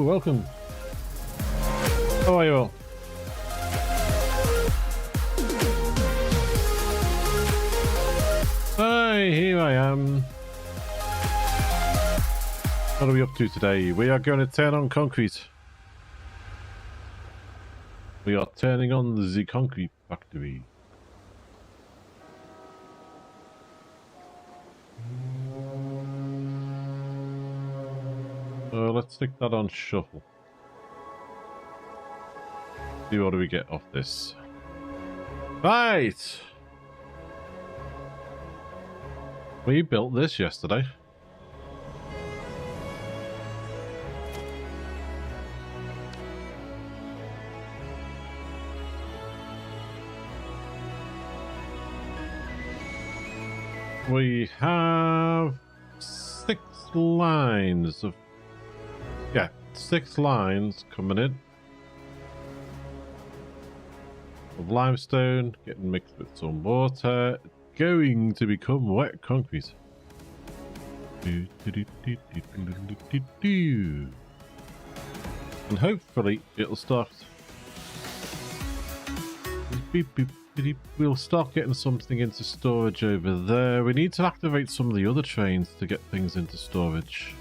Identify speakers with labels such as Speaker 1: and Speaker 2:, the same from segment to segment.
Speaker 1: welcome. How are you all? Hi, here I am. What are we up to today? We are going to turn on concrete. We are turning on the concrete factory. So let's stick that on shuffle. See what do we get off this. Right! We built this yesterday. We have 6 lines of... Yeah, 6 lines coming in. Of limestone, getting mixed with some water. Going to become wet concrete. And hopefully it'll start... We'll start getting something into storage over there. We need to activate some of the other trains to get things into storage.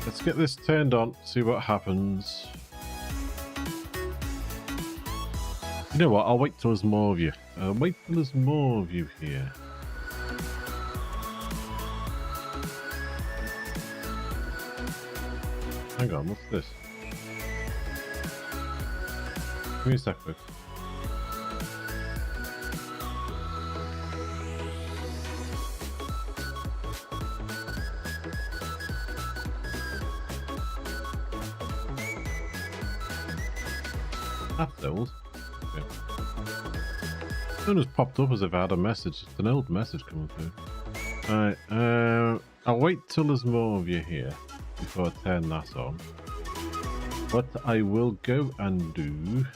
Speaker 1: Let's get this turned on, see what happens. You know what, I'll wait till there's more of you. Wait till there's more of you here. Hang on, what's this? Give me a sec, folks. That's old. Okay. It just popped up as if I had a message. It's an old message coming through. Alright, I'll wait till there's more of you here before I turn that on. What I will go and do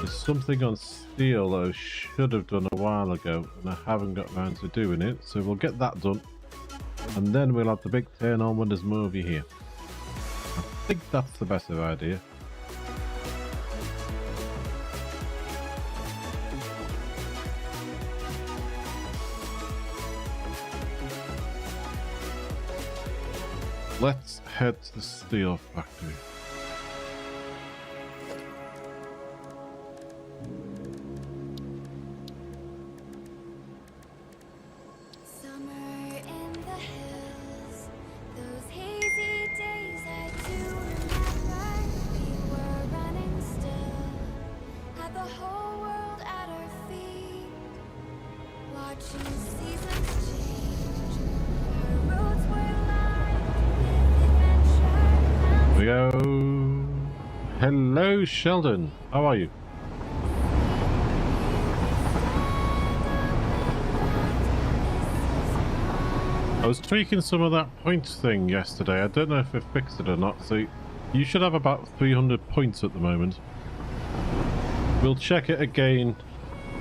Speaker 1: is something on steel that I should have done a while ago and I haven't got around to doing it. So we'll get that done and then we'll have the big turn on when there's more of you here. I think that's the best of idea. Let's head to the steel factory.
Speaker 2: Summer in the hills, those hazy days I do remember. We were running still, had the whole world at our feet, watching seasons change. Our roads were
Speaker 1: We go. Hello, Sheldon. How are you? I was tweaking some of that points thing yesterday. I don't know if it fixed it or not. So you should have about 300 points at the moment. We'll check it again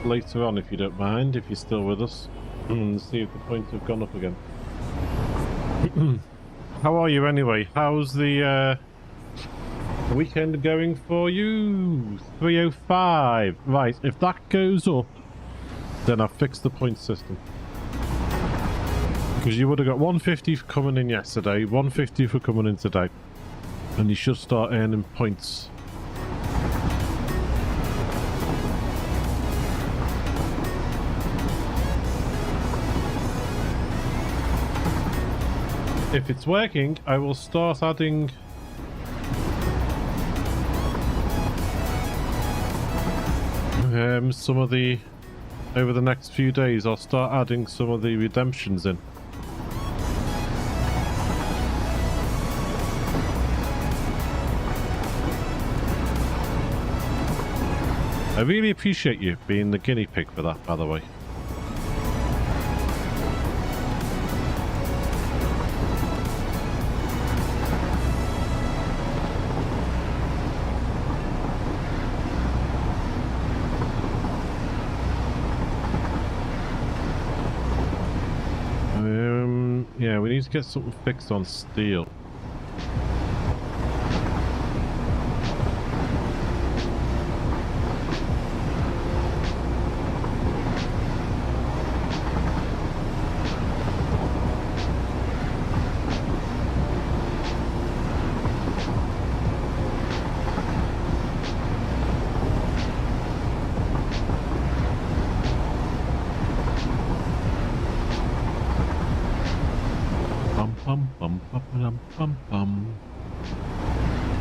Speaker 1: later on if you don't mind, if you're still with us, and see if the points have gone up again. How are you anyway? How's the weekend going for you? 305. Right, if that goes up, then I've fixed the point system. Because you would have got 150 for coming in yesterday, 150 for coming in today. And you should start earning points. If it's working, I will start adding some of the, over the next few days, I'll start adding some of the redemptions in. I really appreciate you being the guinea pig for that, by the way. Yeah, we need to get something fixed on steel.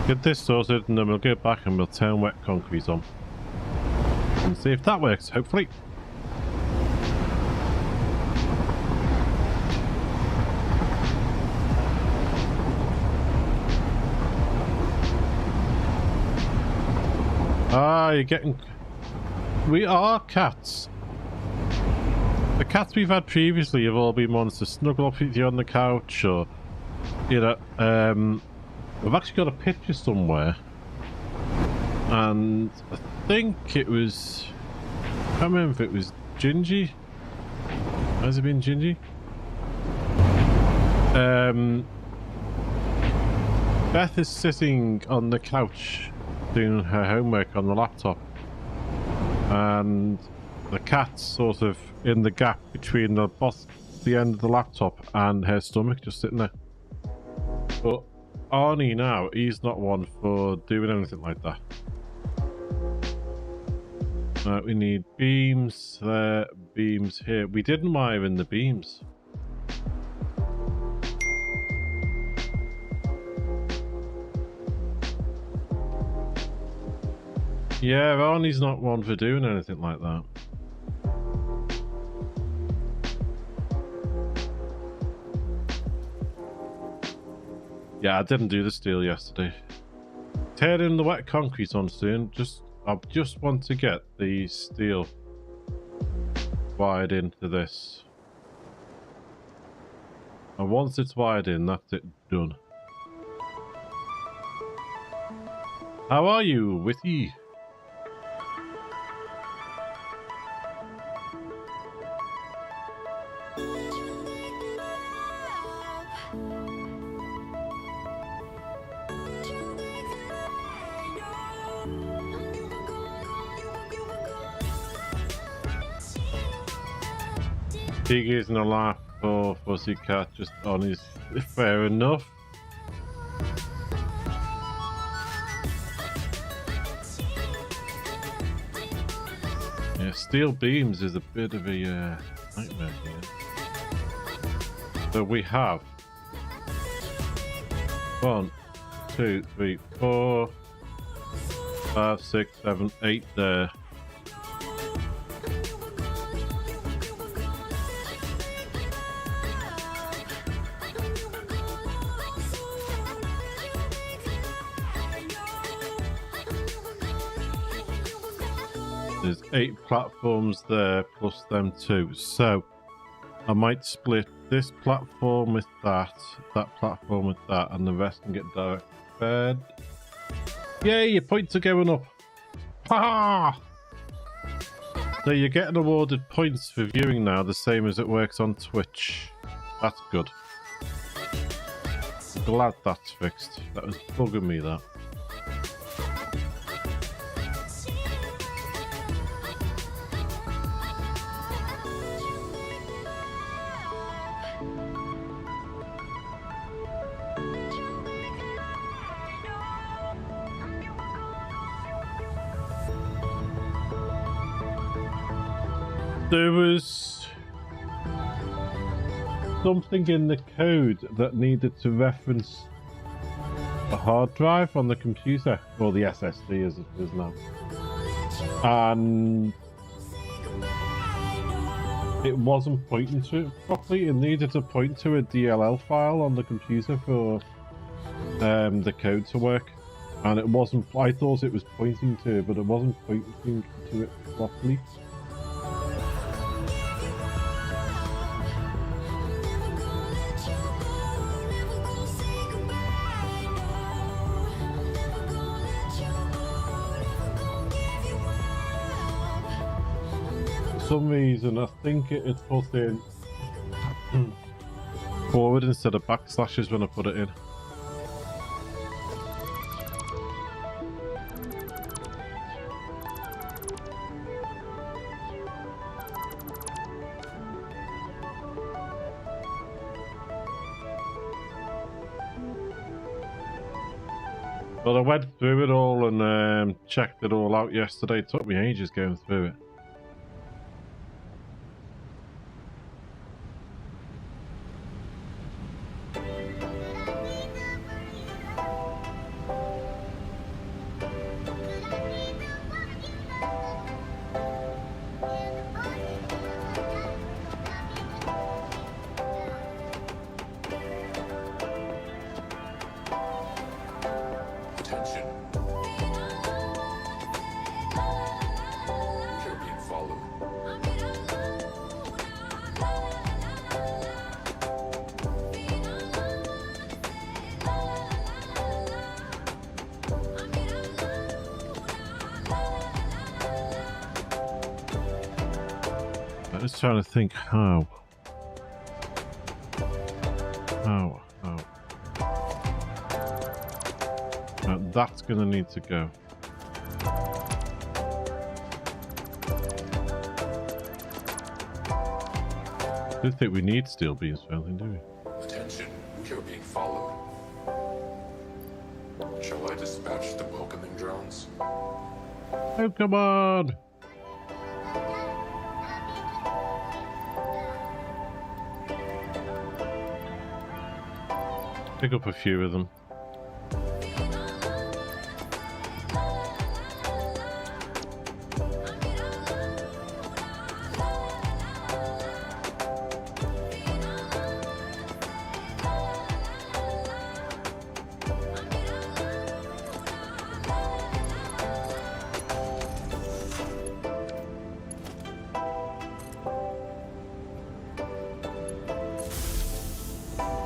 Speaker 1: Get this sorted and then we'll go back and we'll turn wet concrete on and see if that works, hopefully. Ah, you're getting... We are cats. The cats we've had previously have all been ones to snuggle up with you on the couch, or, you know, we've actually got a picture somewhere, and I think it was... I can't remember if it was Gingy. Has it been Gingy? Beth is sitting on the couch doing her homework on the laptop, and the cat's sort of in the gap between the end of the laptop and her stomach, just sitting there. But Arnie now, he's not one for doing anything like that. We need beams there, beams here. We didn't wire in the beams. Yeah, Arnie's not one for doing anything like that. Yeah, I didn't do the steel yesterday. Tearing the wet concrete on soon. I just want to get the steel wired into this. And once it's wired in, that's it done. How are you, Witty? He gives a laugh for Pussycat just on his... Fair enough. Yeah, steel beams is a bit of a nightmare here. So we have 1, 2, 3, 4, 5, 6, 7, 8 there. There's 8 platforms there plus them 2. So I might split this platform with that platform with that, and the rest can get direct fed. Yay, your points are going up. Ha! So you're getting awarded points for viewing now, the same as it works on Twitch. That's good. Glad that's fixed. That was bugging me, that. There was something in the code that needed to reference a hard drive on the computer, or the SSD as it is now, and it wasn't pointing to it properly. It needed to point to a DLL file on the computer for the code to work, and it wasn't. I thought it was pointing to it, but it wasn't pointing to it properly. For some reason, I think it had put in forward instead of backslashes when I put it in. Well, I went through it all and checked it all out yesterday. It took me ages going through it.
Speaker 3: Attention. You're being followed.
Speaker 1: I'm just trying to think how. That's gonna need to go. I don't think we need steel beams for anything, do we?
Speaker 3: Attention. You're being followed. Shall I dispatch the welcoming drones?
Speaker 1: Oh, come on! Pick up a few of them.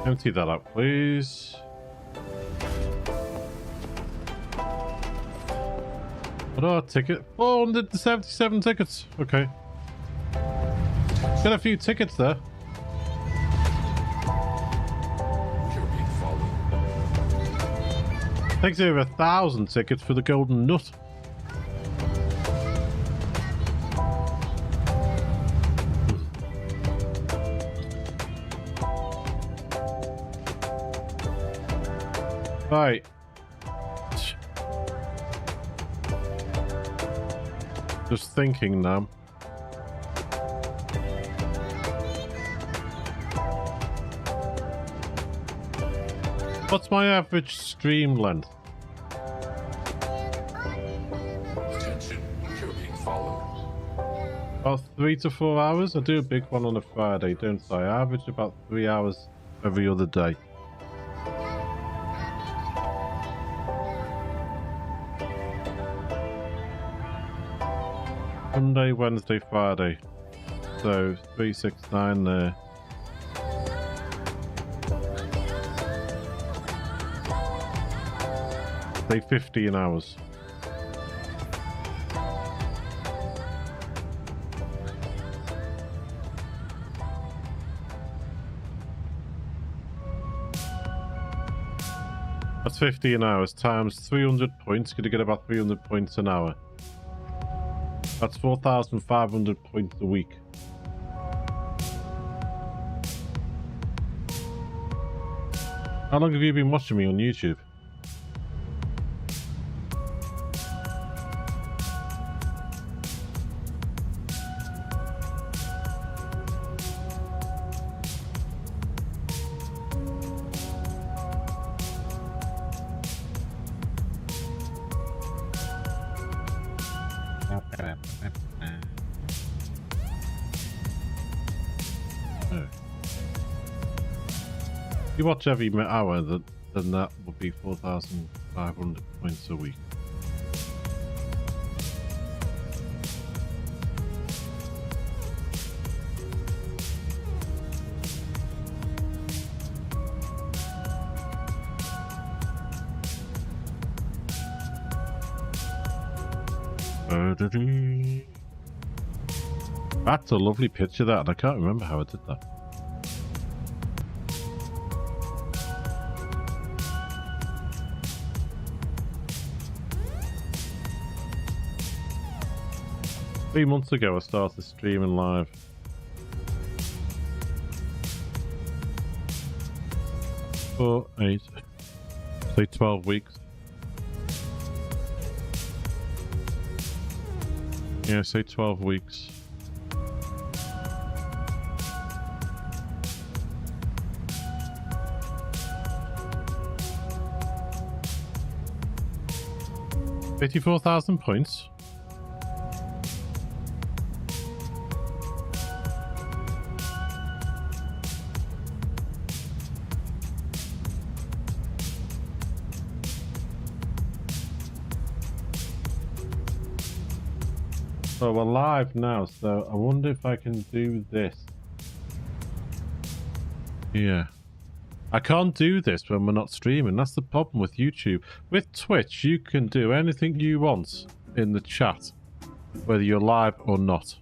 Speaker 1: Empty that out, please. What are ticket? 477 tickets. Okay. Got a few tickets there.
Speaker 3: You're being followed.
Speaker 1: Takes over 1,000 tickets for the golden nut. Right. Just thinking now. What's my average stream length?
Speaker 3: Attention. You're being followed.
Speaker 1: About 3 to 4 hours. I do a big one on a Friday, don't I? I average about 3 hours every other day. Monday, Wednesday, Friday. So 3, 6, 9 there. Say 15 hours. That's 15 hours times 300 points. Gonna get about 300 points an hour. That's 4,500 points a week. How long have you been watching me on YouTube? If you watch every hour, then that would be 4,500 points a week. That's a lovely picture, that, and I can't remember how I did that. 3 months ago I started streaming live. For 8, say 12 weeks. Yeah, say 12 weeks. $54,000 points. So we're live now, so I wonder if I can do this. Yeah. I can't do this when we're not streaming. That's the problem with YouTube. With Twitch, you can do anything you want in the chat, whether you're live or not.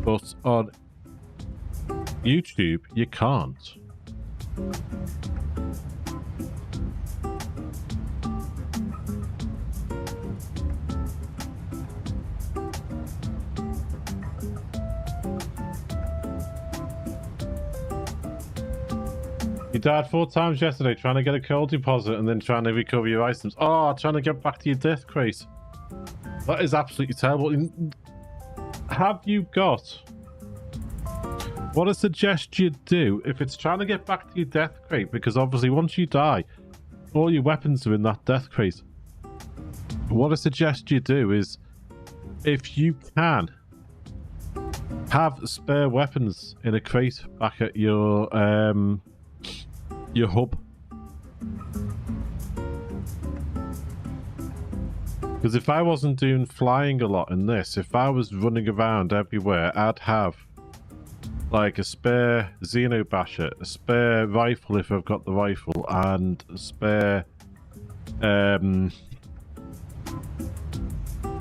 Speaker 1: But on YouTube, you can't. You died 4 times yesterday trying to get a coal deposit and then trying to recover your items. Oh, trying to get back to your death crate. That is absolutely terrible. Have you got... What I suggest you do if it's trying to get back to your death crate, because obviously once you die, all your weapons are in that death crate. What I suggest you do is, if you can, have spare weapons in a crate back at your hub. Because if I wasn't doing flying a lot in this, if I was running around everywhere, I'd have like a spare Xeno Basher, a spare rifle if I've got the rifle, and a spare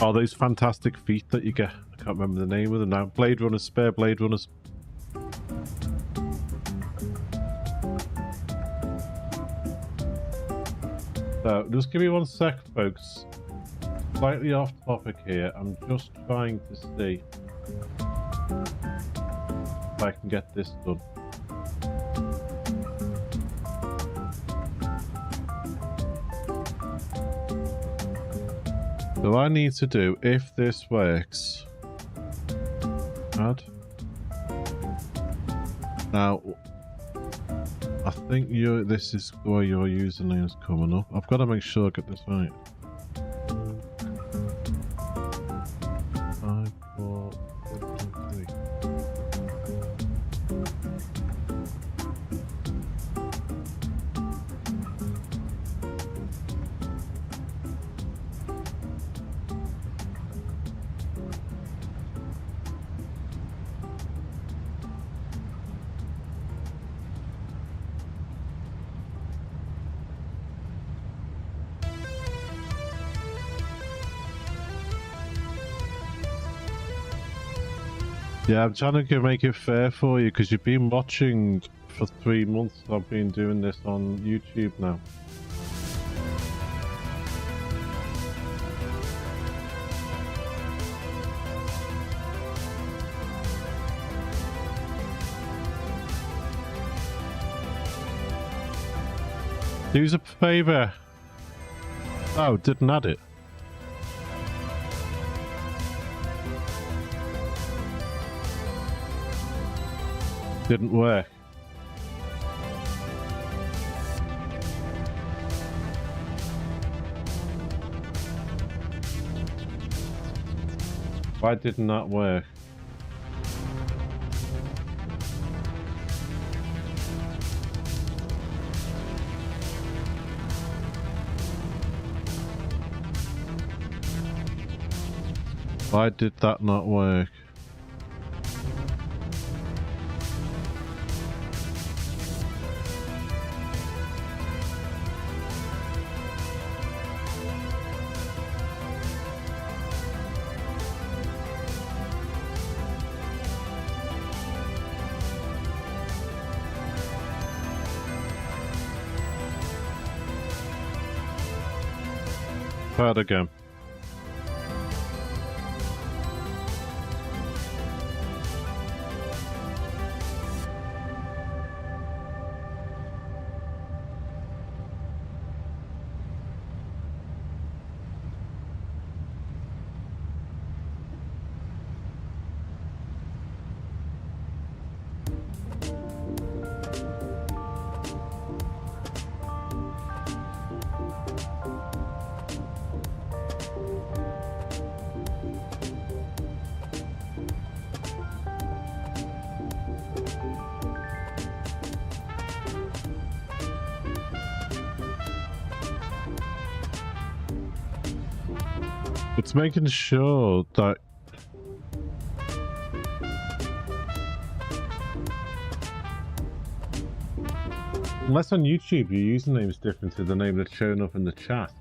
Speaker 1: oh, those fantastic feet that you get. I can't remember the name of them now. Blade Runners, spare Blade Runners. So, just give me 1 sec, folks. Slightly off topic here. I'm just trying to see if I can get this done. So I need to do, if this works, add. Now, I think this is where your username is coming up. I've got to make sure I get this right. 5, 4, 3. Yeah, I'm trying to make it fair for you because you've been watching for 3 months. I've been doing this on YouTube now. Do us a favour. Oh, didn't add it. Didn't work. Why didn't that work? Why did that not work? Try it again. It's making sure that unless on YouTube your username is different to the name that's showing up in the chat.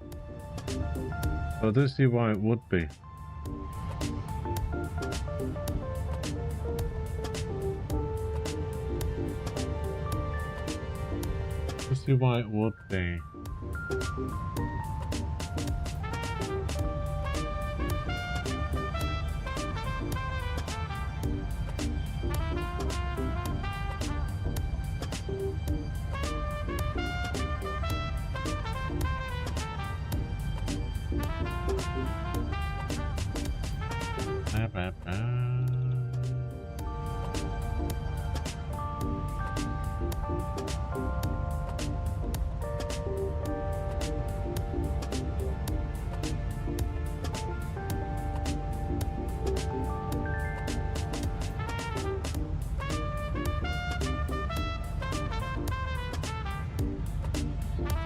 Speaker 1: I don't see why it would be. I don't see why it would be.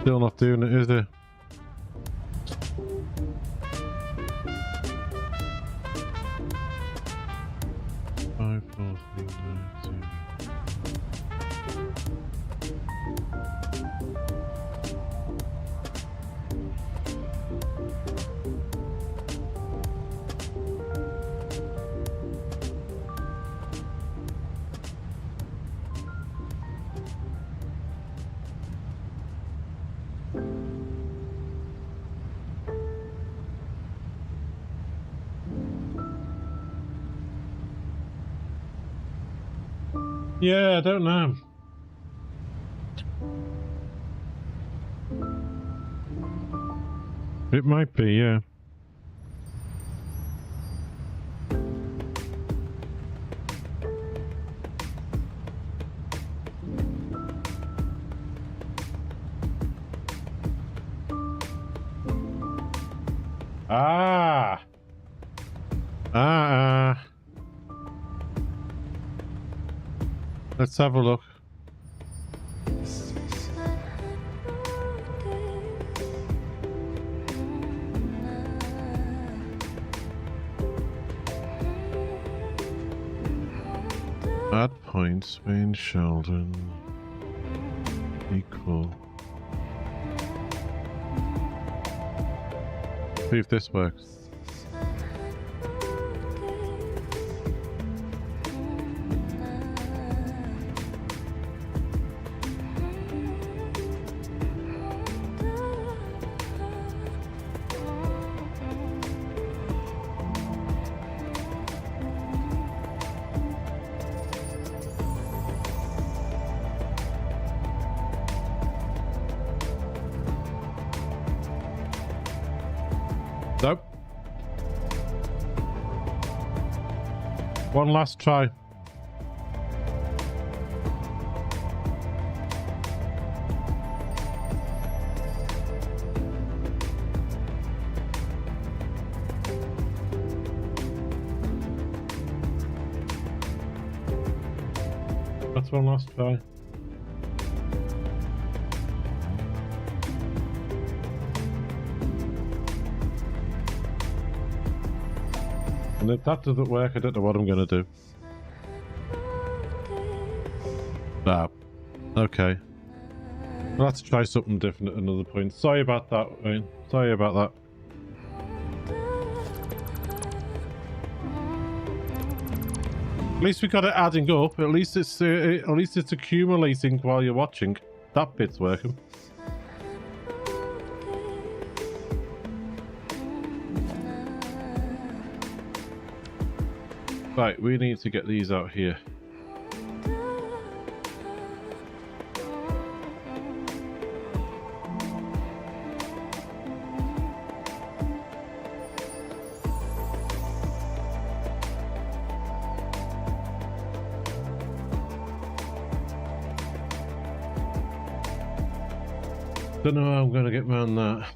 Speaker 1: Still not doing it, is it? Five, four, three, nine, two. Yeah, I don't know. It might be, yeah. Ah. Let's have a look. Add points, main Sheldon equal. See if this works. Nope. One last try. That's one last try. And if that doesn't work, I don't know what I'm going to do. Ah, okay. I'll have to try something different at another point. Sorry about that, Wayne. Sorry about that. At least we got it adding up. At least it's accumulating while you're watching. That bit's working. Right, we need to get these out here. Don't know how I'm going to get around that.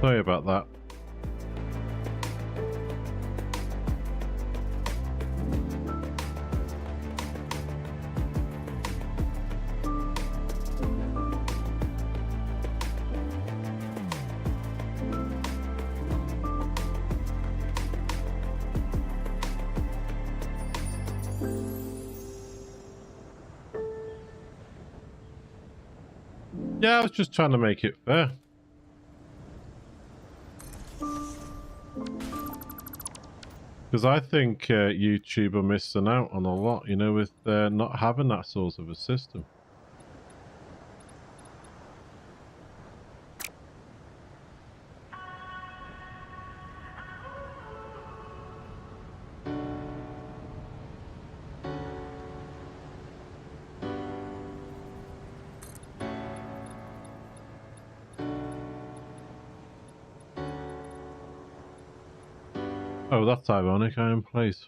Speaker 1: Sorry about that. Yeah, I was just trying to make it fair. Because I think YouTube are missing out on a lot, you know, with not having that sort of a system. Oh, that's ironic. I am place.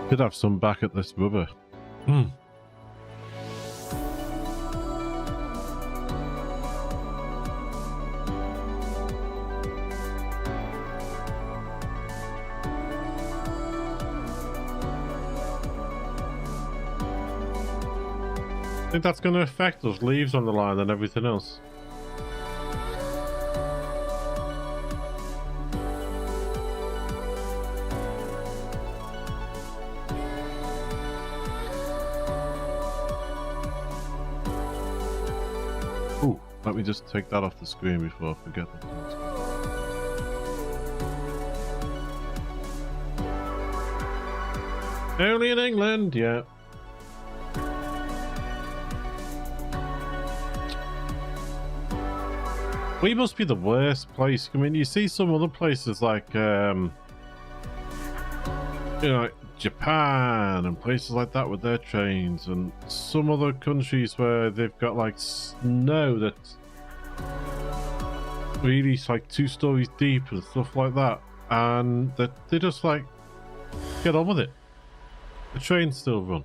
Speaker 1: Could have some back at this rubber. I think that's going to affect us. Leaves on the line and everything else. Ooh, let me just take that off the screen before I forget that. Only in England, yeah. We must be the worst place. I mean, you see some other places like, you know, like Japan and places like that with their trains, and some other countries where they've got like snow that's really like 2 stories deep and stuff like that, and that they just like get on with it. The trains still run.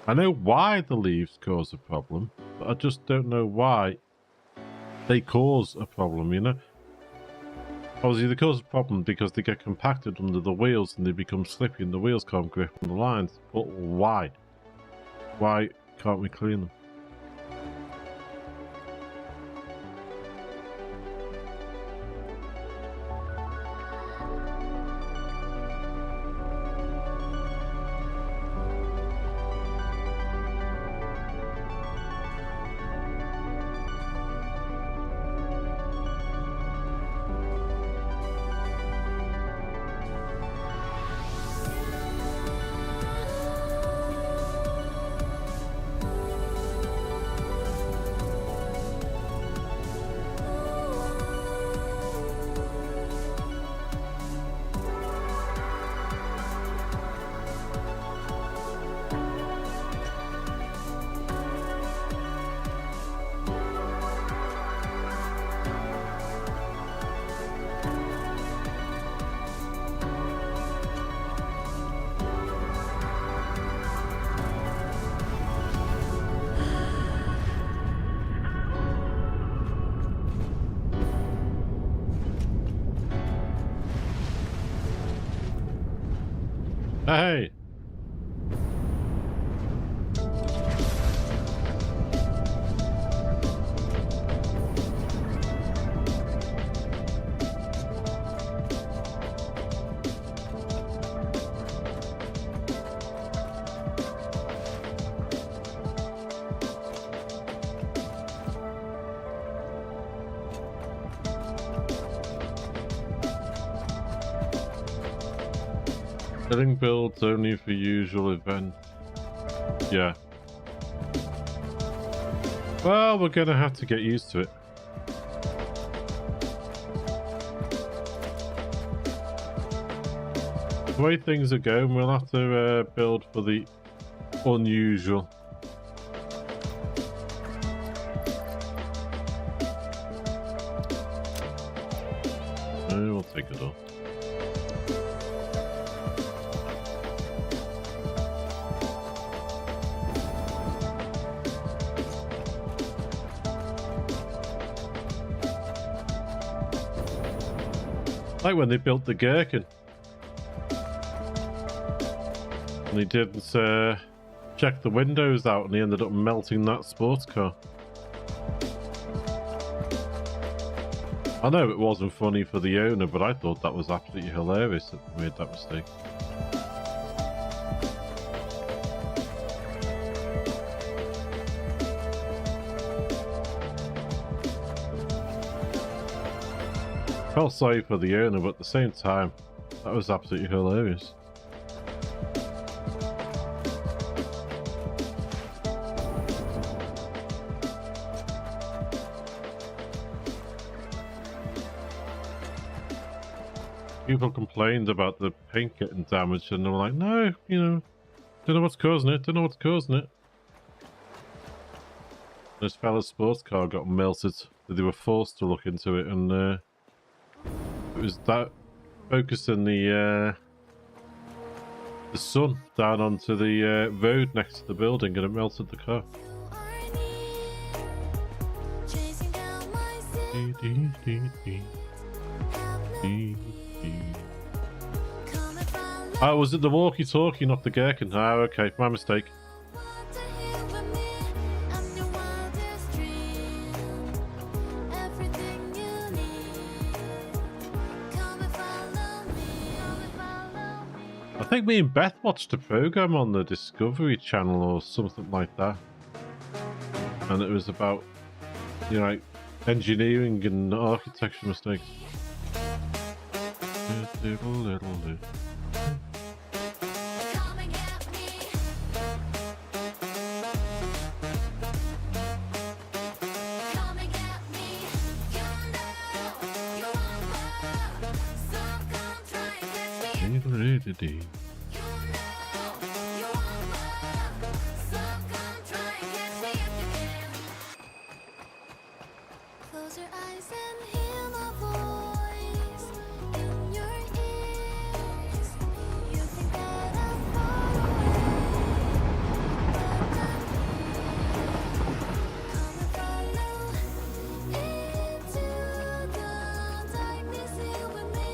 Speaker 1: I know why the leaves cause a problem, but I just don't know why they cause a problem, you know? Obviously, they cause a problem because they get compacted under the wheels and they become slippy and the wheels can't grip on the lines. But why? Why can't we clean them? Hey! Setting builds only for usual events. Yeah. Well, we're gonna have to get used to it. The way things are going, we'll have to build for the unusual. We'll take it off. Like when they built the Gherkin. And he didn't check the windows out and he ended up melting that sports car. I know it wasn't funny for the owner, but I thought that was absolutely hilarious that they made that mistake. Felt sorry for the owner, but at the same time, that was absolutely hilarious. People complained about the paint getting damaged, and they were like, no, you know, don't know what's causing it, don't know what's causing it. This fella's sports car got melted, so they were forced to look into it, and it was that focusing the sun down onto the road next to the building, and it melted the car.
Speaker 2: Chasing down my sin. Come and follow.
Speaker 1: Oh, was it the walkie-talkie, not the Gherkin? Oh, okay, my mistake.
Speaker 2: Want to hear with me? I'm your wildest dream. Everything you need. Come and follow me. Come and follow me.
Speaker 1: I think me and Beth watched a program on the Discovery Channel or something like that. And it was about, you know, like engineering and architecture mistakes.
Speaker 2: Come and get me. Come and get me. You know you want more. So come try and catch me. You know you want more. So come try and catch me if you can. Close your eyes and hear my voice in your ears. You think that I'm far away, but I'm here. Come and follow into the darkness here with me.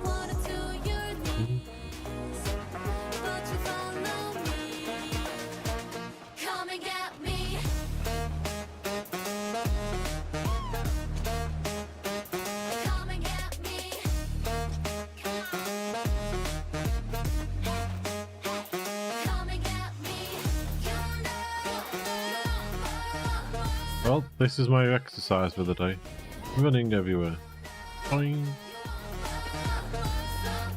Speaker 2: Water to your knees, but you follow me. Come and get me. Come and get me. Come and get me. You know you want more.
Speaker 1: Well, this is my exercise for the day. Running everywhere. Boing.
Speaker 2: So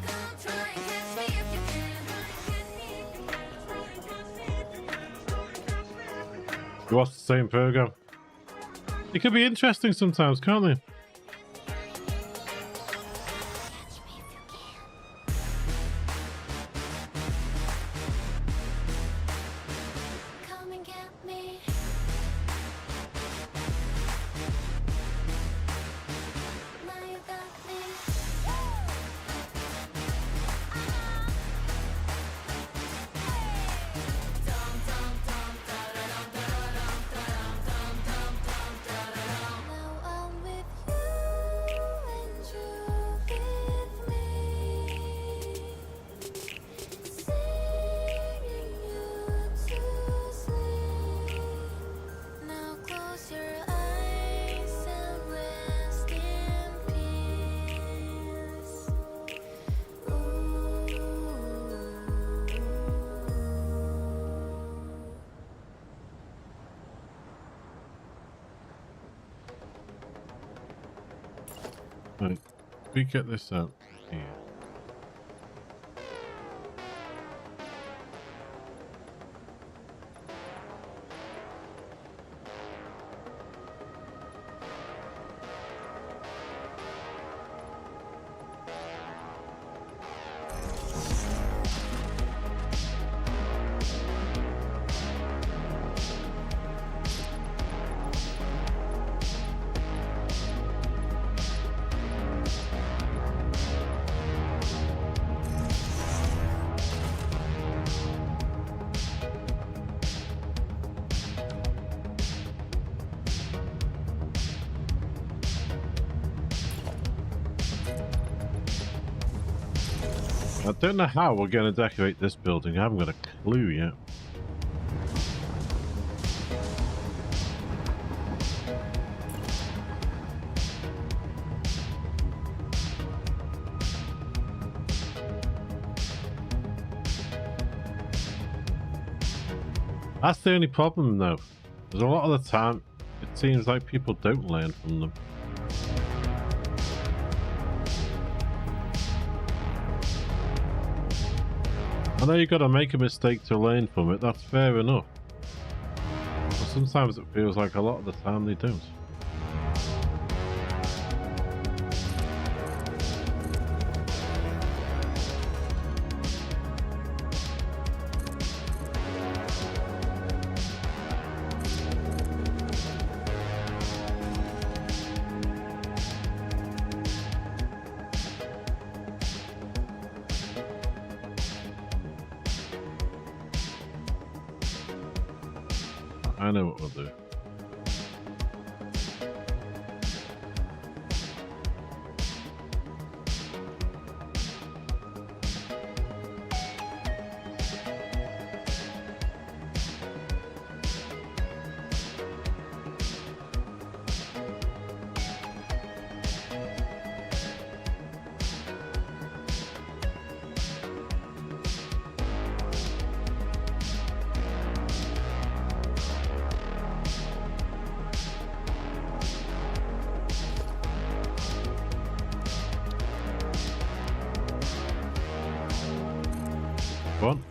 Speaker 2: come try and catch me if you can.
Speaker 1: You watch the same program. It can be interesting sometimes, can't they?
Speaker 2: Come and get me. Now you got me. Now I'm with you and you with me, singing you to sleep. Now close your eyes and rest in peace.
Speaker 1: Right. We get this out here. I don't know how we're going to decorate this building. I haven't got a clue yet. That's the only problem though. There's a lot of the time it seems like people don't learn from them. I know you've got to make a mistake to learn from it, that's fair enough. But sometimes it feels like a lot of the time they don't. I know what we'll do. Go on.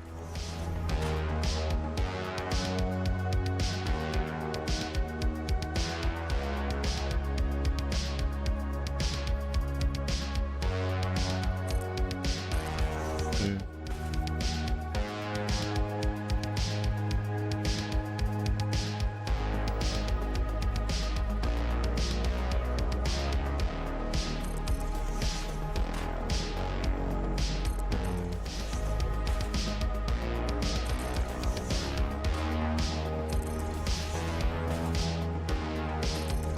Speaker 1: Two.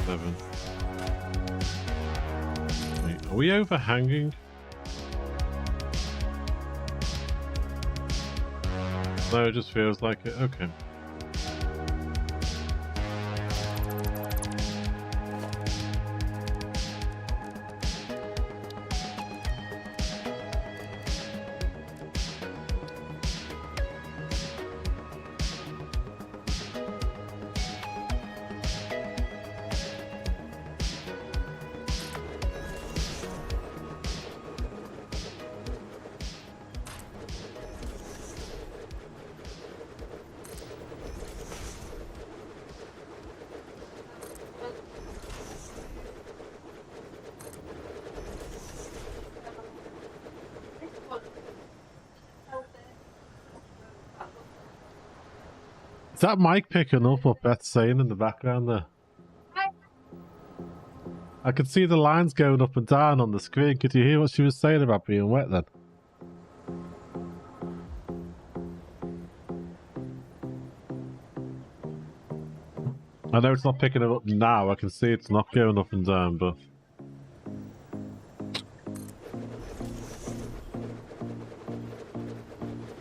Speaker 1: Seven. Wait, are we overhanging? No, it just feels like it. Okay. Is that mic picking up what Beth's saying in the background there? I could see the lines going up and down on the screen. Could you hear what she was saying about being wet then? I know it's not picking it up now. I can see it's not going up and down, but...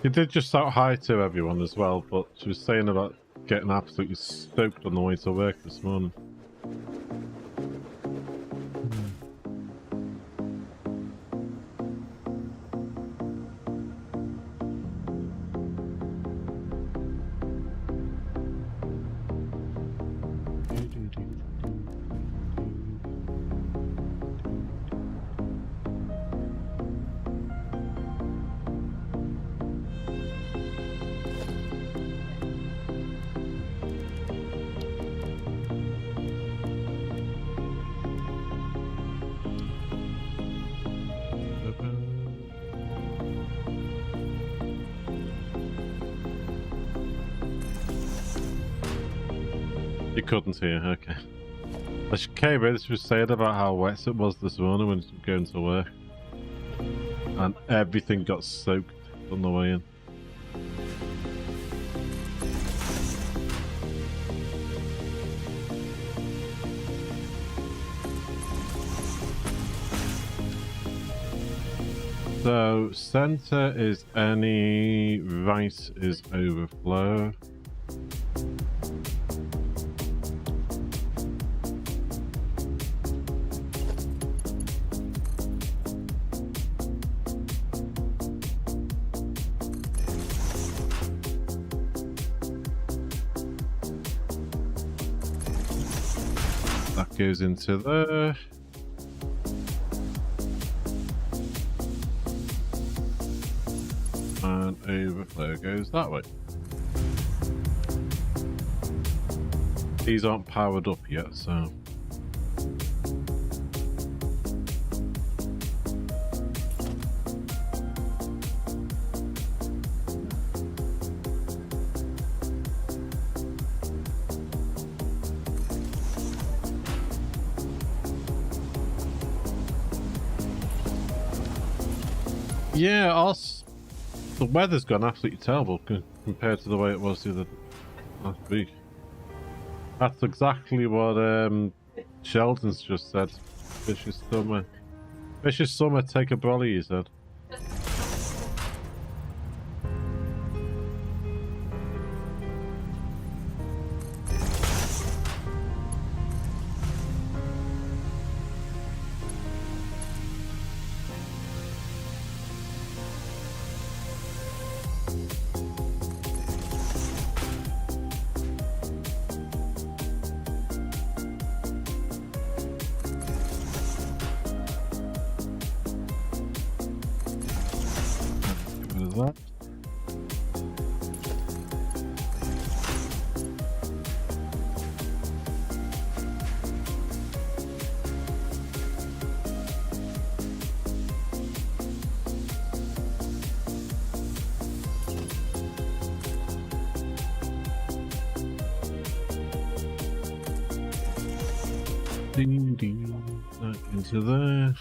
Speaker 1: She did just shout hi to everyone as well, but she was saying about getting absolutely soaked on the way to work this morning. You couldn't hear, okay. She came in, she was saying about how wet it was this morning when she was going to work. And everything got soaked on the way in. So center is any, right is overflow. That goes into there. And overflow goes that way. These aren't powered up yet, so. Yeah, the weather's gone absolutely terrible compared to the way it was the other last week. That's exactly what Sheldon's just said. Vicious summer. Vicious summer, take a brolly, he said. That. Ding ding, that into there.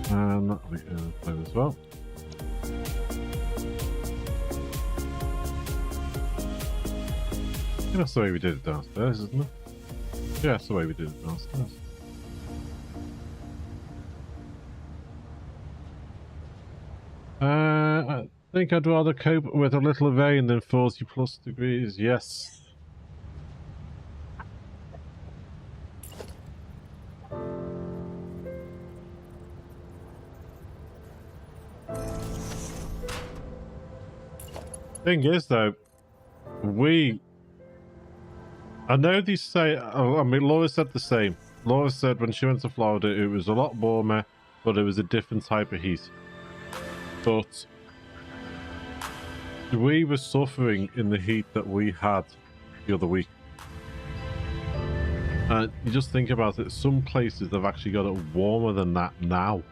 Speaker 1: And that'll be overflow as well. Yeah, that's the way we did it downstairs, isn't it? Yeah, that's the way we did it downstairs. I think I'd rather cope with a little rain than 40+ degrees, yes. Thing is, though, I know these say, I mean, Laura said the same. Laura said when she went to Florida, it was a lot warmer, but it was a different type of heat. But we were suffering in the heat that we had the other week. And you just think about it, some places they've actually got it warmer than that now.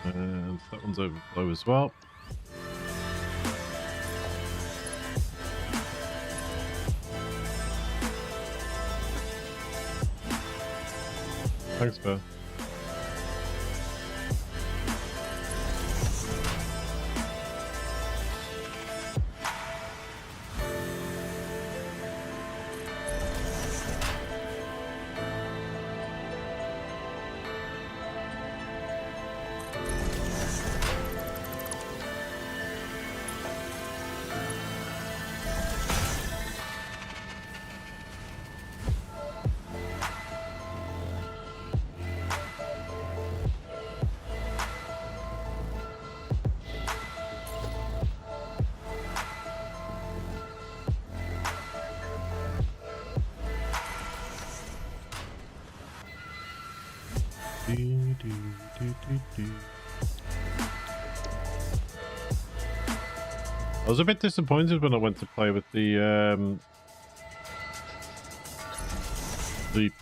Speaker 1: And that one's overflow as well. Thanks, Bear. I was a bit disappointed when I went to play with the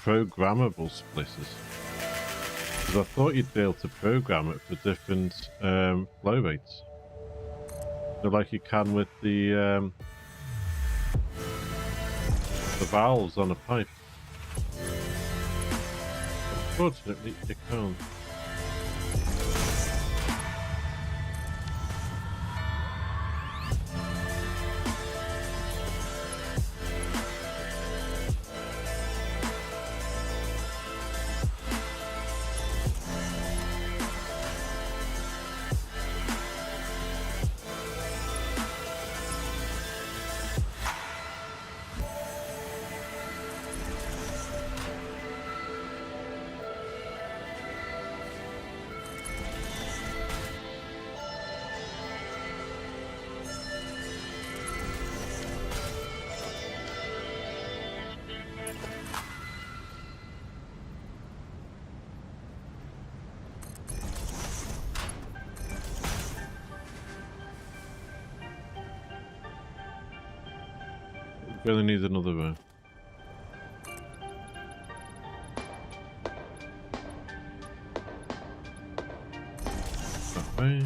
Speaker 1: programmable splitters. Because I thought you'd be able to program it for different flow rates. So like you can with the valves on a pipe. Unfortunately, you can't. Really need another row. That way.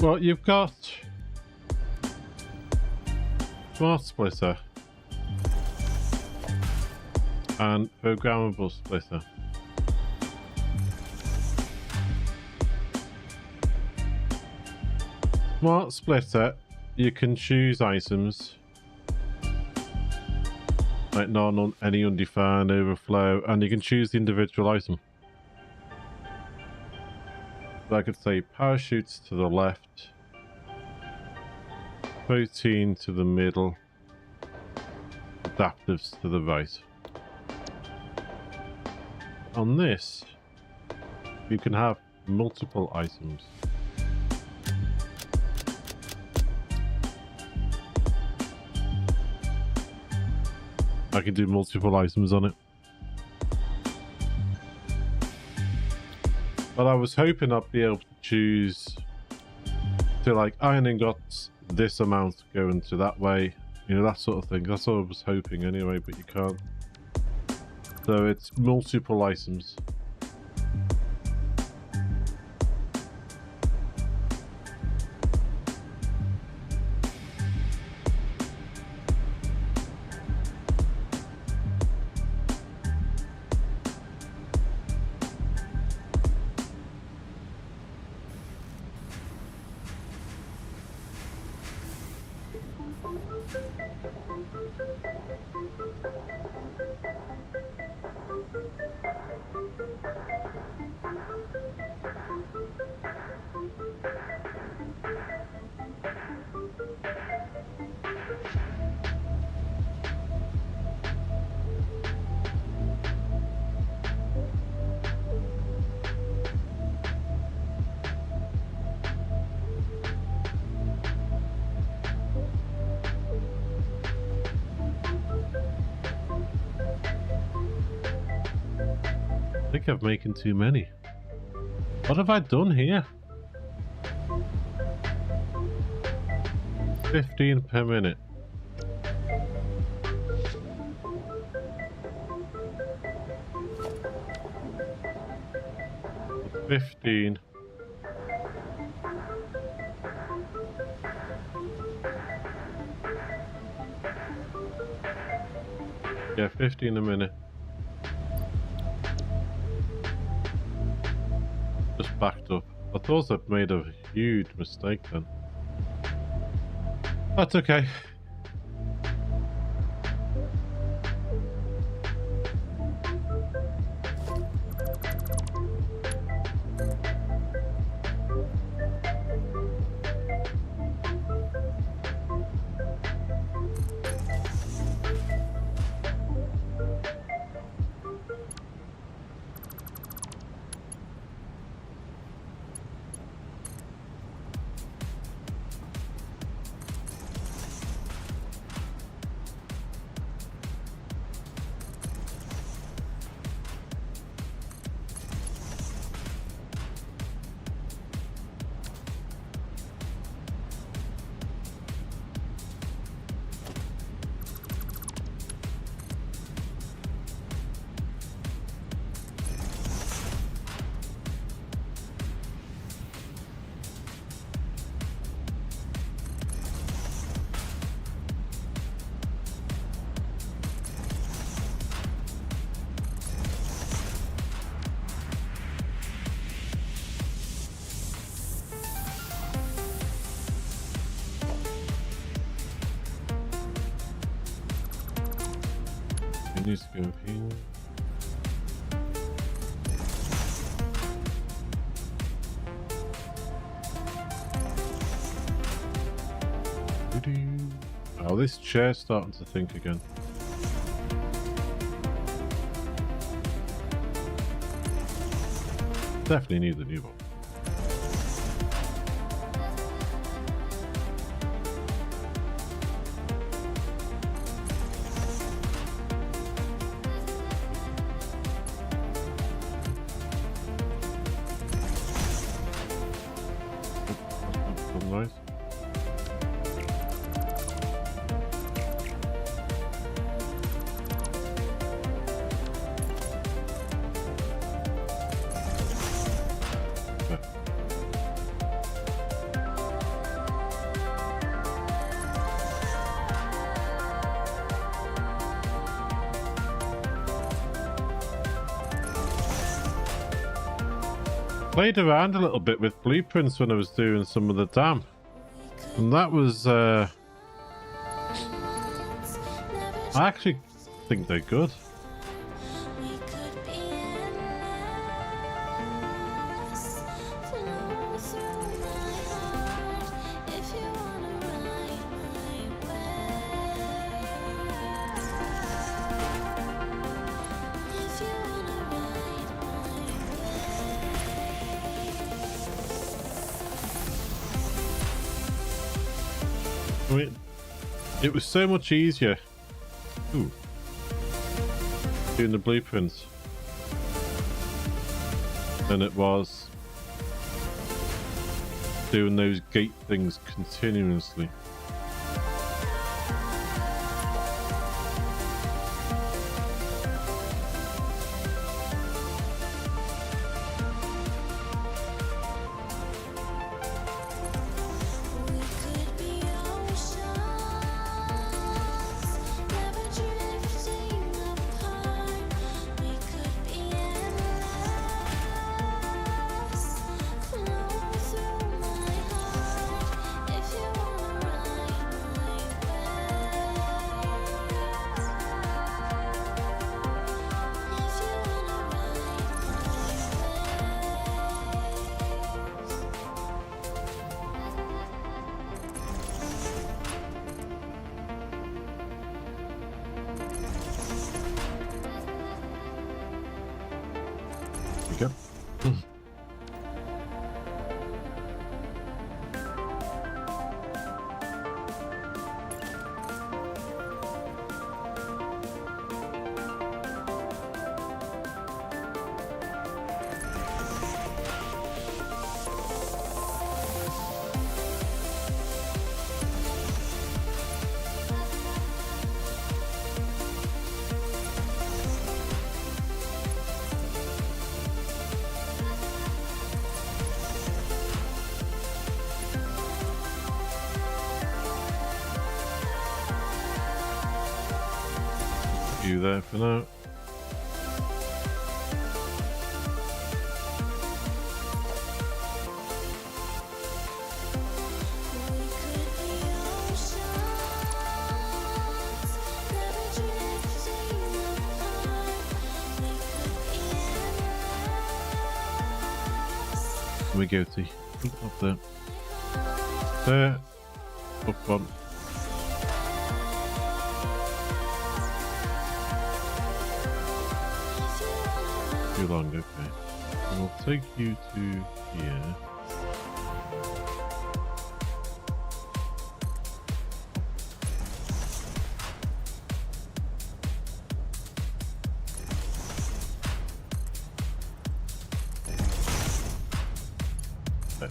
Speaker 1: Well, you've got smart splitter and programmable splitter. Smart splitter, you can choose items like none, any undefined, overflow, and you can choose the individual item. So I could say parachutes to the left, protein to the middle, adaptives to the right. On this, you can have multiple items. I can do multiple items on it. But I was hoping I'd be able to choose to like iron ingots, this amount going to that way, you know, that sort of thing. That's what I was hoping anyway, but you can't. So it's multiple items. I think I've making too many. What have I done here? 15 per minute. $15. Yeah, 15 a minute. Just backed up. I thought I'd made a huge mistake then. That's okay. needs to go here. Oh, this chair's starting to think again. Definitely need the new one. Noise. Played around a little bit with blueprints when I was doing some of the dam, and that was I actually think they're good.
Speaker 2: We could be endless, flow through my heart if you wanna ride my wave. If you wanna ride my
Speaker 1: I mean, it was so much easier. Ooh. Doing the blueprints than it was doing those gate things continuously.
Speaker 2: We could be oceans, never drifting apart. We could be endless, flow through my heart if you wanna ride my waves. If you wanna ride
Speaker 1: There you go. You there for now. We go to up there. There. Up one. Too long, okay. And we'll take you to here. There.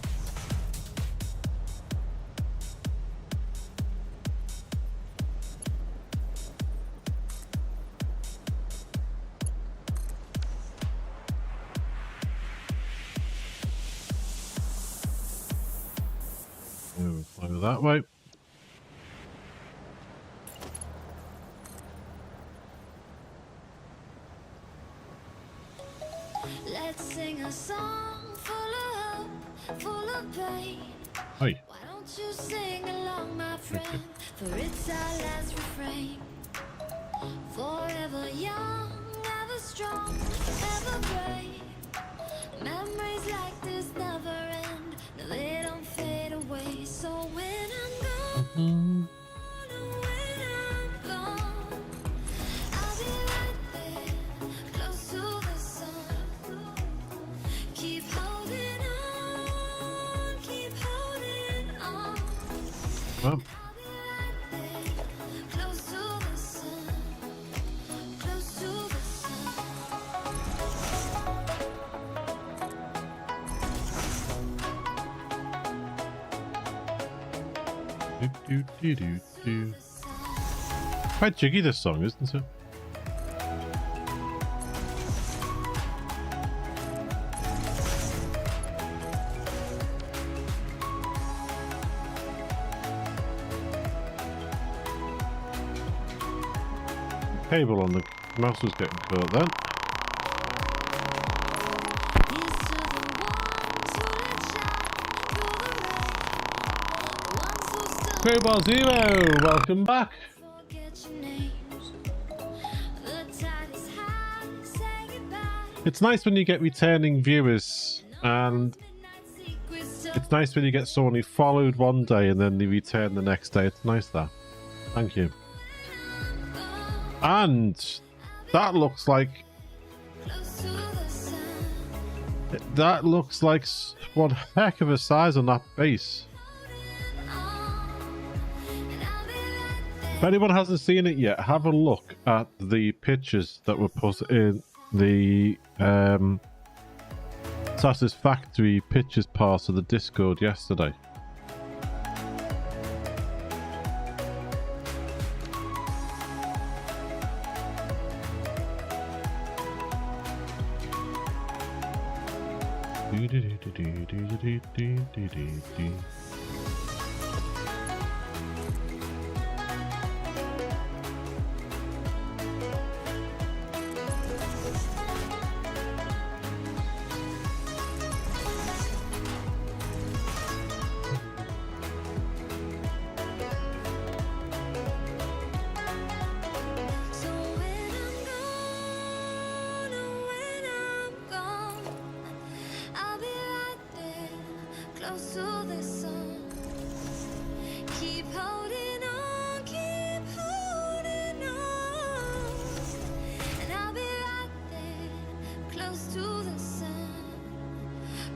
Speaker 1: We'll fly that way.
Speaker 2: Let's sing a song full of hope, full of pain.
Speaker 1: Hi.
Speaker 2: Why don't you sing along, my friend? For it's our last refrain. Forever young, ever strong, ever brave. Memories like this never end. No, they don't fade away. So when I'm gone, when I'm gone, I'll be right there, close to the sun. Keep holding on, keep holding on.
Speaker 1: Well,
Speaker 2: I'll be right there, close to the sun, close to the sun.
Speaker 1: do. Quite jiggy, this song, isn't it? Cable on the mouse was getting caught then. Crowbar Zero, welcome back. It's nice when you get returning viewers, and it's nice when you get someone who followed one day and then they return the next day. It's nice that. Thank you. And that looks like one heck of a size on that base. If anyone hasn't seen it yet, have a look at the pictures that were put in the Satisfactory pictures part of the Discord yesterday.
Speaker 2: So when I'm gone, when I'm gone, I'll be right there, close to the sun. Keep holding on, and I'll be right there, close to the sun,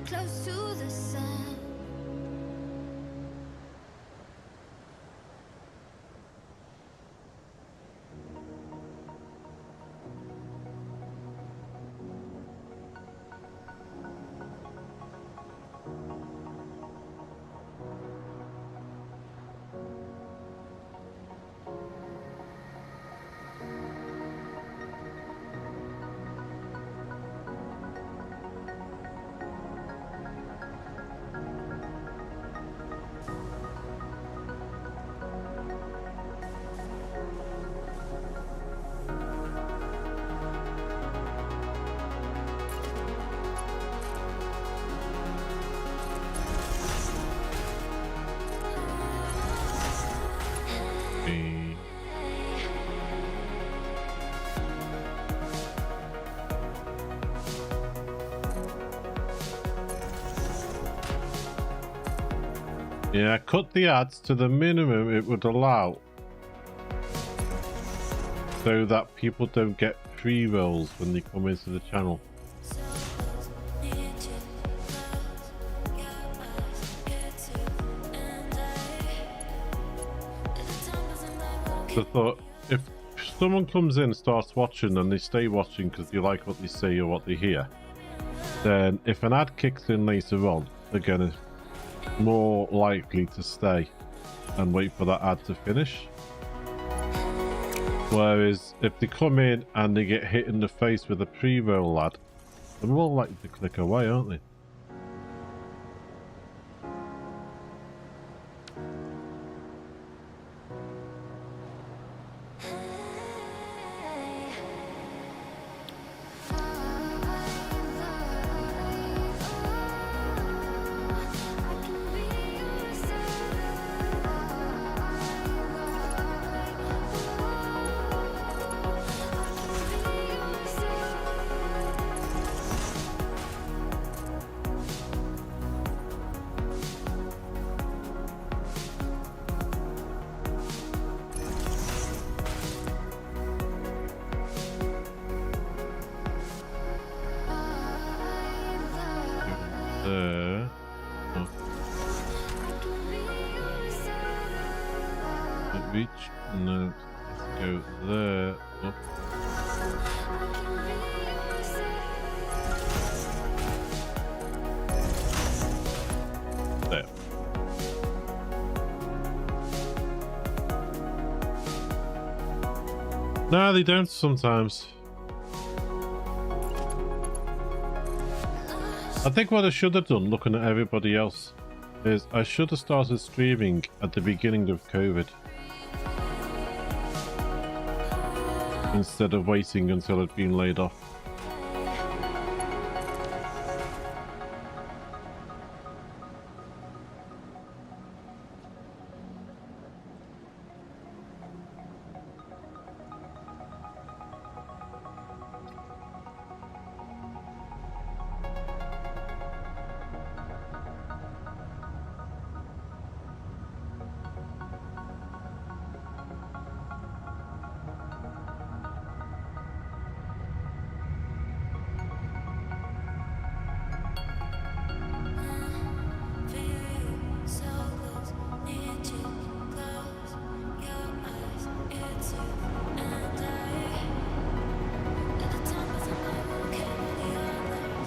Speaker 2: close to the sun.
Speaker 1: Yeah, cut the ads to the minimum it would allow, so that people don't get pre-rolls when they come into the channel. So I thought, if someone comes in and starts watching and they stay watching because they like what they see or what they hear, then if an ad kicks in later on, they're gonna more likely to stay and wait for that ad to finish. Whereas if they come in and they get hit in the face with a pre-roll ad, they're more likely to click away, aren't they? there. Oh. Reach. No. Let's go there. Oh. There. No, they don't sometimes. I think what I should have done, looking at everybody else, is I should have started streaming at the beginning of COVID. Instead of waiting until I'd been laid off.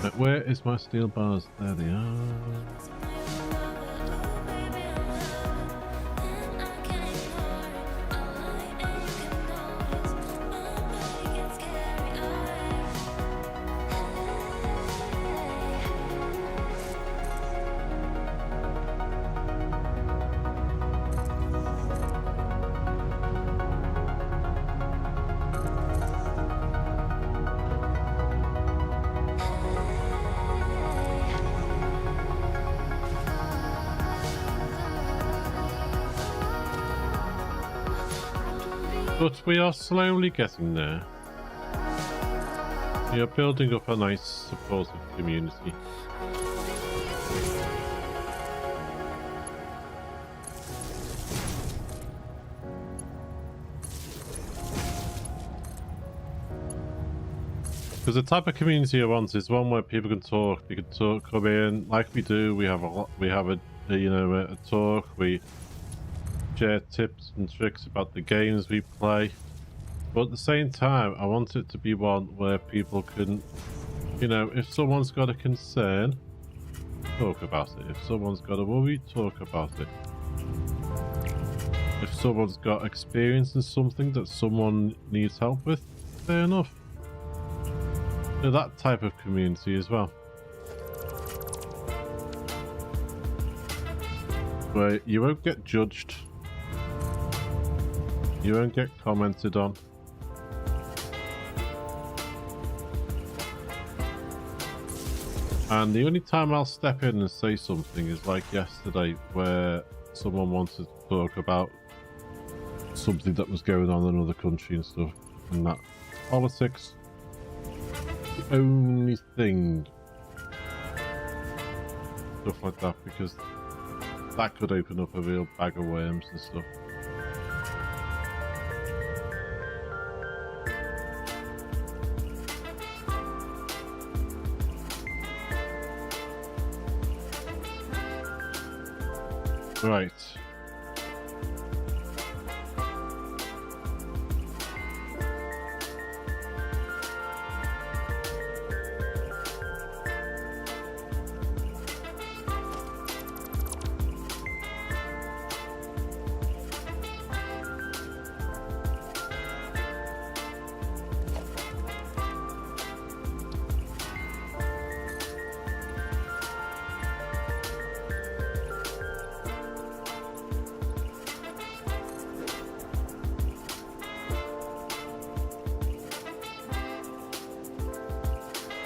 Speaker 1: But where is my steel bars? There they are. But we are slowly getting there. We are building up a nice supportive community. Because the type of community I want is one where people can talk. They can talk, come in like we do. We have a lot. We have a talk. We share tips and tricks about the games we play, but at the same time I want it to be one where people can, if someone's got a concern, talk about it. If someone's got a worry, talk about it. If someone's got experience in something that someone needs help with, fair enough. That type of community as well, where you won't get judged. You won't get commented on. And the only time I'll step in and say something is like yesterday, where someone wanted to talk about something that was going on in another country and stuff, and that politics. The only thing. Stuff like that, because that could open up a real bag of worms and stuff. Right.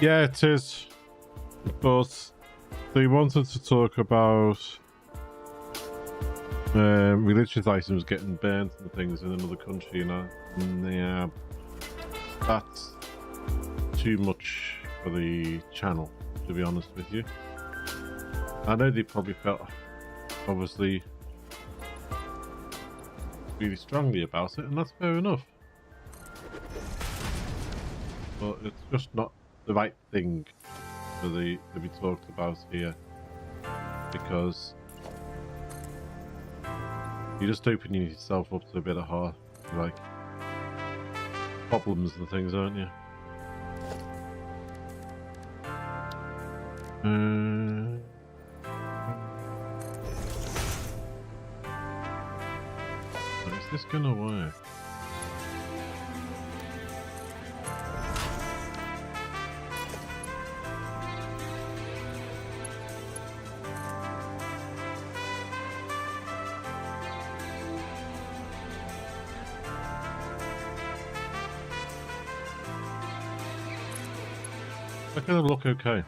Speaker 1: Yeah, it is. But they wanted to talk about religious items getting burnt and things in another country, and yeah, that's too much for the channel, to be honest with you. I know they probably felt, obviously, really strongly about it, and that's fair enough. But it's just not the right thing to be talked about here. because you're just opening yourself up to a bit of hard, like, problems and things, aren't you? Is this gonna work? That gonna look okay.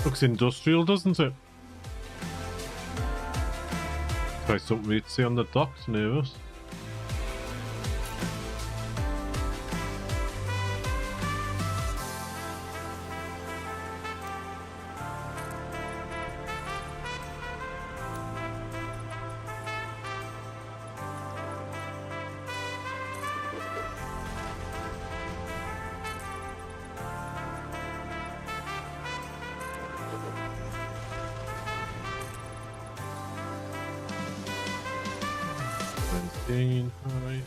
Speaker 1: Looks industrial, doesn't it? Like something we'd see on the docks near us. Hi.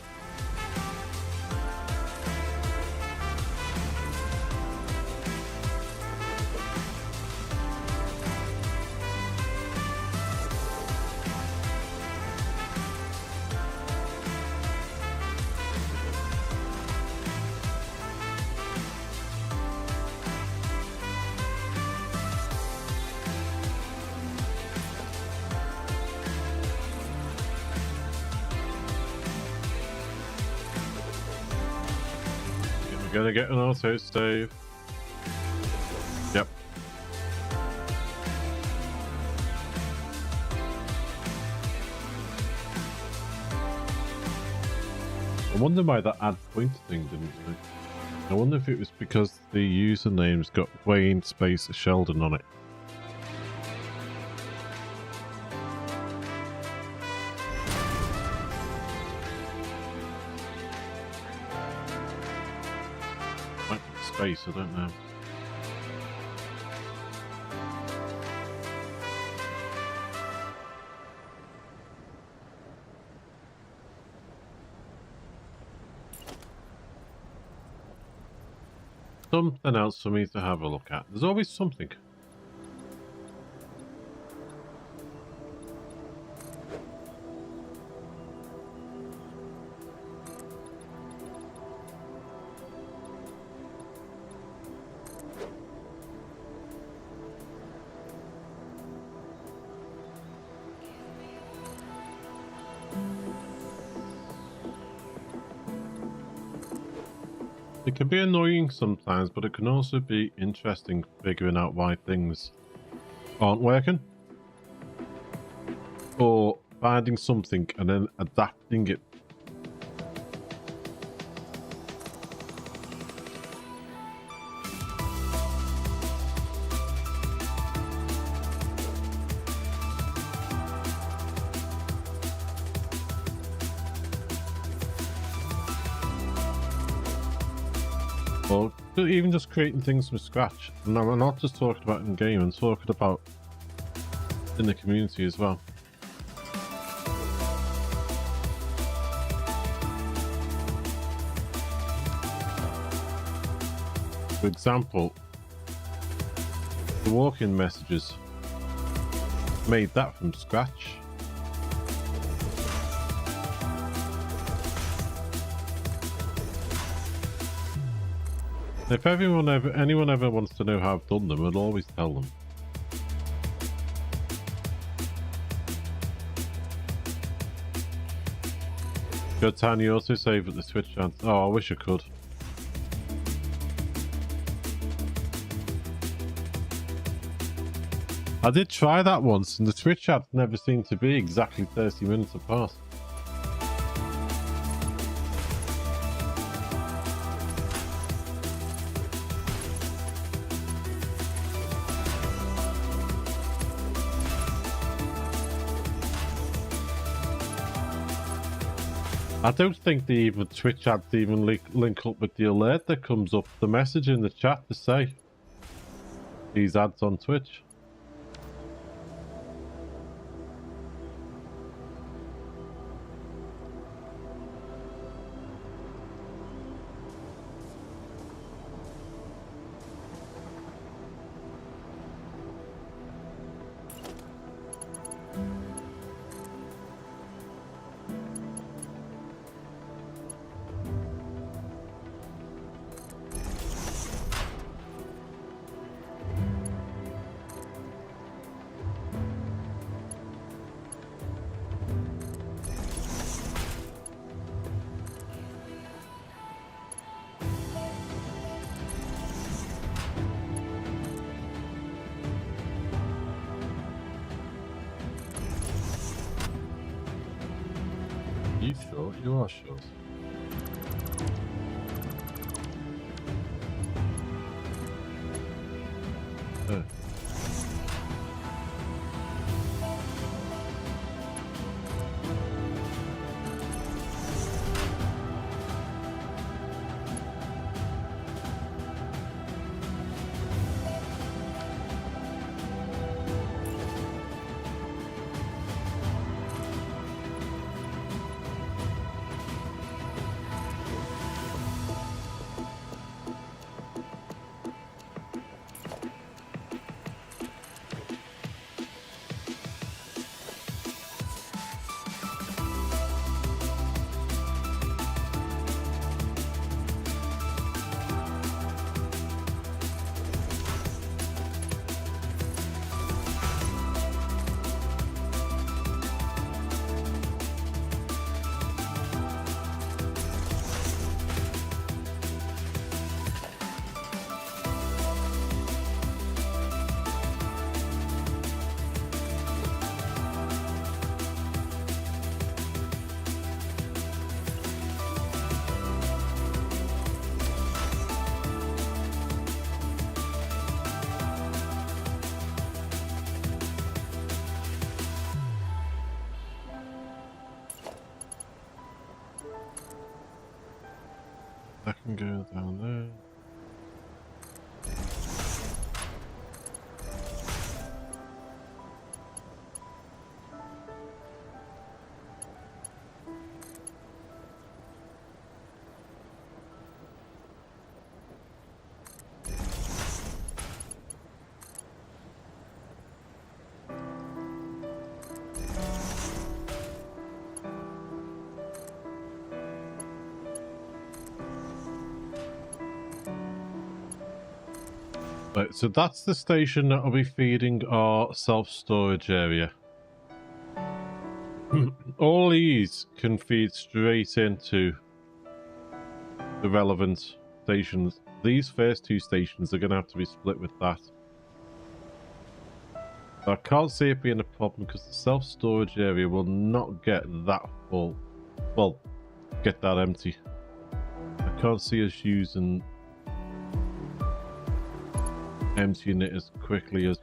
Speaker 1: We're gonna get an auto save. Yep. I wonder why that add point thing didn't work. I wonder if it was because the username's got Wayne space Sheldon on it. Might be space, I don't know. Something else for me to have a look at. There's always something. It can be annoying sometimes, but it can also be interesting figuring out why things aren't working. Or finding something and then adapting it. Or even just creating things from scratch. And I'm not just talking about in game, I'm talking about in the community as well. For example, the walk-in messages, made that from scratch. If anyone ever wants to know how I've done them, I'll always tell them. Go Tiny also save at the Twitch chat. Oh, I wish I could. I did try that once, and the Twitch chat never seemed to be exactly 30 minutes apart. I don't think the even Twitch ads even link up with the alert that comes up, the message in the chat to say these ads on Twitch. You sure? You are sure. Oh. I can go down there. Right, so that's the station that will be feeding our self-storage area. All these can feed straight into the relevant stations. These first two stations are going to have to be split with that. I can't see it being a problem because the self-storage area will not get that full. Well, get that empty. I can't see us using emptying it as quickly as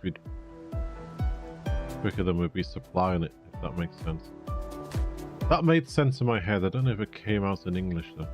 Speaker 1: quicker than we'd be supplying it, if that makes sense. That made sense in my head. I don't know if it came out in English though.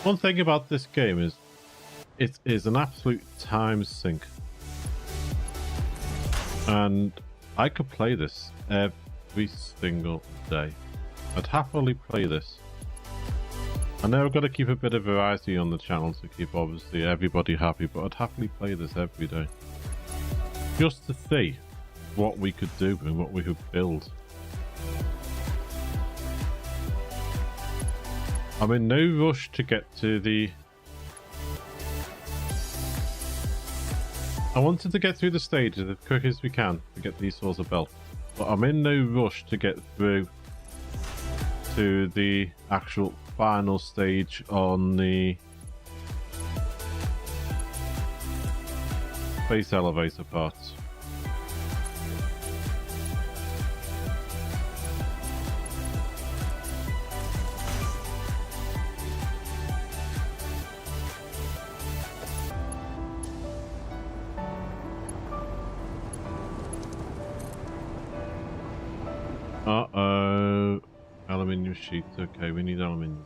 Speaker 1: One thing about this game is it is an absolute time sink. And I could play this every single day. I'd happily play this. I know I've got to keep a bit of variety on the channel to keep obviously everybody happy, but I'd happily play this every day. Just to see what we could do and what we could build. I'm in no rush to get to the... I wanted to get through the stages as quick as we can to get these sorts of belts, but I'm in no rush to get through to the actual final stage on the space elevator parts. Uh-oh. Aluminium sheets. Okay, we need aluminium.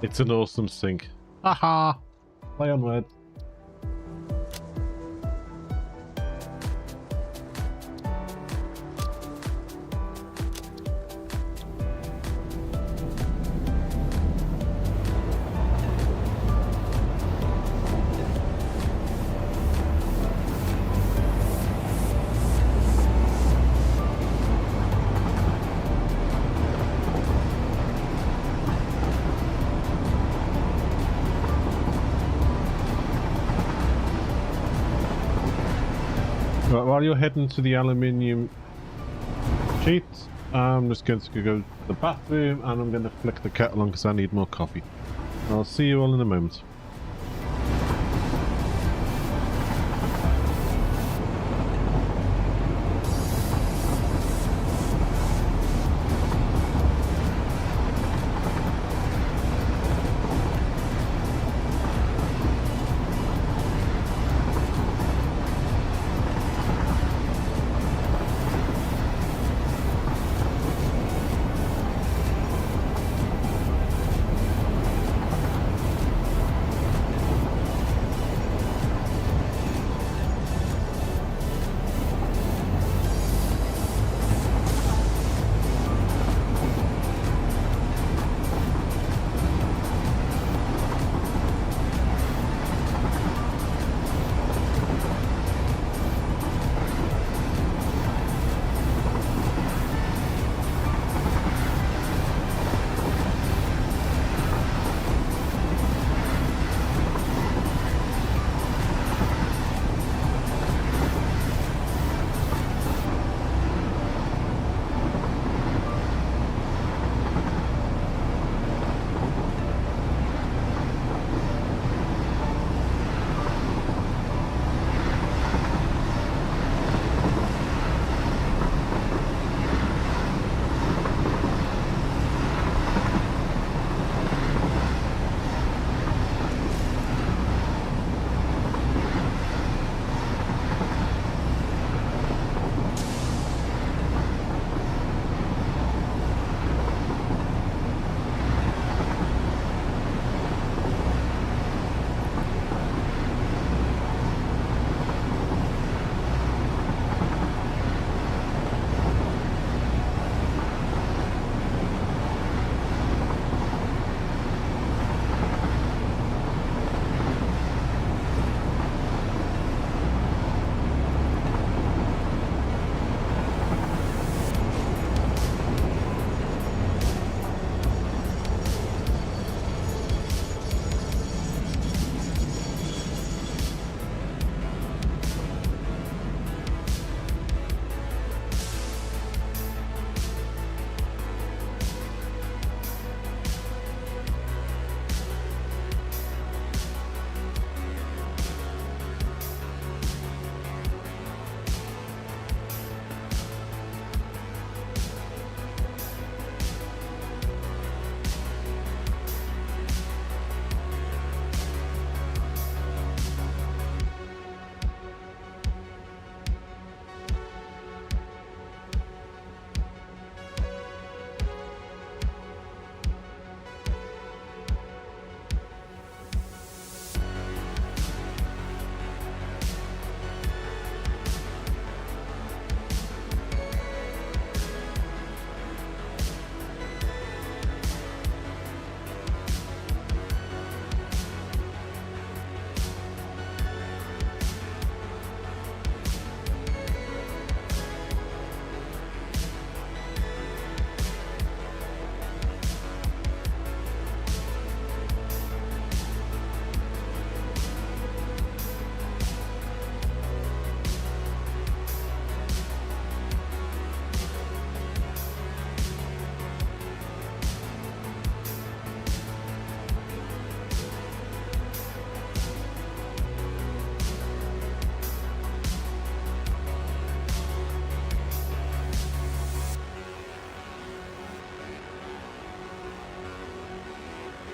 Speaker 1: It's an awesome sink. Haha! Play on words. Right, while you're heading to the aluminium sheet, I'm just going to go to the bathroom and I'm going to flick the kettle on because I need more coffee. I'll see you all in a moment.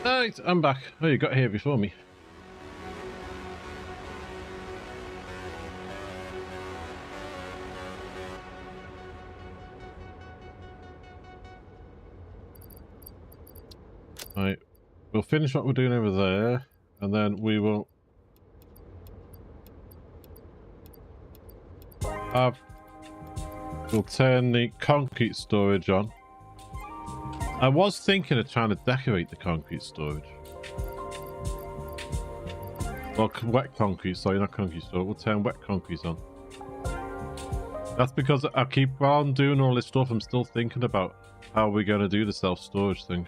Speaker 1: Right, I'm back. Oh, you got here before me. Right, we'll finish what we're doing over there, and then we will have... We'll turn the concrete storage on. I was thinking of trying to decorate the concrete storage. Well, wet concrete, sorry, not concrete storage. We'll turn wet concrete on. That's because while I'm doing all this stuff, I'm still thinking about how we're going to do the self-storage thing.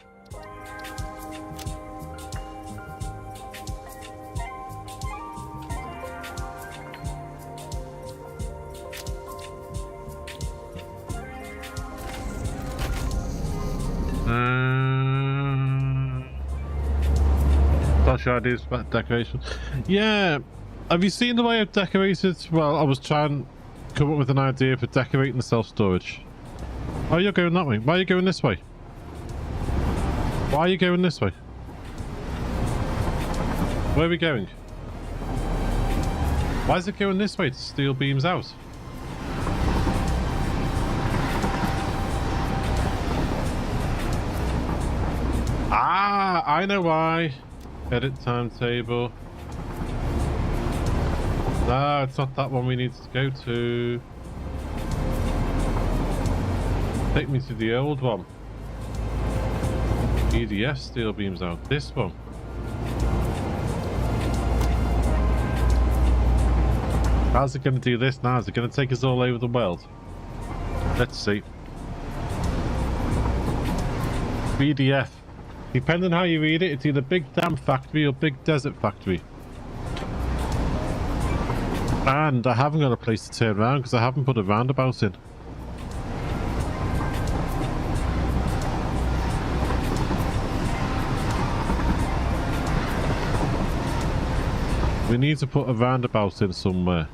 Speaker 1: That's your ideas about decoration. Yeah, have you seen the way I've decorated? Well, I was trying to come up with an idea for decorating the self-storage. Oh, you're going that way. Why are you going this way? Why are you going this way? Where are we going? Why is it going this way to steel beams out? Ah, I know why. Edit timetable. No, it's not that one we need to go to. Take me to the old one. EDF steel beams out. This one. How's it going to do this now? Is it going to take us all over the world? Let's see. BDF. Depending on how you read it, it's either Big Dam Factory or Big Desert Factory. And I haven't got a place to turn around because I haven't put a roundabout in. We need to put a roundabout in somewhere.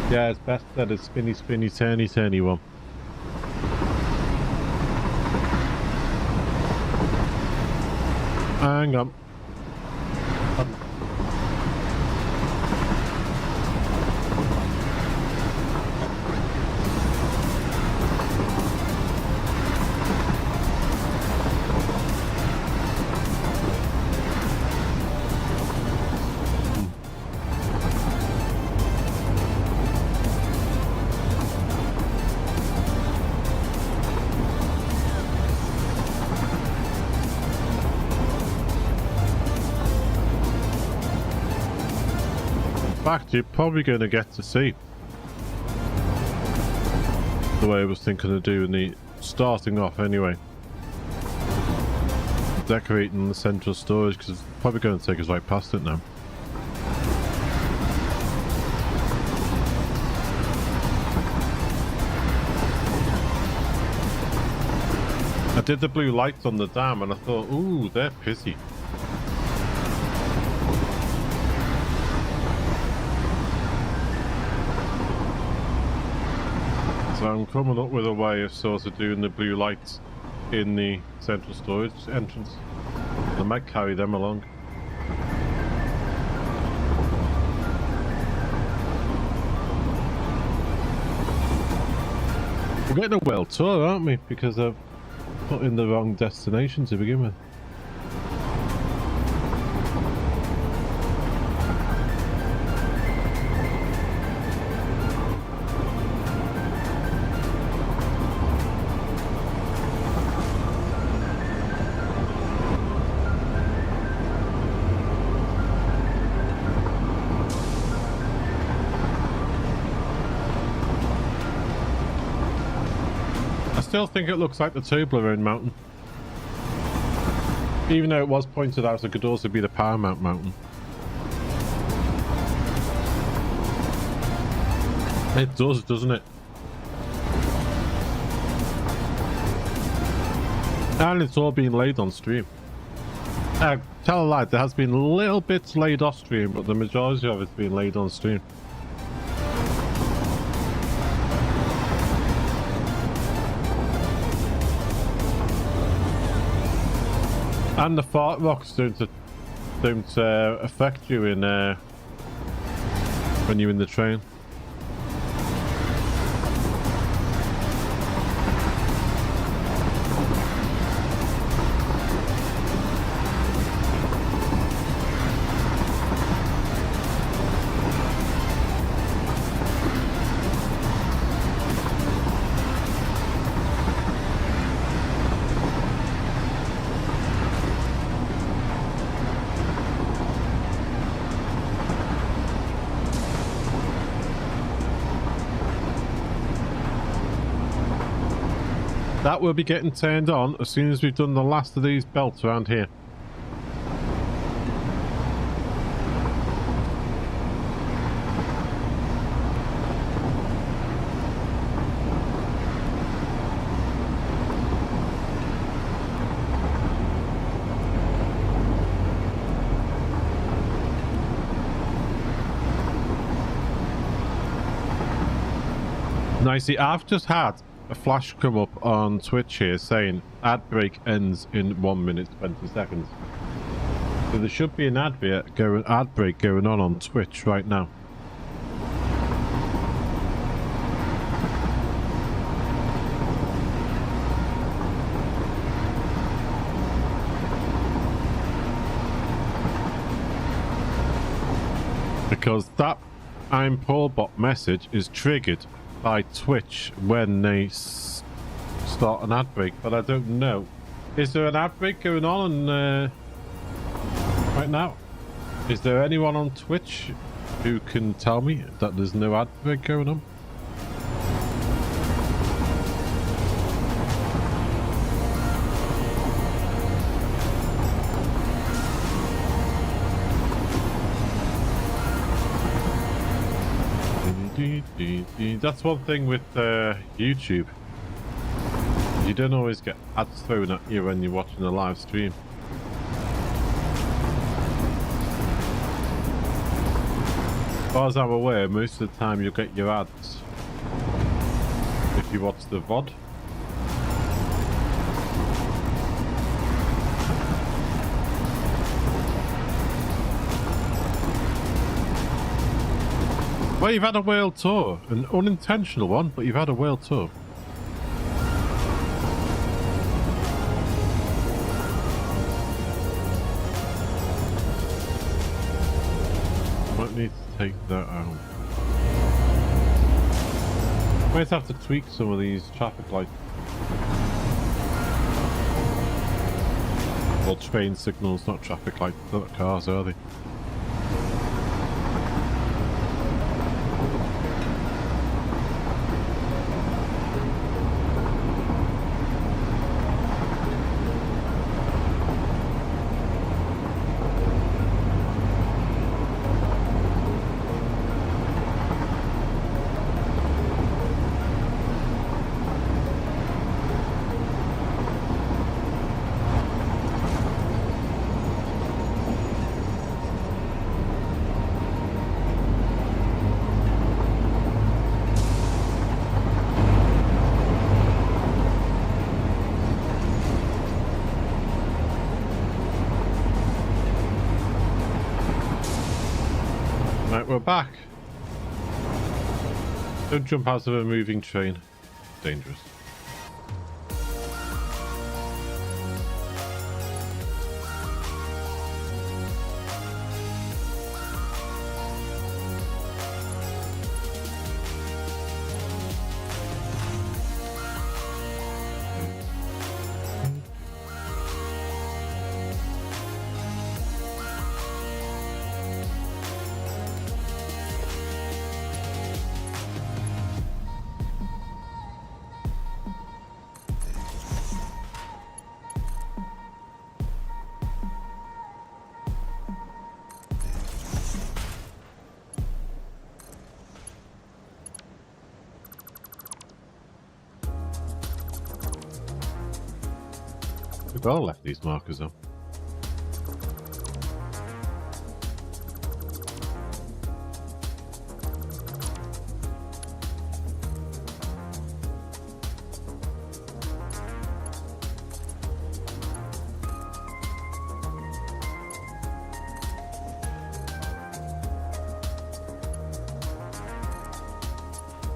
Speaker 1: Yeah, it's best that it's spinny, spinny, turny, turny one. Hang on. Fact, you're probably going to get to see the way I was thinking of doing the starting off anyway, decorating the central storage, because it's probably going to take us right past it now. I did the blue lights on the dam and I thought, ooh, they're pissy. So I'm coming up with a way of sort of doing the blue lights in the central storage entrance. I might carry them along. We're getting a world tour, aren't we? Because I've put in the wrong destination to begin with. I still think it looks like the Toblerone mountain. Even though it was pointed out it could also be the Paramount mountain. It does, doesn't it? And it's all been laid on stream. Tell a lie, there has been little bits laid off stream, but the majority of it's been laid on stream. And the fart rocks don't affect you in when you're in the train. That will be getting turned on as soon as we've done the last of these belts around here. Now, you see, I've just had a flash come up on Twitch here saying ad break ends in 1 minute 20 seconds. So there should be an ad break going on Twitch right now. Because that ImPaulB message is triggered by Twitch when they start an ad break, but I don't know. Is there an ad break going on right now? Is there anyone on Twitch who can tell me that there's no ad break going on? That's one thing with YouTube. You don't always get ads thrown at you when you're watching a live stream. As far as I'm aware, most of the time you'll get your ads if you watch the VOD. Well, you've had a world tour. An unintentional one, but you've had a world tour. Might need to take that out. Might have to tweak some of these traffic lights. Well, train signals, not traffic lights. They're not cars, are they? We're back. Don't jump out of a moving train. Dangerous. We've all left these markers on.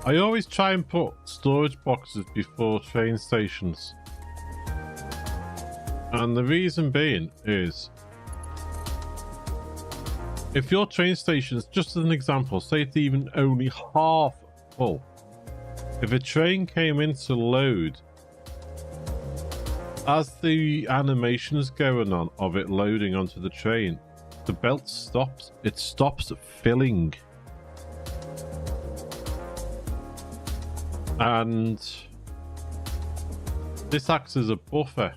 Speaker 1: I always try and put storage boxes before train stations. And the reason being is, if your train station is, just as an example, say it's even only half full. If a train came in to load, as the animation is going on of it loading onto the train, the belt stops. It stops filling. And this acts as a buffer.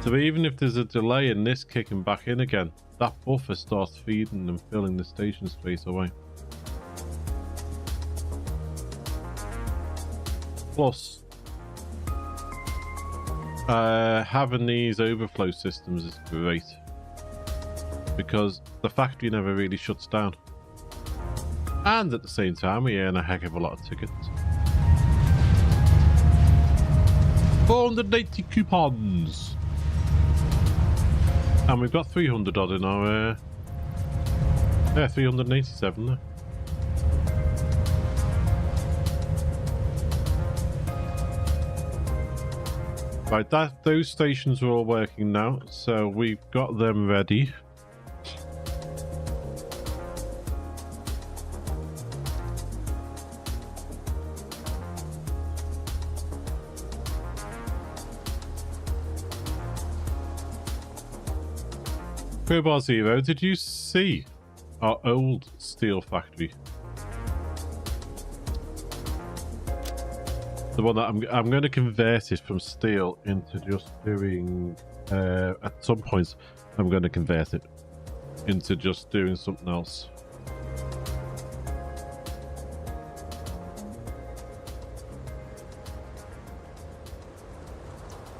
Speaker 1: So even if there's a delay in this kicking back in again, that buffer starts feeding and filling the station straight away. Plus, having these overflow systems is great, because the factory never really shuts down. And at the same time, we earn a heck of a lot of tickets. 480 coupons! And we've got 300 odd in our... yeah, 387 there. Right, those stations are all working now, so we've got them ready. Crowbar Zero, did you see our old steel factory? The one that I'm going to convert it from steel into just doing, at some points, I'm going to convert it into just doing something else.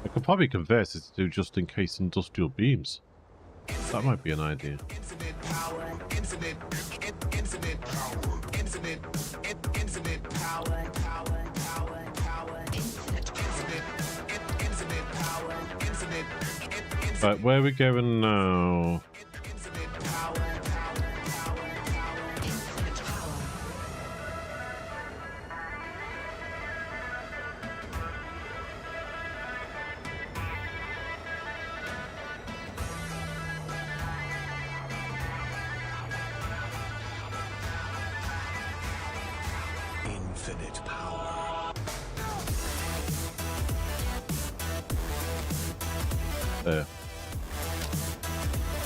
Speaker 1: I could probably convert it to do just in case industrial beams. That might be an idea.
Speaker 4: Infinite power, infinite power, infinite power, infinite power, infinite.
Speaker 1: Right, where are we going now?
Speaker 4: Infinite power.
Speaker 1: There.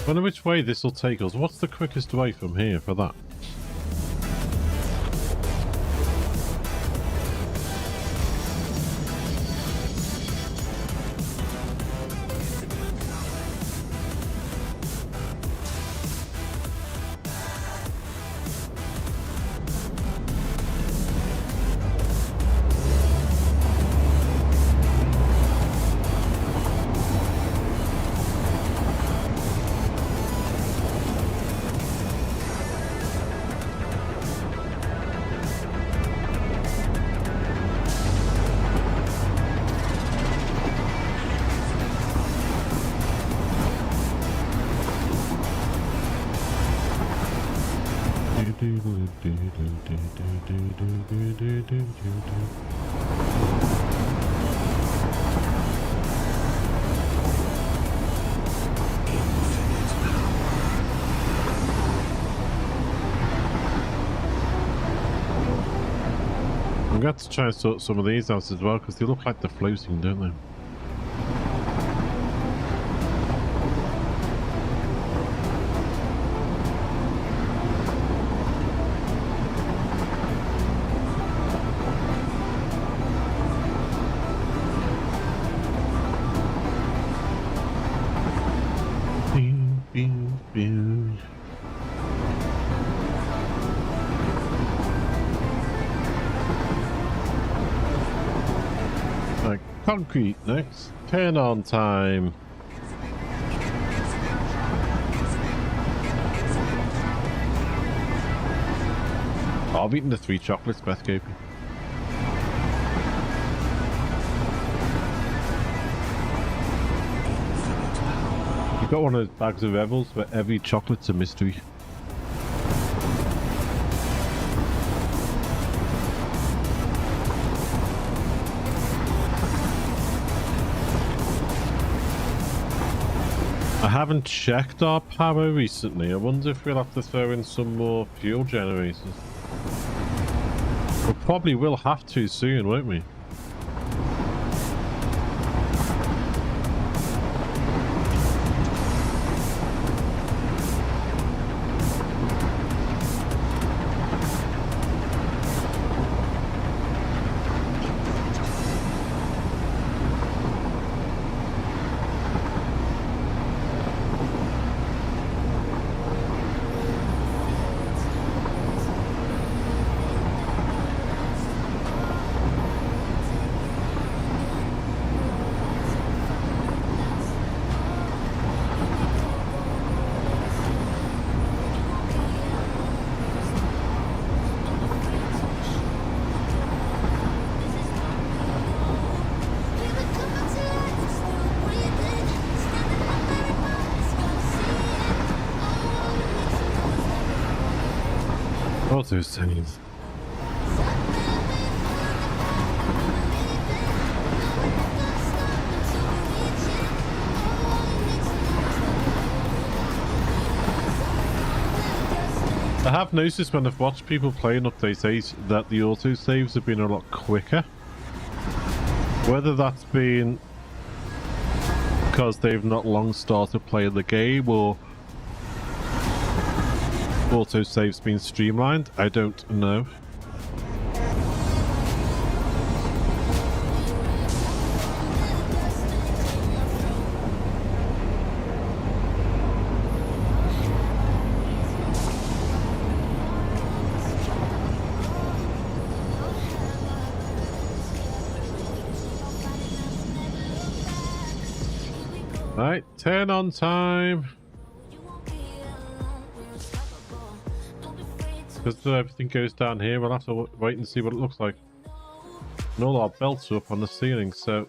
Speaker 1: Wonder which way this will take us. What's the quickest way from here for that? I'm going to try and sort some of these out as well, because they look like they're floating, don't they? Like concrete next. Turn on time. Oh, I've eaten the 3 chocolates Beth gave me. You've got one of those bags of Rebels where every chocolate's a mystery. I haven't checked our power recently. I wonder if we'll have to throw in some more fuel generators. We probably will have to soon, won't we? Auto save. I have noticed when I've watched people playing Update 8 that the auto saves have been a lot quicker. Whether that's been because they've not long started playing the game or auto saves been streamlined, I don't know. Right, 10 on time. Because everything goes down here, we'll have to wait and see what it looks like. And all our belts are up on the ceiling, so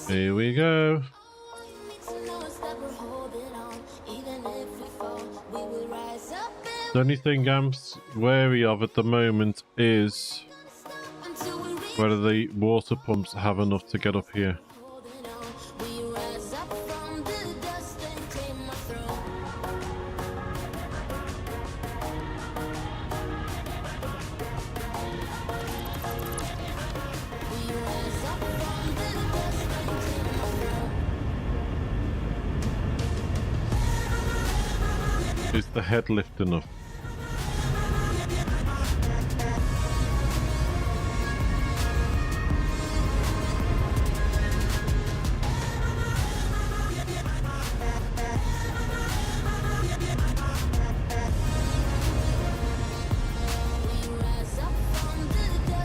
Speaker 1: here we go. The only thing I'm wary of at the moment is whether the water pumps have enough to get up here. Is the head lift enough?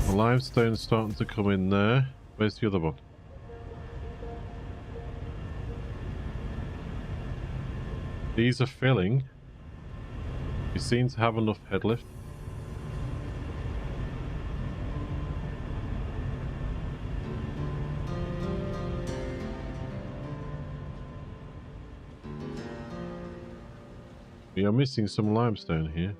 Speaker 1: The limestone's starting to come in there. Where's the other one? These are filling. You seem to have enough head lift. We are missing some limestone here.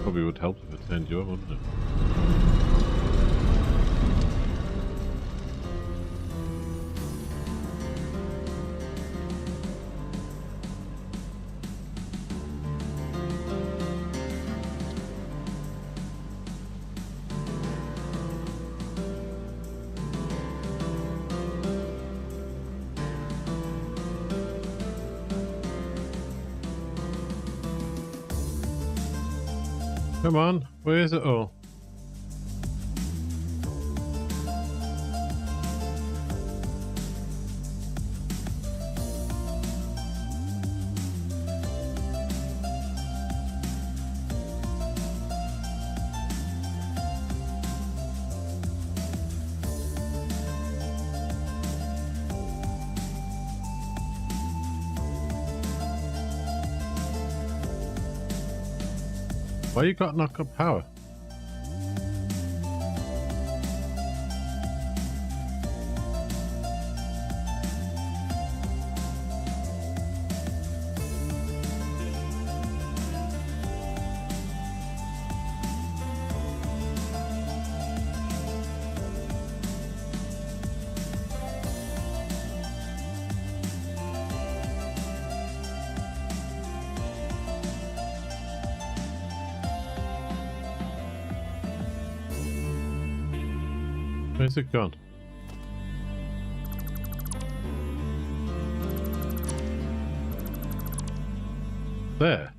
Speaker 1: Probably would help if it turned you up, wouldn't it? Come on, where is it all? Why you got knock up power? Where's it gone? There.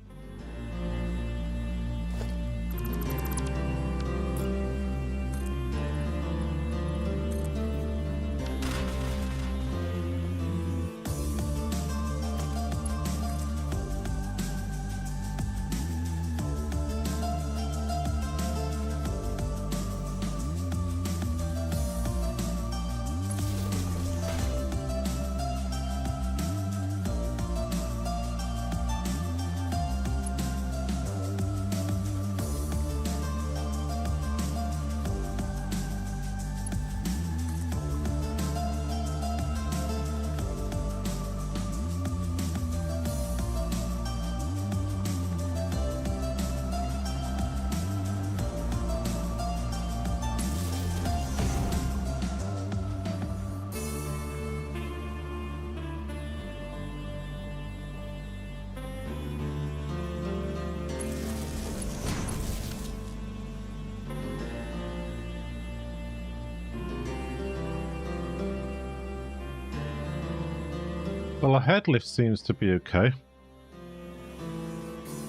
Speaker 1: Well, a head lift seems to be okay.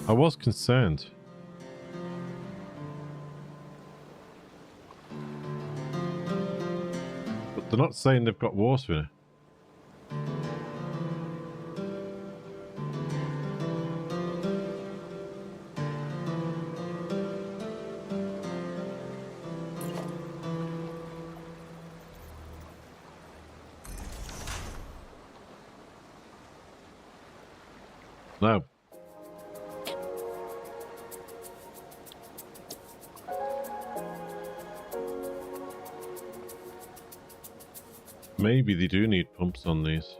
Speaker 1: I was concerned. But they're not saying they've got water in it. No. Maybe they do need pumps on these.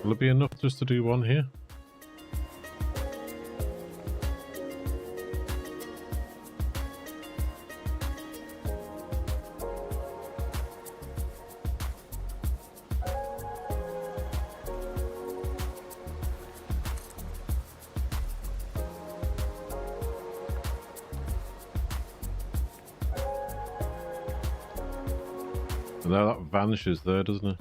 Speaker 1: Will it be enough just to do one here? And now that vanishes there, doesn't it?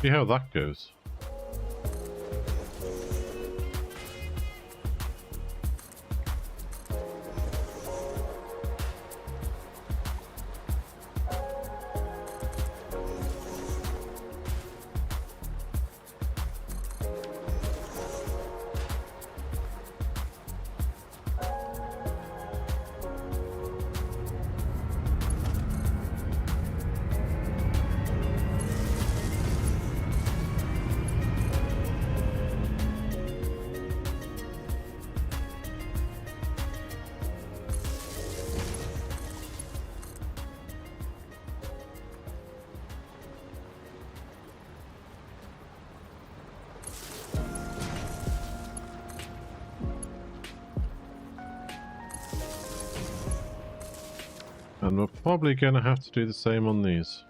Speaker 1: See how that goes. And we're probably going to have to do the same on these.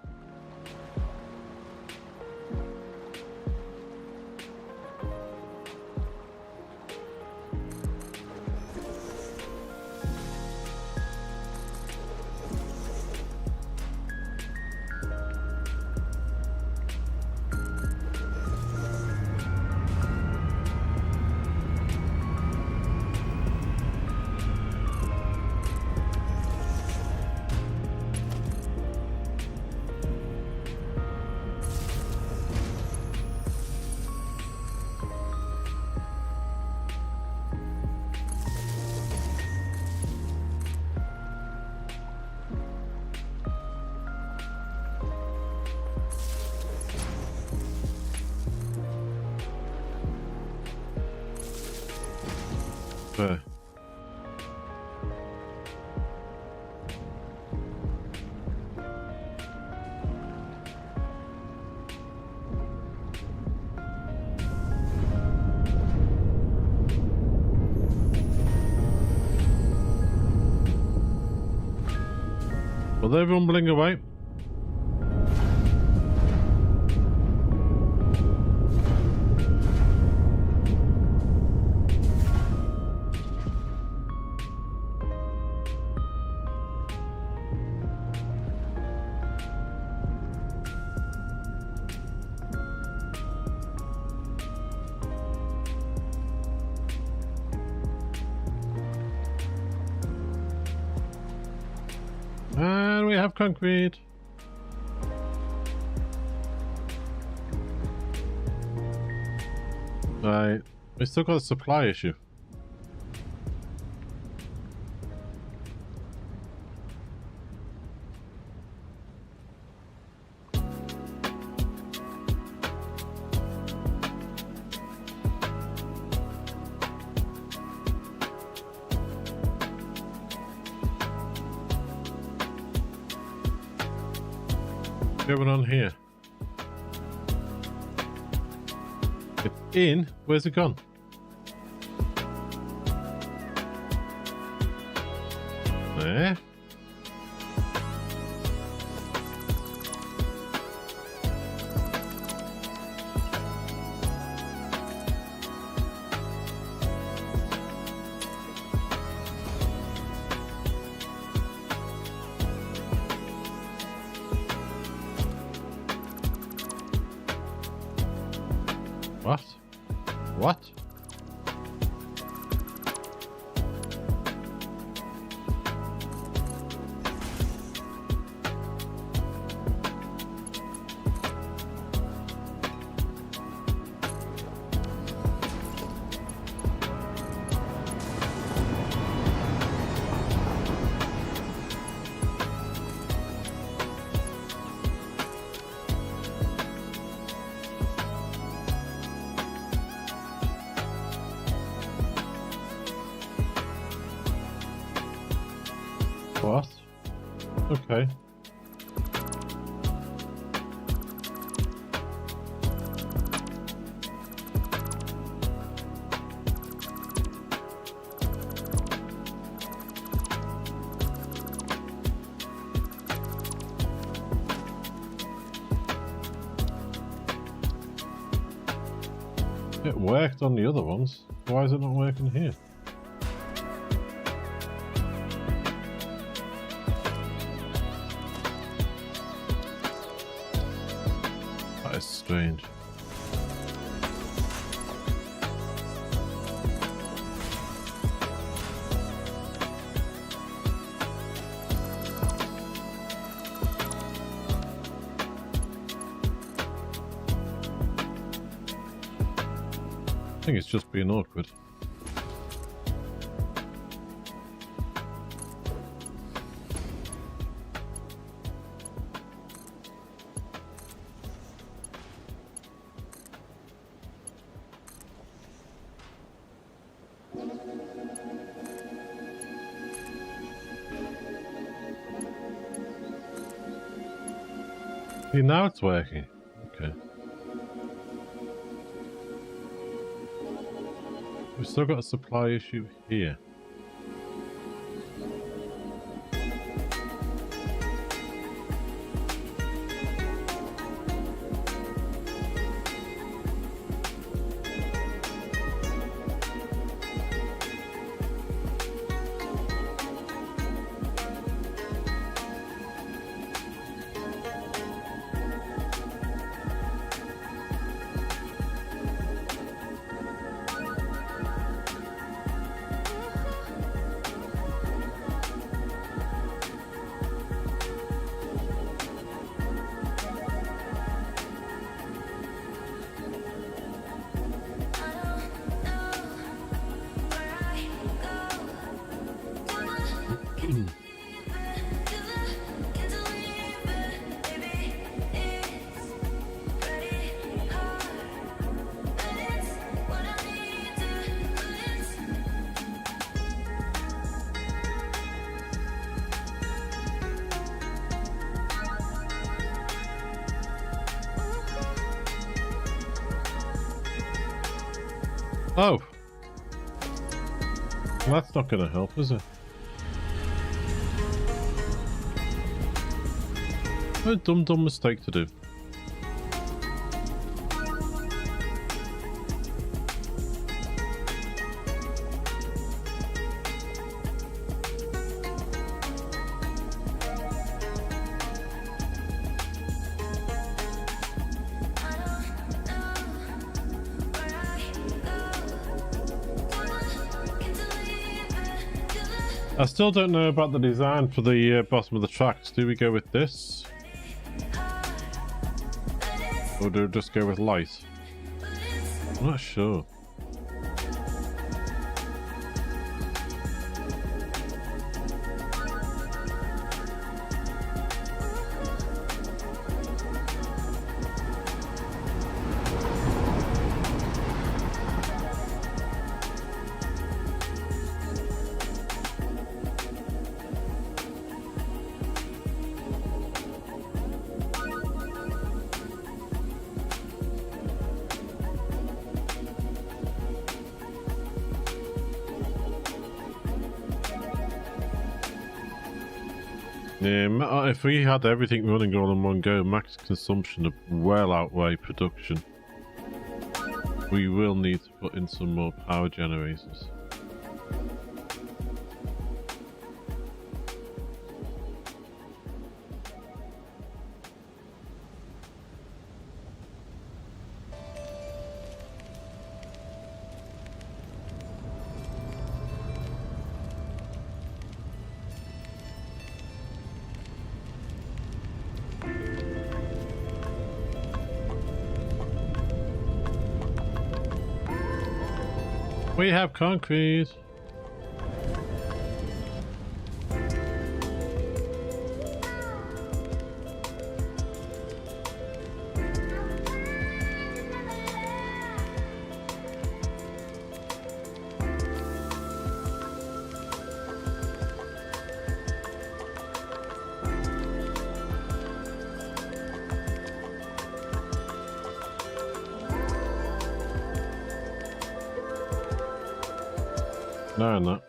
Speaker 1: Where? Will everyone bling away? And we have concrete. Right, we still got a supply issue. What's going on here? It's in? Where's it gone? There. What? What? What? Okay. It worked on the other ones. Why is it not working here? That is strange. I think it's just being awkward. See, now it's working. Okay. We've still got a supply issue here. Oh. Well, that's not going to help, is it? What a dumb mistake to do. I still don't know about the design for the bottom of the tracks. Do we go with this? Or do we just go with light? I'm not sure. Yeah, if we had everything running all in one go, max consumption would well outweigh production. We will need to put in some more power generators. We have concrete. No, no.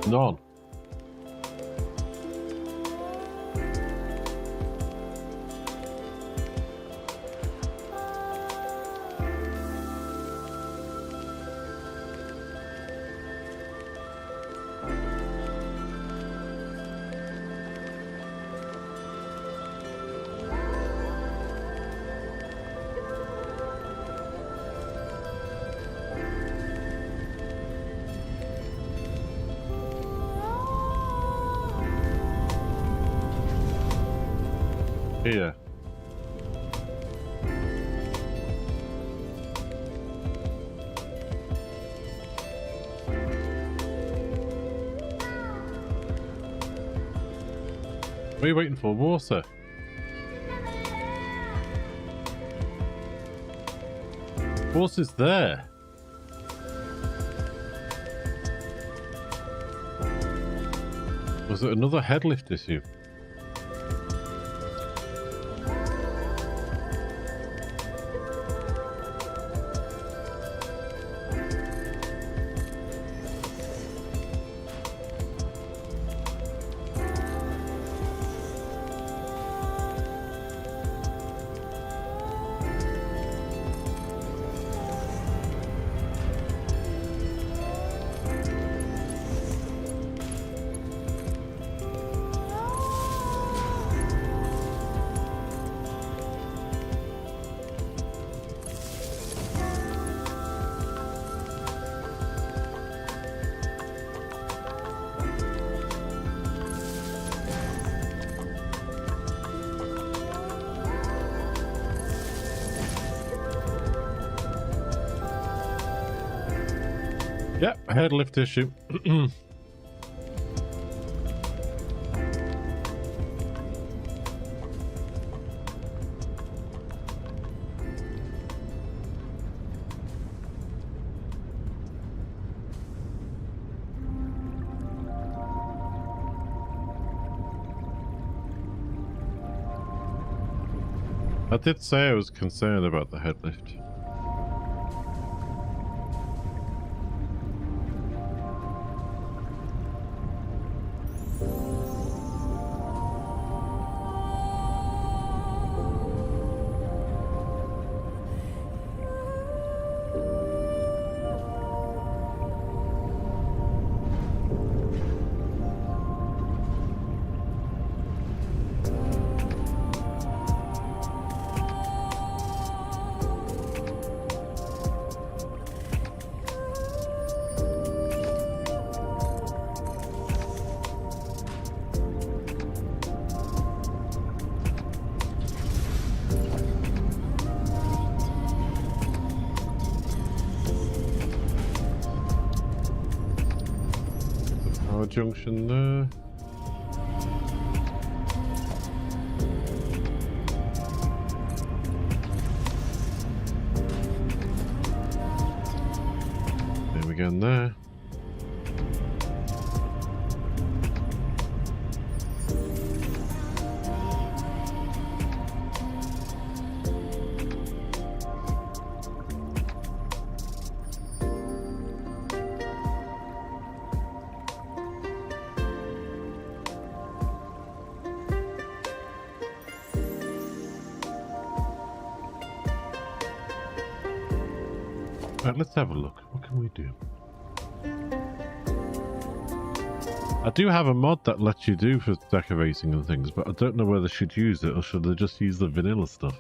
Speaker 1: None. Here. What are you waiting for? Water? Water's there. Was it another headlift issue? Yep, headlift issue. I did say I was concerned about the head lift. Power junction there. There we go in there. Right, let's have a look. What can we do? I do have a mod that lets you do for decorating and things, but I don't know whether they should use it or should they just use the vanilla stuff.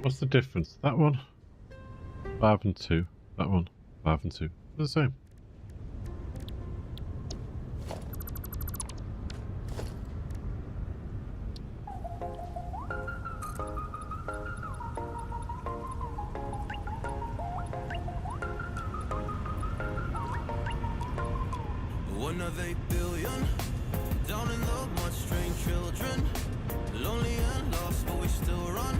Speaker 1: What's the difference? That one, 5 and 2. That one, 5 and 2. They're the same.
Speaker 5: One of 8 billion down in the mud, strange children, lonely and lost, but we still run.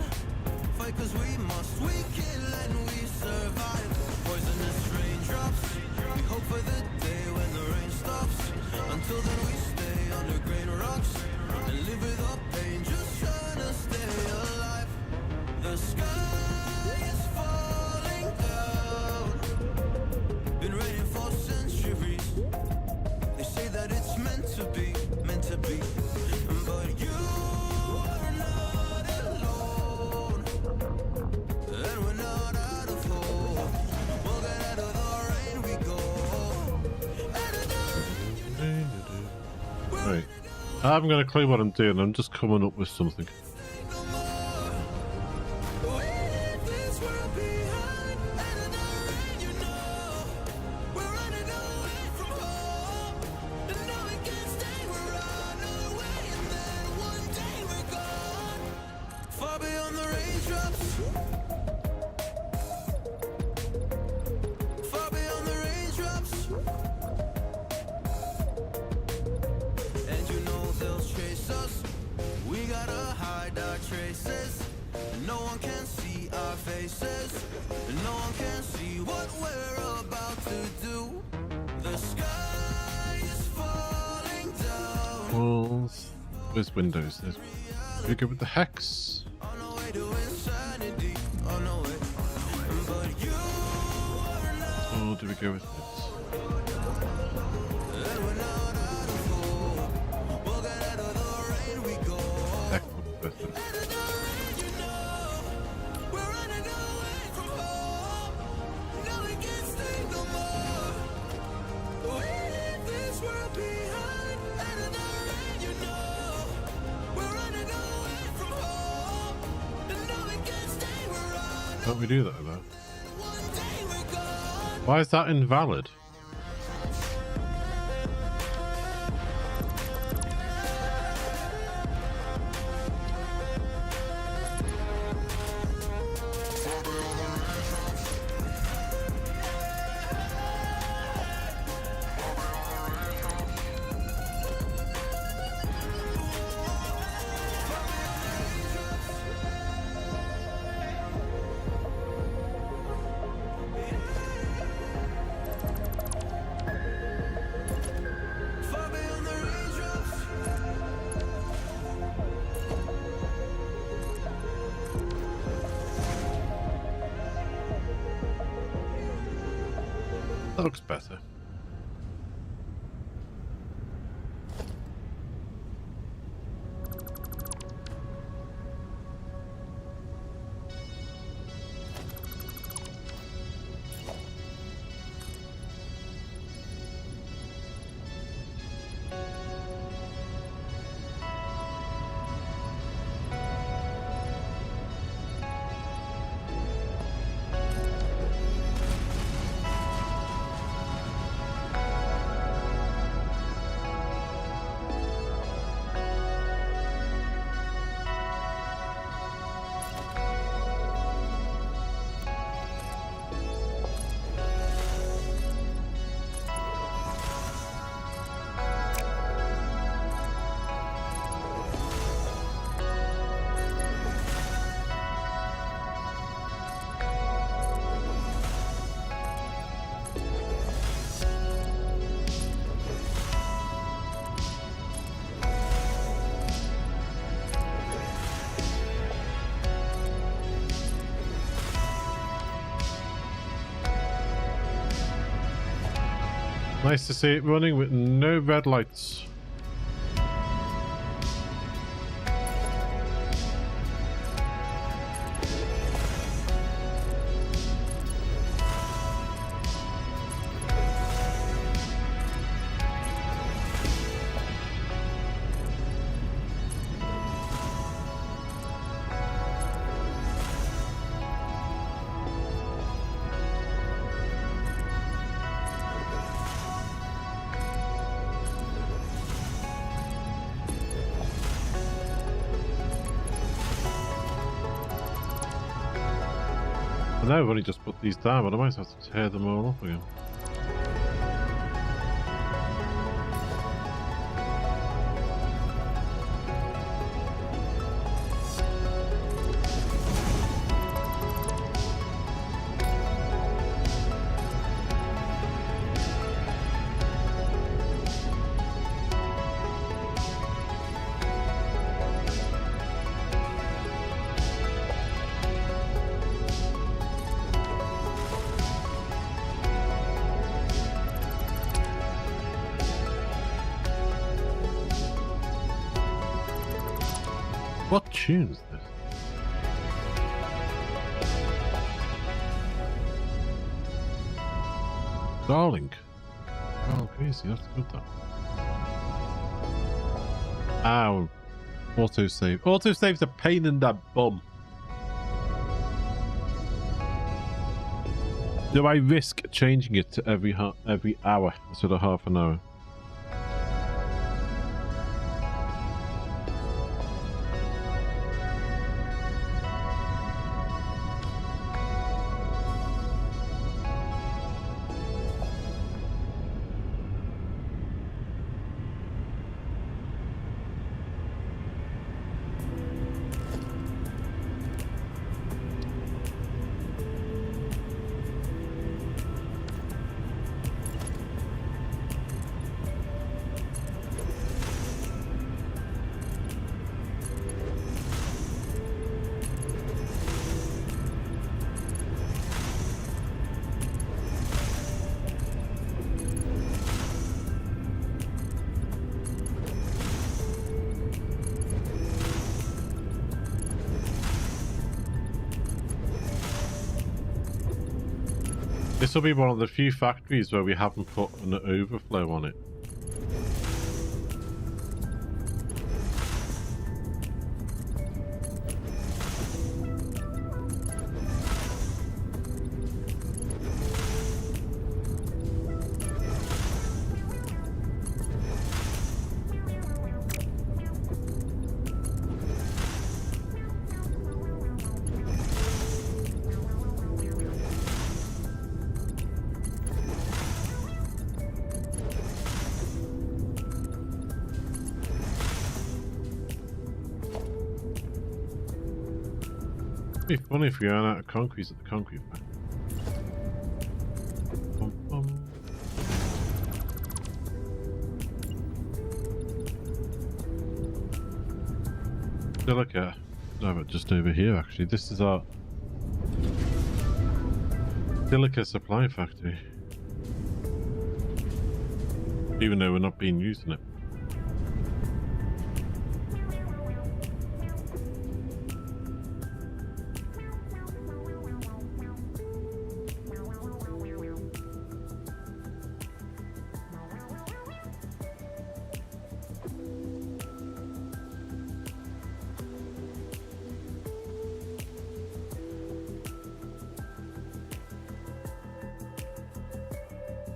Speaker 5: Fight 'cause we must, we kill and we survive. Poisonous raindrops, we hope for the day when the rain stops. Until then we stay under grain rocks and live with the pain, just trying to stay alive. The sky is falling down, been raining for centuries. They say that it's meant to be, meant to be. But you are not alone, and we're not out of hope. We'll get out of the rain we go. Out of the rain,
Speaker 1: Right. I haven't got a clue what I'm doing. I'm just coming up with something.
Speaker 5: no more. We leave this world behind. Out of the rain, you know.
Speaker 1: Where's Windows? There's... We go with the hex.
Speaker 5: On the way to insanity. On the way. But you are not.
Speaker 1: Or do we go with this?
Speaker 5: And we're not out of hope. Walking out of the rain we go.
Speaker 1: Heck, what's better?
Speaker 5: Out of the rain, you know. We're running away from home. No, we can't stay no more. We leave this world behind. Out of the rain, you know. We're running away from home. And no, we can't stay. We're on.
Speaker 1: Don't we do that though?
Speaker 5: One day we're gone.
Speaker 1: Why is that invalid?
Speaker 5: Far beyond the raindrops.
Speaker 1: That looks better. Nice to see it running with no red lights. I know I've only just put these down, but I might have to tear them all up again. What tune is this? Darling. Oh, crazy. That's good though. Ow. Autosave. Autosave's a pain in the bum. Do I risk changing it to every hour instead of half an hour? This will be one of the few factories where we haven't put an overflow on it. It'd be funny if we ran out of concrete at the concrete factory. Bum, bum. Silica. No, but just over here actually. This is our silica supply factory. Even though we're not being used in it.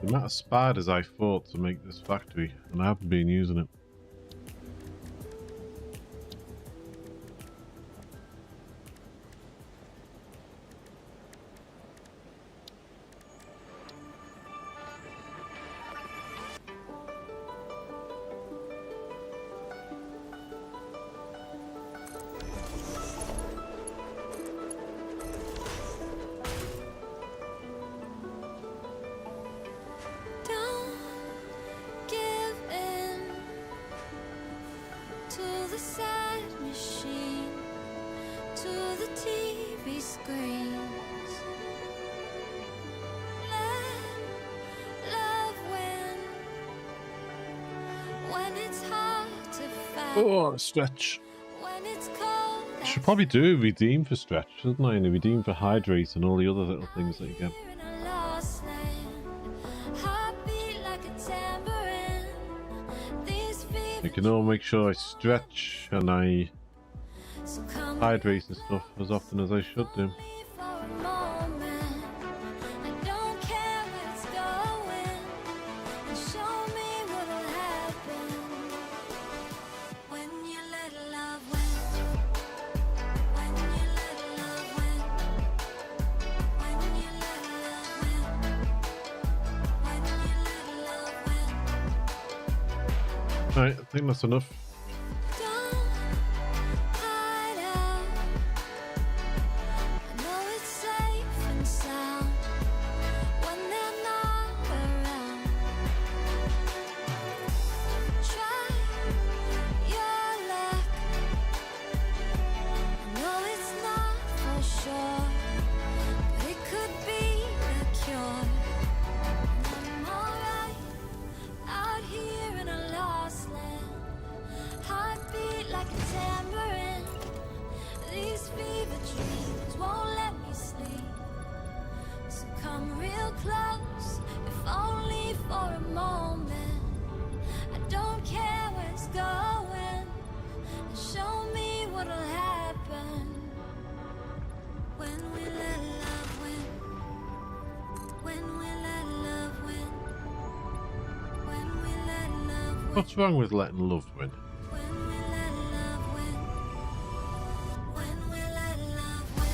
Speaker 1: The amount of spiders I fought to make this factory, and I haven't been using it.
Speaker 2: Don't give in to the sad machine, to the TV screens. Let love win when it's hard to find,
Speaker 1: Oh, stretch.
Speaker 2: when it's cold.
Speaker 1: Should probably do a redeem for stretch, shouldn't I? And a redeem for hydrate and all the other little things that you get.
Speaker 2: In a lost land, heartbeat like a tambourine. These
Speaker 1: I
Speaker 2: fever
Speaker 1: can all make sure I stretch and I
Speaker 2: so come
Speaker 1: hydrate and stuff as often as I should do.
Speaker 2: me for a moment. I don't care where it's going, and show me what'll happen when you let love win. When you let love win. When you let love win. When you let love win.
Speaker 1: Right, I think that's enough.
Speaker 2: Don't hide out. I know it's safe and sound when they're not around. Try your luck. I know it's not for sure, but it could be the cure. And I'm alright out here in a lost land. Heartbeat like a tambourine. These fever dreams won't let me sleep. So come real close, if only for a moment. I don't care where it's going, and show me what'll happen when we let love win. When we let love win. When we let love win.
Speaker 1: What's wrong with letting love win?
Speaker 2: When we let love win. When we let love win.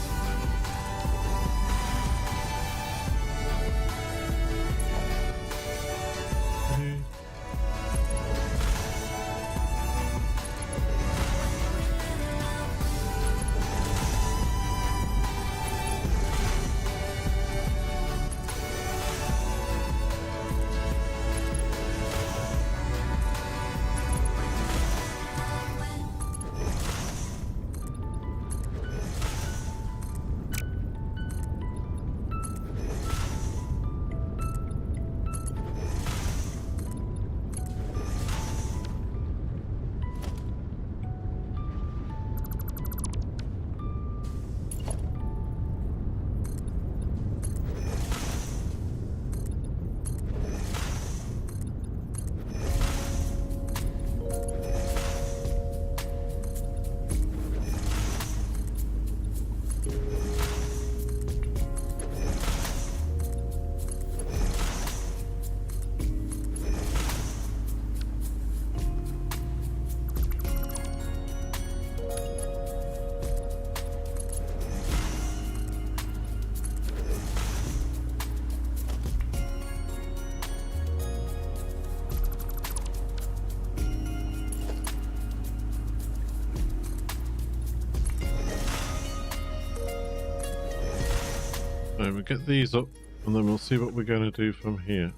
Speaker 1: So we'll get these up and then we'll see what we're going to do from here.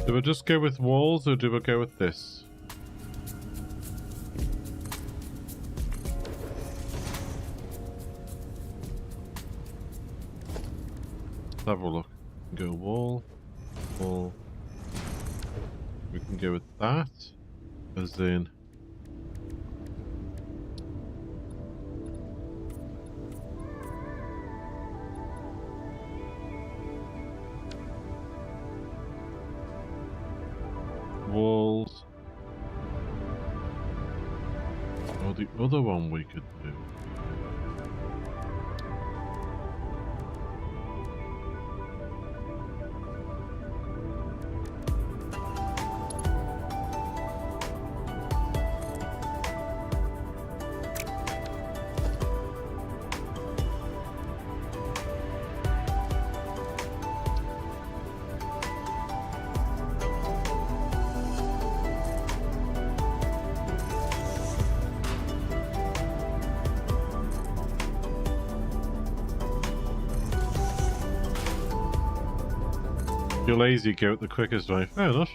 Speaker 1: Do I just go with walls or do I go with this? Let's have a look. We can go wall, wall. We can go with that, as in. Walls. Or the other one we could do. You're lazy, go the quickest way. Fair enough.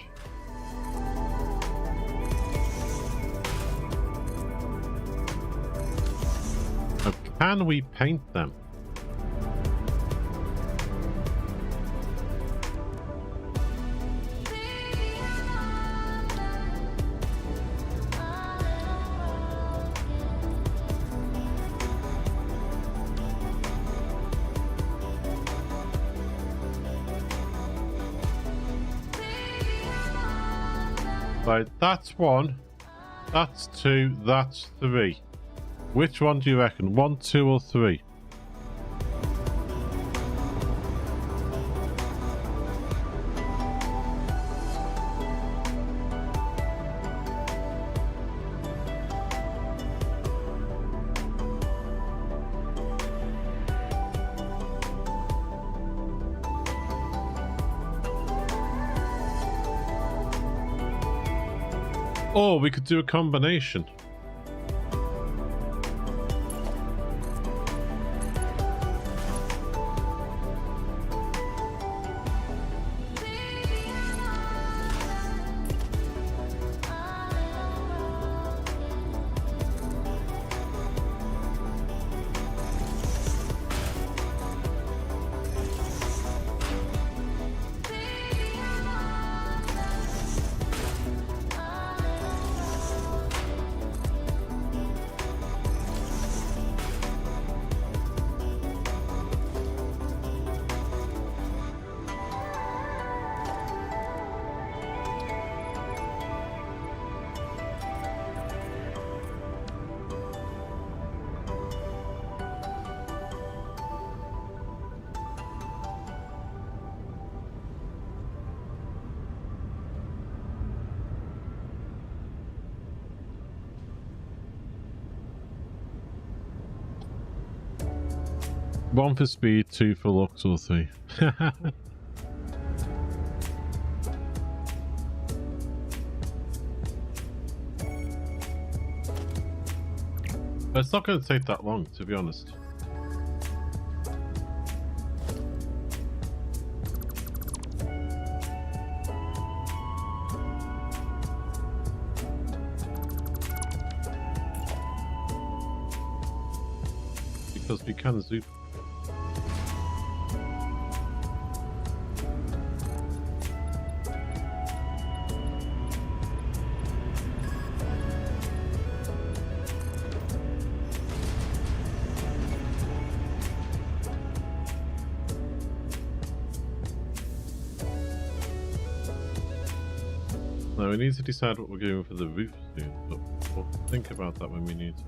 Speaker 1: Now, can we paint them? Right, that's one, that's two, that's three. Which one do you reckon? 1, 2, or 3? Or we could do a combination. One for speed, 2 for looks, or 3. But it's not going to take that long, to be honest. Because we can zoom. Now we need to decide what we're doing for the roof soon, but we'll think about that when we need to.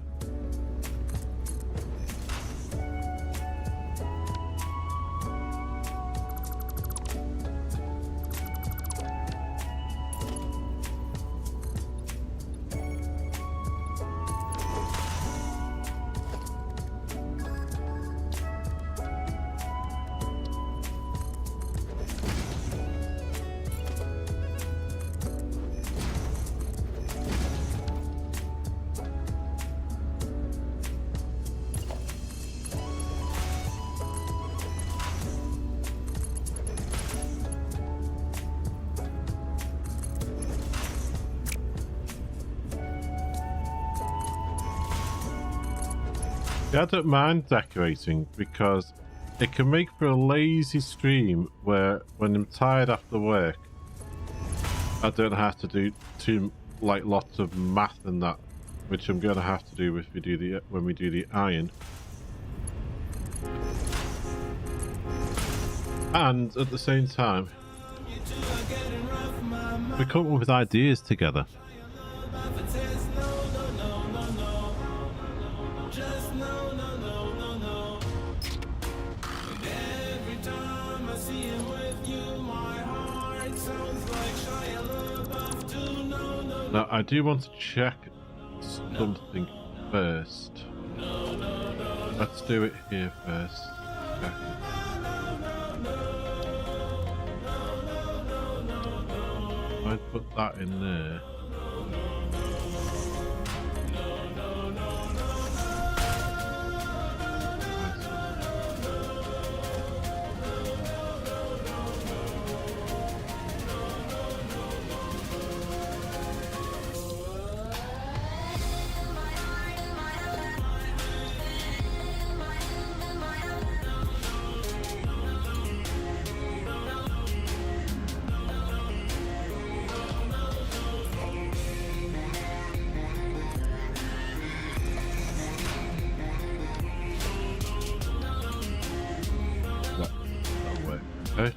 Speaker 1: Yeah, I don't mind decorating because it can make for a lazy stream where when I'm tired after work, I don't have to do lots of math and that, which I'm gonna have to do if we do when we do the iron. And at the same time, we come up with ideas together. Now, I do want to check something first. Let's do it here first. Check it. I put that in there. Okay.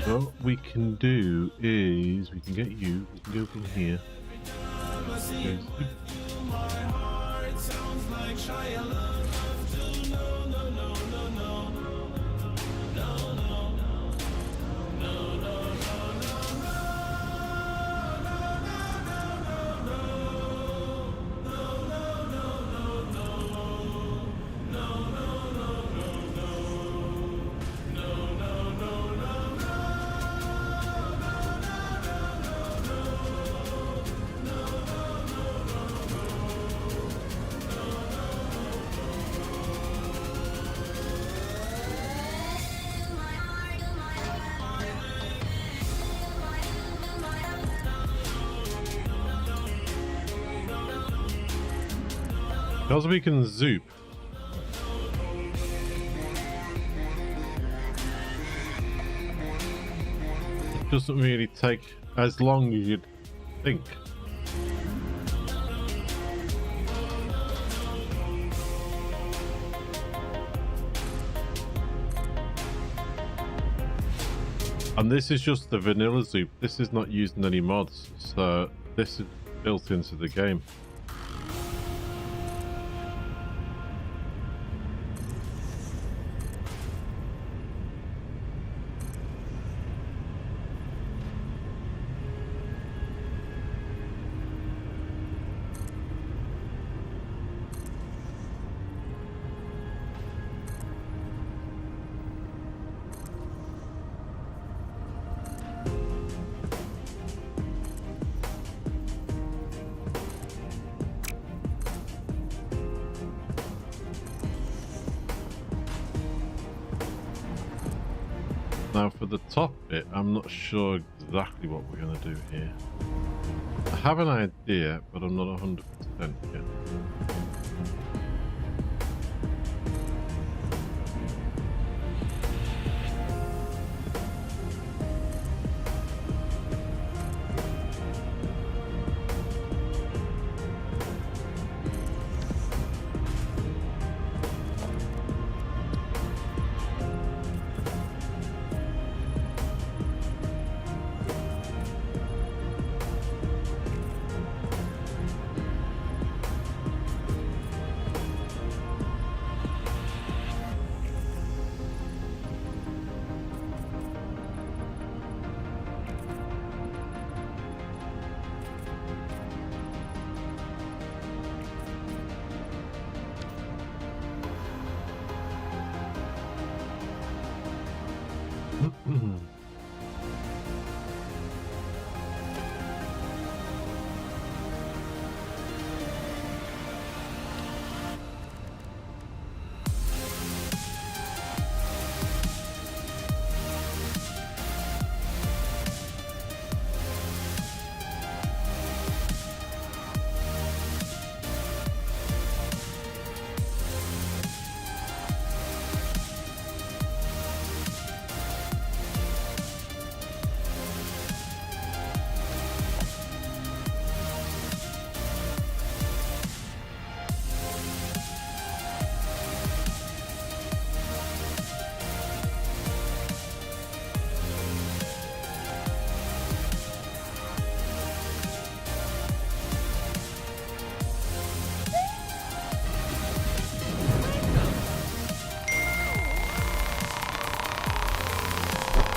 Speaker 1: So what we can do is we can get you, we can go from here. Okay. Because we can zoop. It doesn't really take as long as you'd think. And this is just the vanilla zoop. This is not using any mods, so this is built into the game. Now for the top bit, I'm not sure exactly what we're going to do here. I have an idea, but I'm not 100% yet.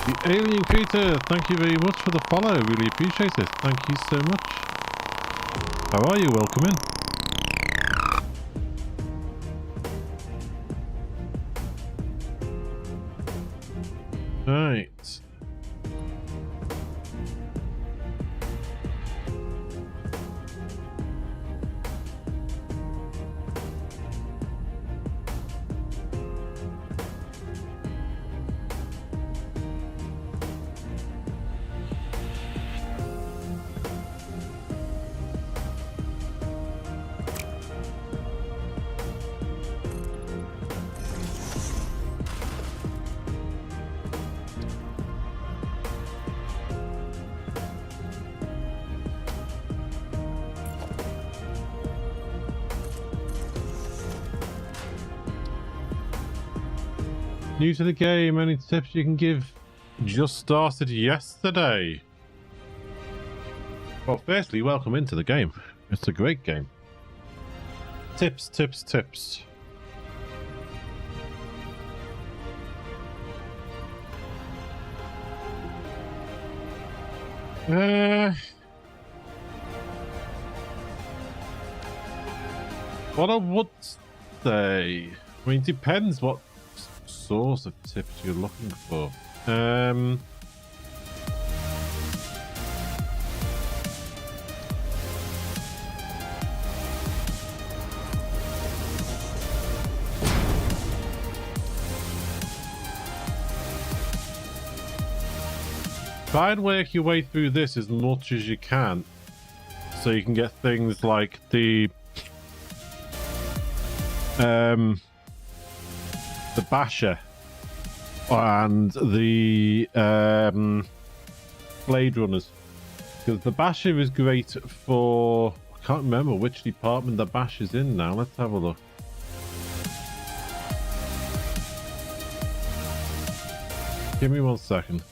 Speaker 1: The Alien Creator, thank you very much for the follow. Really appreciate it. Thank you so much. How are you? Welcome in. Right. New to the game, any tips you can give? Just started yesterday. Well, firstly, welcome into the game. It's a great game. Tips, tips, tips. What I would say, I mean, depends what source of tips you're looking for. Try and work your way through this as much as you can, so you can get things like the Basher and the Blade Runners, because the Basher is great for, I can't remember which department the Basher's in now. Let's have a look. Give me 1 second.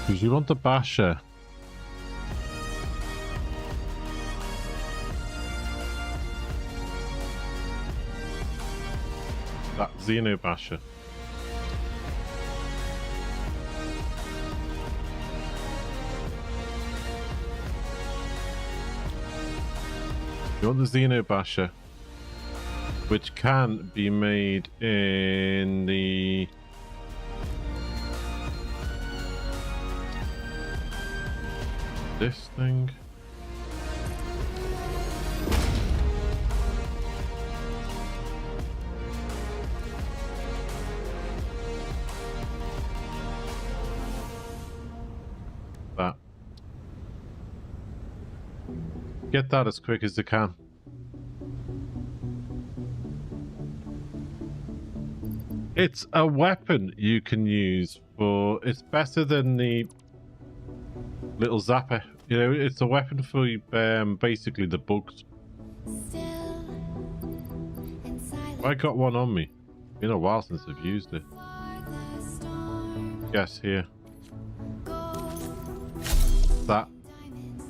Speaker 1: Because you want the Basher. That Xeno Basher. You want the Xeno Basher, which can be made in the this thing. That. Get that as quick as you can. It's a weapon you can use for... It's better than the little zapper. You know, it's a weapon for basically the bugs.
Speaker 2: Still and silent
Speaker 1: I got one on me. Been a while since I've used it.
Speaker 2: for the storm.
Speaker 1: Yes, here.
Speaker 2: Gold,
Speaker 1: That.
Speaker 2: diamonds,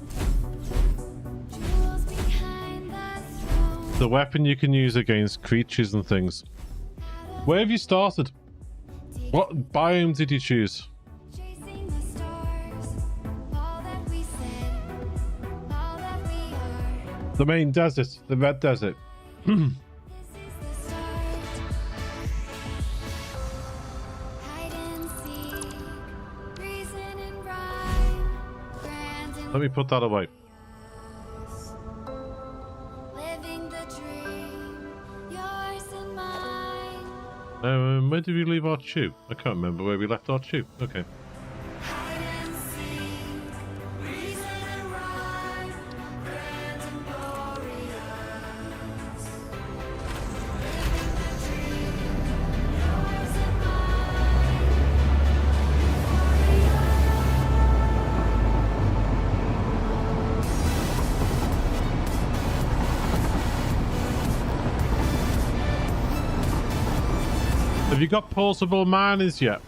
Speaker 2: jewels behind the throne.
Speaker 1: The weapon you can use against creatures and things. Where have you started? What biome did you choose?
Speaker 2: Chasing the stars, all that we said, all that we are.
Speaker 1: The main desert, the red desert.
Speaker 2: This is the start. Hide and seek, reason and rhyme, grand and
Speaker 1: Let me put that away.
Speaker 2: glorious. Living the dream, yours and mine.
Speaker 1: Where did we leave our chew? I can't remember where we left our chew. Okay.
Speaker 2: Hide and seek, reason and rhyme, grand and glorious. Living the dream, yours and mine.
Speaker 1: Have you got portable miners yet?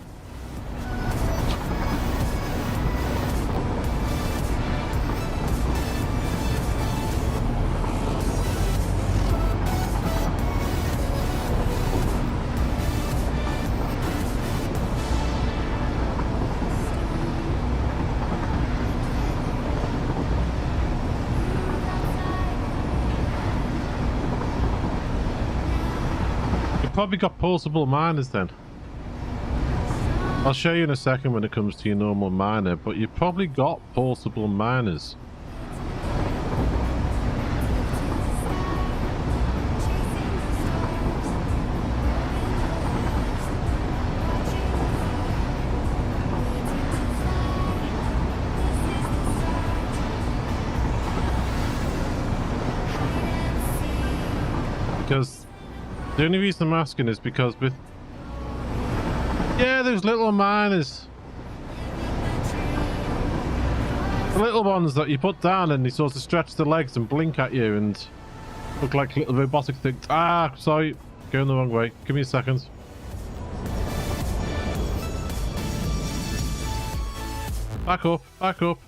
Speaker 1: You've probably got portable miners then. I'll show you in a second when it comes to your normal miner, but you've probably got portable miners. Because the only reason I'm asking is because with... Yeah, there's little miners. The little ones that you put down and they sort of stretch the legs and blink at you and look like little robotic things. Ah, sorry. Going the wrong way. Give me a second. Back up, back up.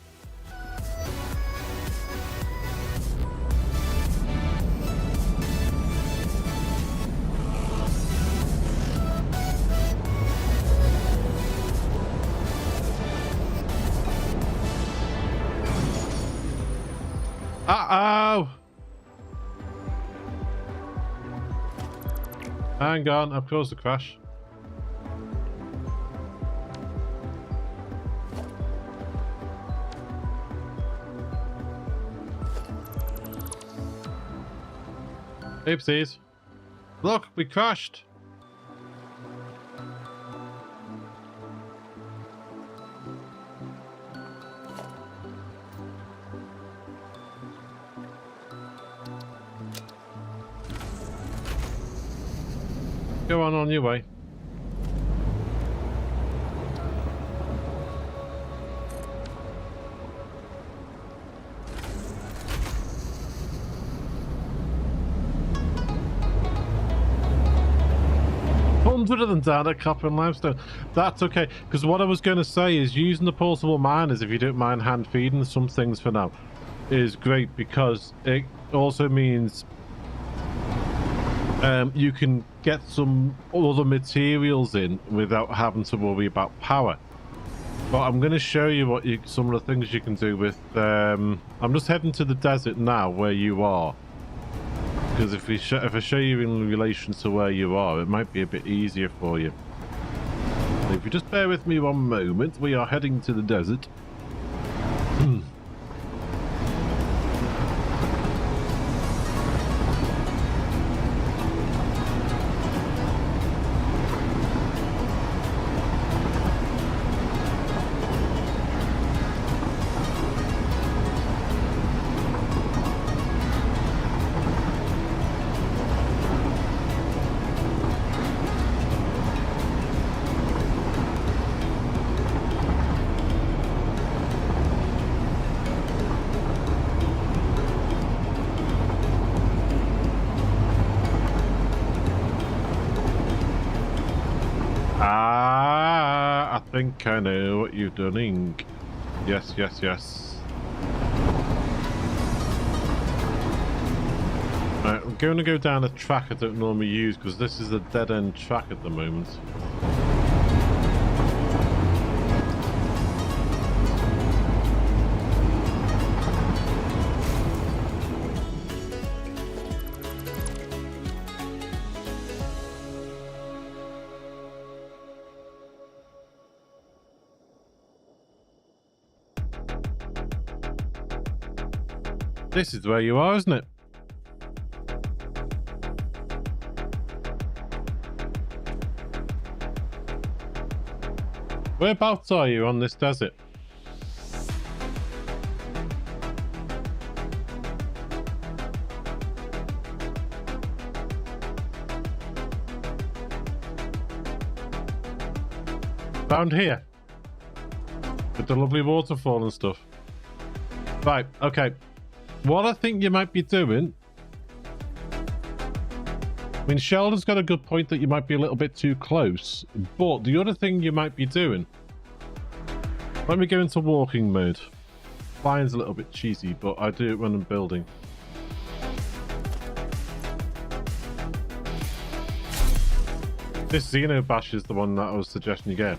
Speaker 1: Uh-oh! Hang on, I've caused a crash. Oopsies. Look, we crashed. Go on your way. Hundred of them down at copper and limestone. That's okay, because what I was going to say is using the portable miners, if you don't mind hand feeding some things for now, is great because it also means you can get some other materials in without having to worry about power. But I'm going to show you what some of the things you can do with... I'm just heading to the desert now where you are. Because if I show you in relation to where you are, it might be a bit easier for you. So if you just bear with me one moment, we are heading to the desert. I think I know what you're doing. Yes, yes, yes. Right, I'm going to go down a track I don't normally use because this is a dead-end track at the moment. This is where you are, isn't it? Whereabouts are you on this desert? Down here. With the lovely waterfall and stuff. Right, okay. What I think you might be doing... I mean, Sheldon's got a good point that you might be a little bit too close. But the other thing you might be doing... Let me go into walking mode. Flying's a little bit cheesy, but I do it when I'm building. This Xeno Bash is the one that I was suggesting you get.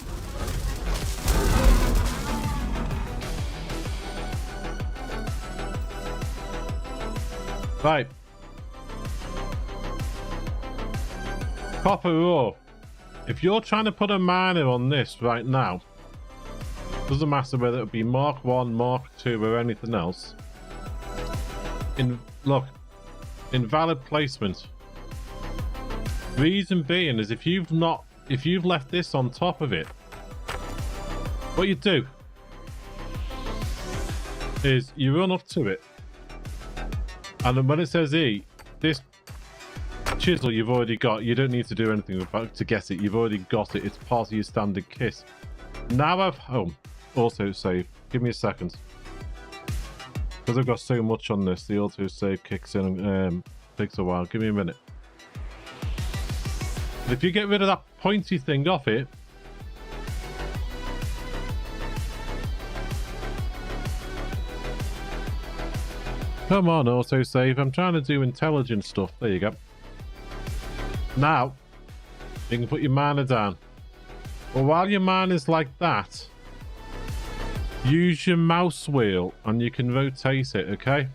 Speaker 1: Right. Copper ore. If you're trying to put a miner on this right now, doesn't matter whether it be Mark 1, Mark 2 or anything else. Look, invalid placement. Reason being is if you've left this on top of it, what you do is you run up to it. And then when it says E, this chisel you've already got, you don't need to do anything about to get it. You've already got it. It's part of your standard kit. Now I've auto save. Give me a second. Because I've got so much on this, the auto save kicks in takes a while. Give me a minute. But if you get rid of that pointy thing off it, come on, autosave. I'm trying to do intelligent stuff. There you go. Now, you can put your mana down. But while your mana is like that, use your mouse wheel and you can rotate it, okay?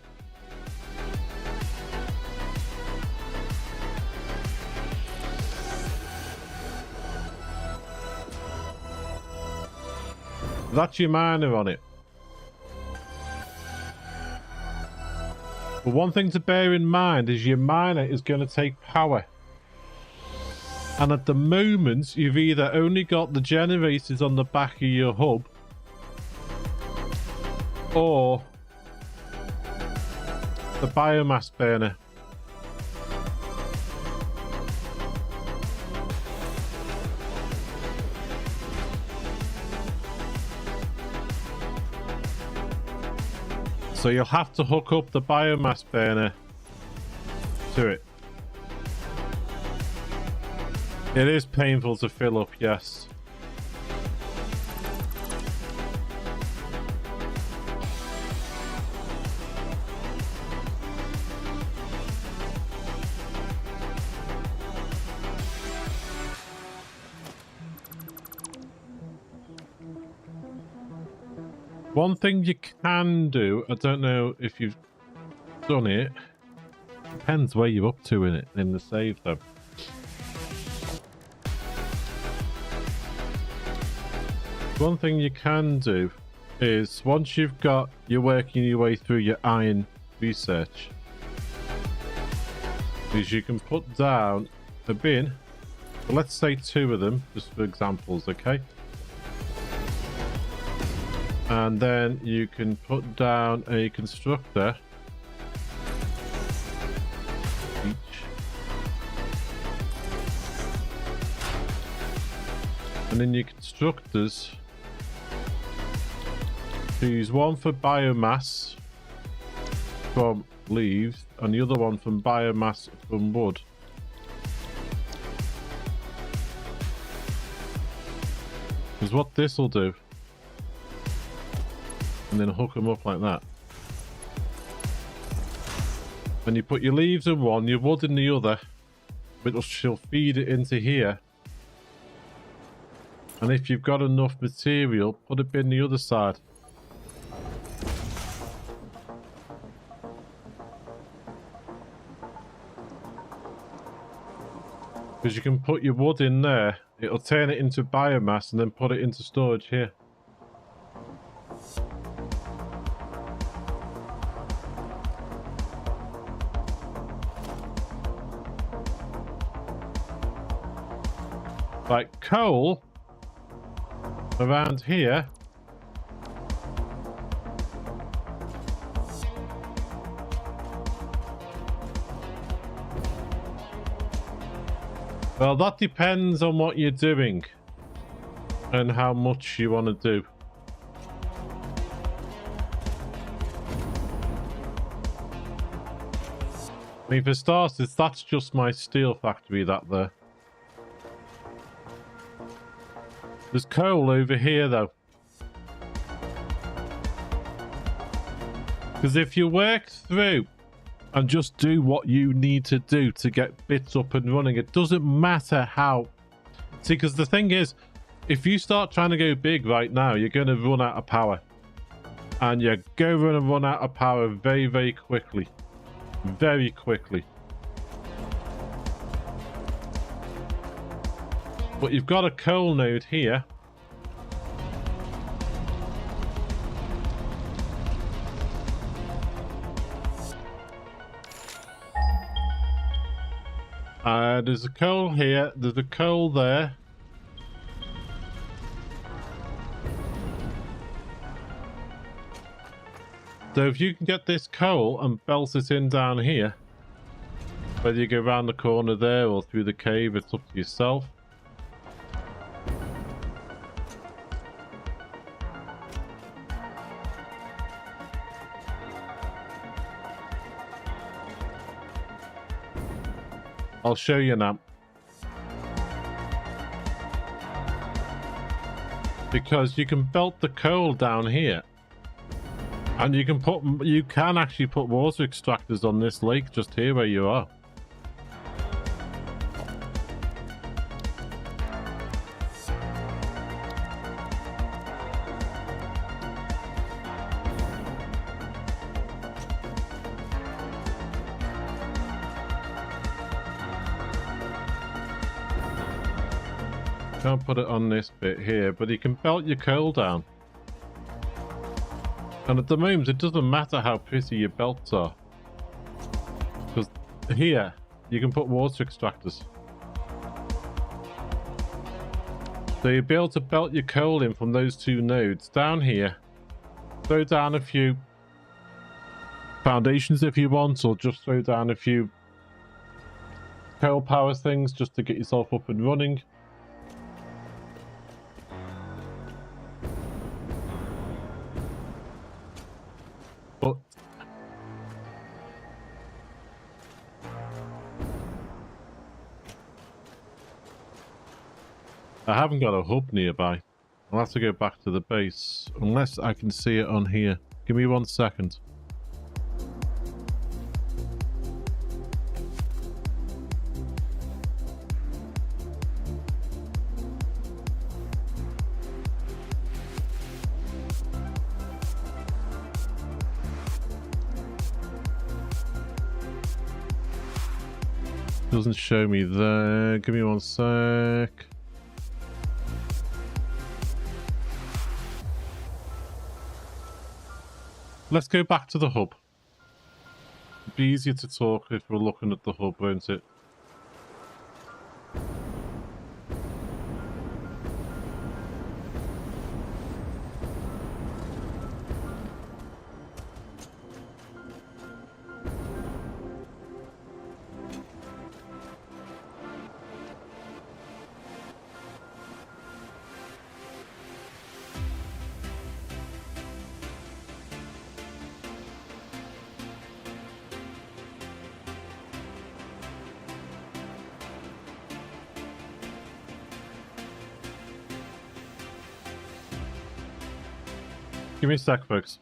Speaker 1: That's your mana on it. But one thing to bear in mind is your miner is going to take power. And at the moment, you've either only got the generators on the back of your hub, or the biomass burner. So you'll have to hook up the biomass burner to it. It is painful to fill up, yes. One thing you can do, I don't know if you've done it, Depends where you're up to in it, in the save though. One thing you can do is once you're working your way through your iron research, is you can put down a bin, but let's say 2 of them, just for examples, okay? And then you can put down a constructor each. And then your constructors use one for biomass from leaves and the other one from biomass from wood. Because what this will do, and then hook them up like that. And you put your leaves in one, your wood in the other, but she'll feed it into here. And if you've got enough material, put it in the other side. Because you can put your wood in there, it'll turn it into biomass and then put it into storage here. Like coal around here. Well, that depends on what you're doing and how much you want to do. I mean, for starters, that's just my steel factory, that there. There's coal over here, though. Because if you work through and just do what you need to do to get bits up and running, it doesn't matter how. See, because the thing is, if you start trying to go big right now, you're going to run out of power. And you're going to run out of power very, very quickly. Very quickly. But you've got a coal node here. There's a coal here. There's a coal there. So if you can get this coal and belt it in down here, whether you go around the corner there or through the cave, it's up to yourself. I'll show you now. Because you can belt the coal down here. And you can actually put water extractors on this lake just here where you are. Can't put it on this bit here, but you can belt your coal down. And at the moment, it doesn't matter how pretty your belts are. Because here, you can put water extractors. So you'll be able to belt your coal in from those 2 nodes. Down here, throw down a few foundations if you want, or just throw down a few coal power things just to get yourself up and running. But I haven't got a hub nearby. I'll have to go back to the base unless I can see it on here. Give me 1 second. Doesn't show me there. Give me one sec. Let's go back to the hub. It'd be easier to talk if we're looking at the hub, won't it? Give me a sec, folks.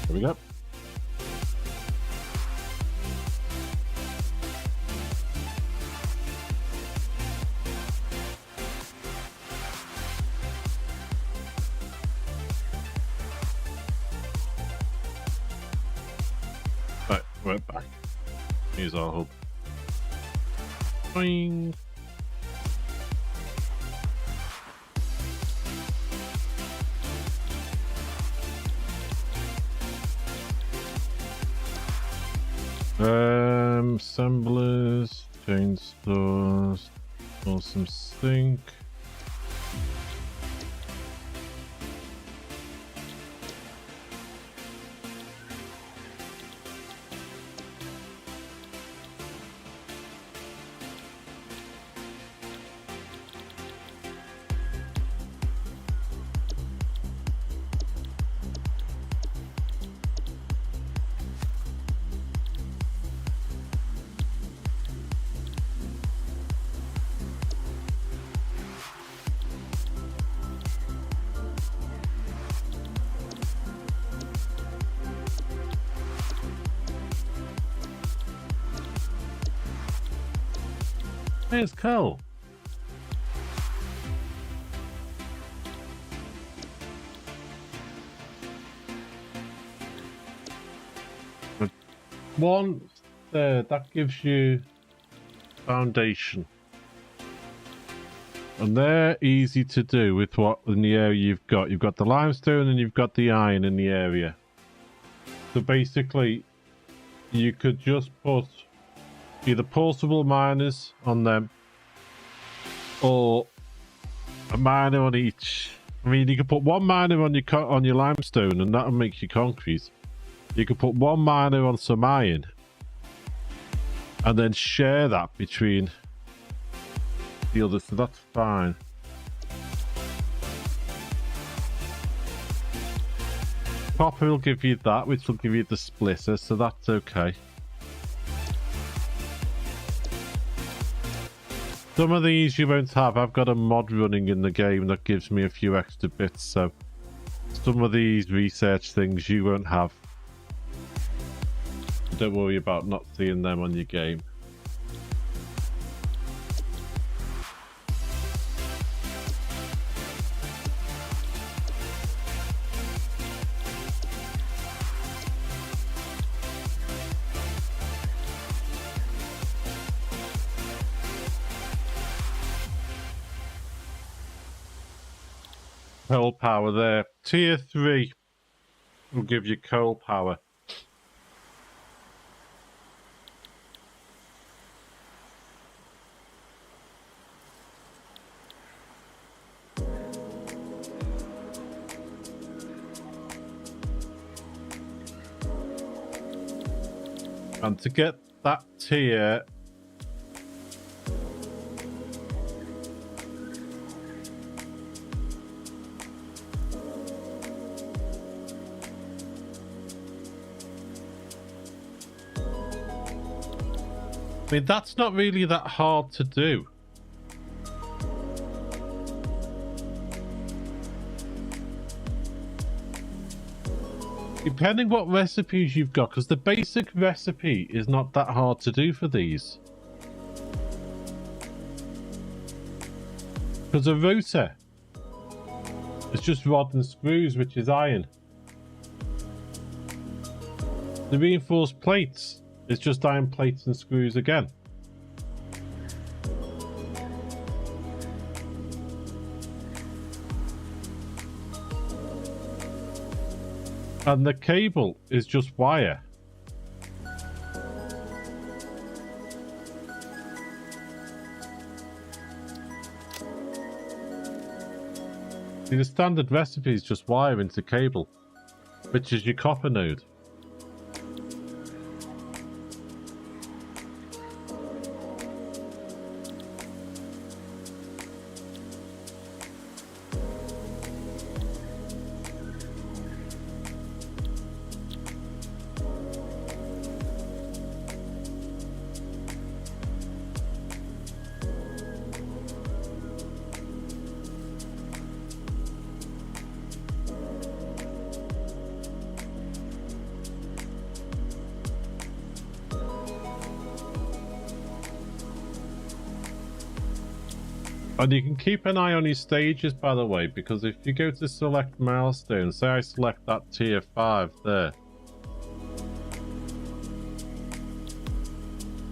Speaker 1: Here we go. Right, we're back. Here's our hub. Boing. Assemblers, chainsaws, awesome sink. Hey, it's Cole. One there, that gives you foundation. And they're easy to do with what in the area you've got. You've got the limestone and you've got the iron in the area. So basically, you could just put either portable miners on them or a miner on each. I mean, you could put one miner on your limestone and that'll make you concrete. You could put one miner on some iron and then share that between the others, so that's fine. Copper will give you that, which will give you the splitter, so that's okay. Some of these you won't have. I've got a mod running in the game that gives me a few extra bits, so some of these research things you won't have. Don't worry about not seeing them on your game. Coal power there. Tier 3 will give you coal power. And to get that tier, I mean, that's not really that hard to do. Depending what recipes you've got, because the basic recipe is not that hard to do for these. Because a rotor is just rod and screws, which is iron. The reinforced plates is just iron plates and screws again. And the cable is just wire. See, the standard recipe is just wire into cable, which is your copper node. And you can keep an eye on your stages, by the way, because if you go to select milestone, say I select that tier 5 there.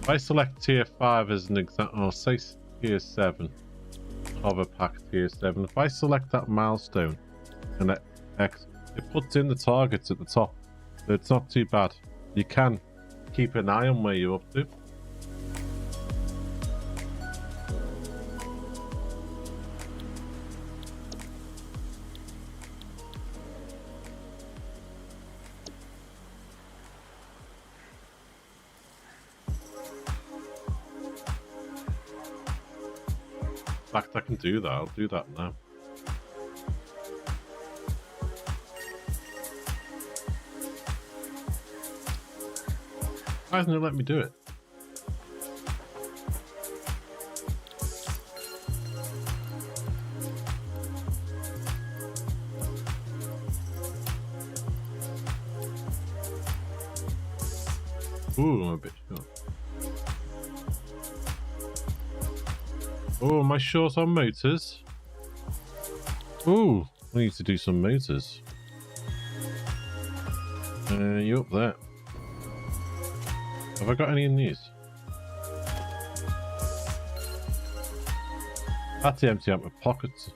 Speaker 1: If I select tier 5 as an example, or say tier 7, hover pack tier 7. If I select that milestone and X, it puts in the targets at the top. So it's not too bad. You can keep an eye on where you're up to. In fact, I can do that. I'll do that now. Why hasn't it let me do it? Ooh, I'm a bit short. Oh, am I short on motors? Ooh, I need to do some motors. You up there? Have I got any in these? That's empty out my pockets.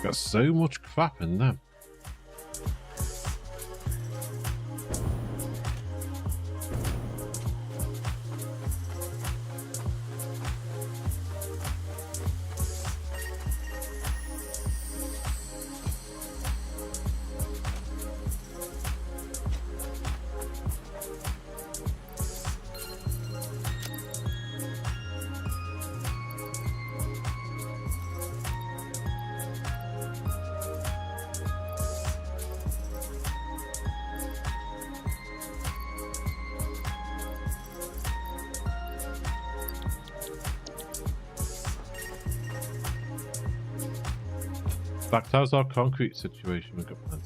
Speaker 1: Got so much crap in them. In fact, how's our concrete situation? We've got plenty.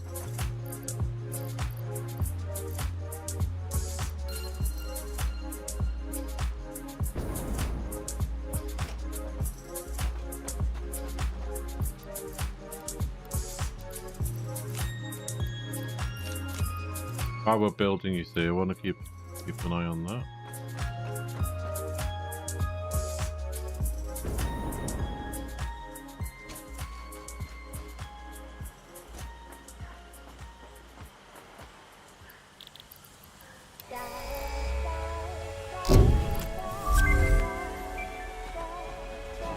Speaker 1: While we're building, you see, I want to keep an eye on that.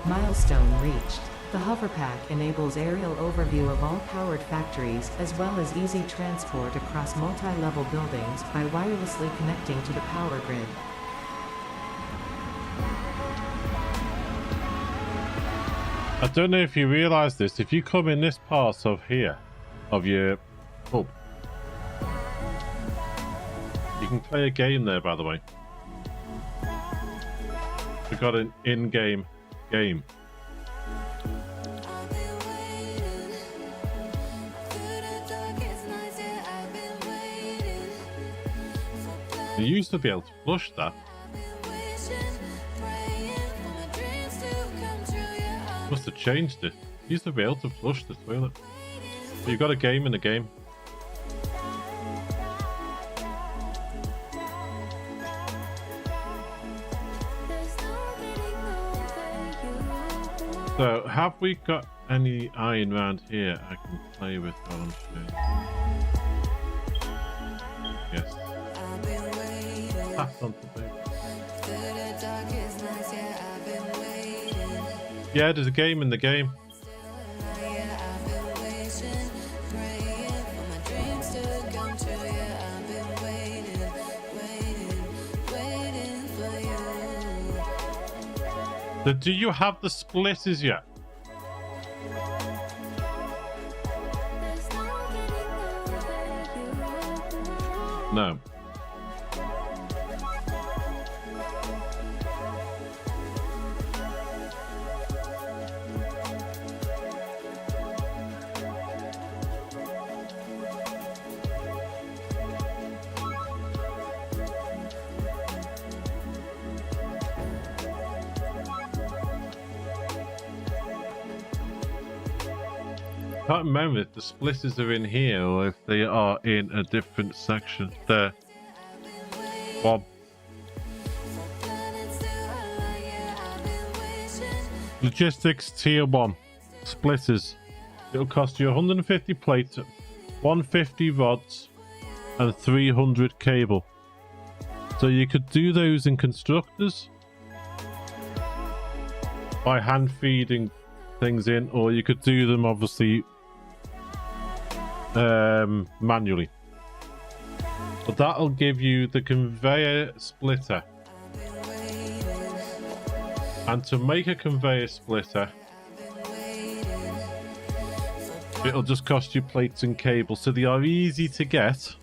Speaker 6: Milestone reached. The hoverpack enables aerial overview of all powered factories, as well as easy transport across multi-level buildings by wirelessly connecting to the power grid.
Speaker 1: I don't know if you realise this, if you come in this part of here, of your hub, you can play a game there, by the way. We got an in-game game.
Speaker 2: I've been waiting through the darkest nights. Yeah, I've been waiting for
Speaker 1: You used to be able to flush that.
Speaker 2: I've been wishing, praying for my dreams to come true. Yeah, I've
Speaker 1: Must have changed it. You used to be able to flush the toilet.
Speaker 2: been
Speaker 1: But you got a game in the game.
Speaker 2: There's no getting over you.
Speaker 1: So, have we got any iron around here I can play with while I'm shooting? Yes.
Speaker 2: I've been waiting
Speaker 1: Pass on to boob.
Speaker 2: through the darkest nights. Yeah, I've been waiting.
Speaker 1: Yeah, there's a game in the game.
Speaker 2: Yeah, I've been wishing, praying for my dreams to come true. Yeah, I've been waiting, waiting for you.
Speaker 1: So do you have the splitters yet?
Speaker 2: There's no getting over you.
Speaker 1: No. I can't remember if the splitters are in here or if they are in a different section. There. Bob.
Speaker 2: Planets to align. Yeah, I've been wishing.
Speaker 1: Logistics tier 1. Splitters. It'll cost you 150 plates, 150 rods, and 300 cable. So you could do those in constructors by hand feeding things in, or you could do them obviously manually. But that'll give you the conveyor splitter. And to make a conveyor splitter, it'll just cost you plates and cable. So they are easy to get.
Speaker 2: For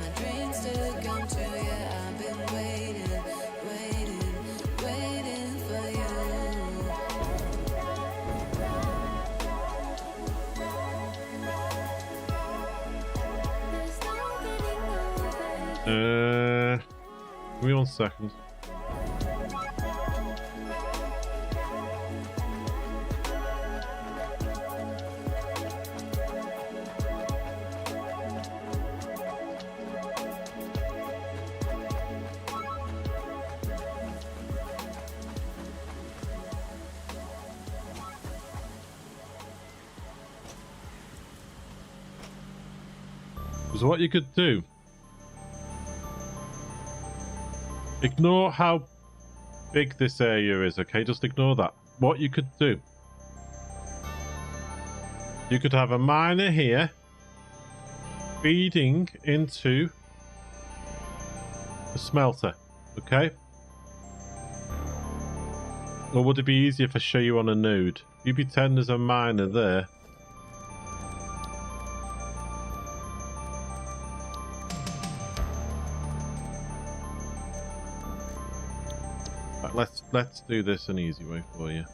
Speaker 2: my dreams to come true. Yeah, I've been waiting for you. There's no getting over you.
Speaker 1: Give me 1 second. So what you could do, ignore how big this area is, okay? Just ignore that. What you could do, you could have a miner here feeding into the smelter, okay? Or would it be easier if I show you on a node? You pretend there's a miner there. Let's do this an easy way for you.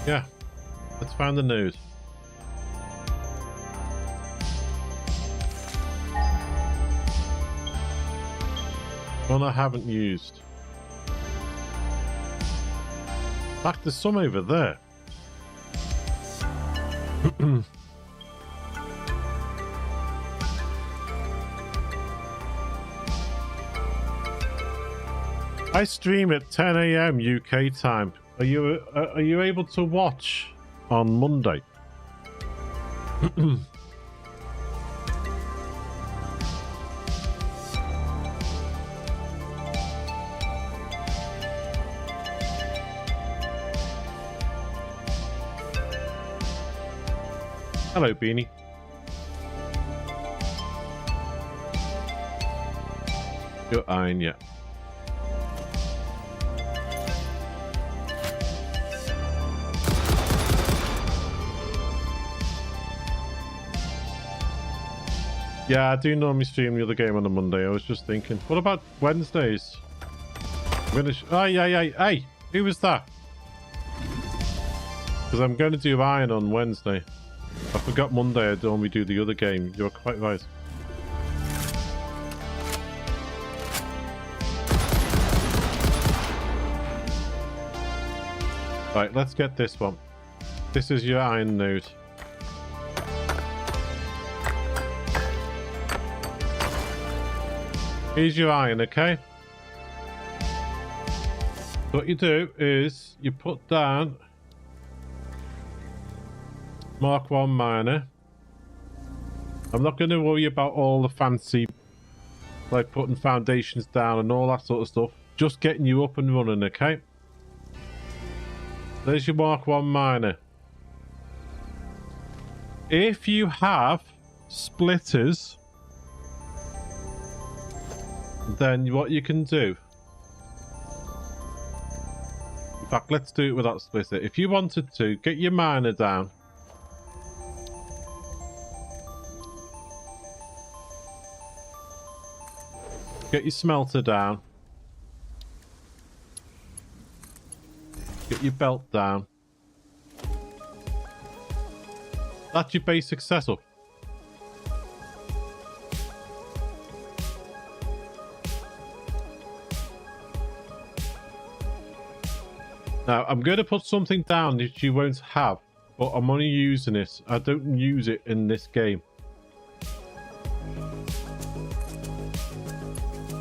Speaker 1: Yeah, let's find the node. One I haven't used. In fact, there's some over there. I stream at 10 AM UK time. Are you able to watch on Monday? Hello, Beanie. You're iron, yeah. Yeah, I do normally stream the other game on a Monday. I was just thinking, what about Wednesdays? I'm gonna. Hey, who was that? Because I'm going to do Iron on Wednesday. I forgot Monday I'd normally do the other game. You're quite right. Right, let's get this one. This is your Iron node. Here's your iron, okay? What you do is you put down Mark 1 miner. I'm not going to worry about all the fancy, like putting foundations down and all that sort of stuff. Just getting you up and running, okay? There's your Mark 1 miner. If you have splitters, then what you can do, in fact, let's do it without splitter. If you wanted to, get your miner down. Get your smelter down. Get your belt down. That's your basic setup. Now, I'm going to put something down that you won't have, but I'm only using it. I don't use it in this game.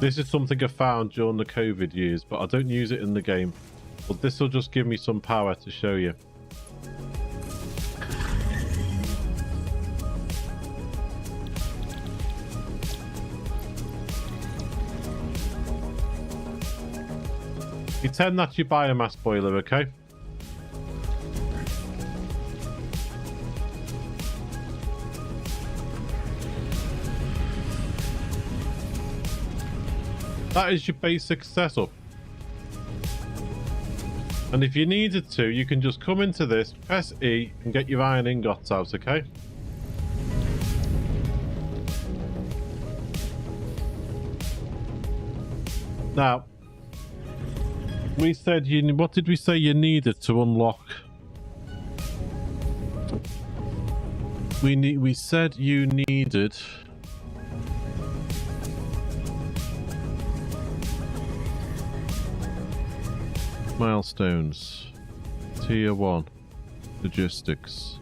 Speaker 1: This is something I found during the COVID years, but I don't use it in the game. But this will just give me some power to show you. Pretend that's your biomass boiler, okay? That is your basic setup. And if you needed to, you can just come into this, press E, and get your iron ingots out, okay? Now, we said what did we say you needed to unlock? We said you needed milestones. Tier 1 logistics.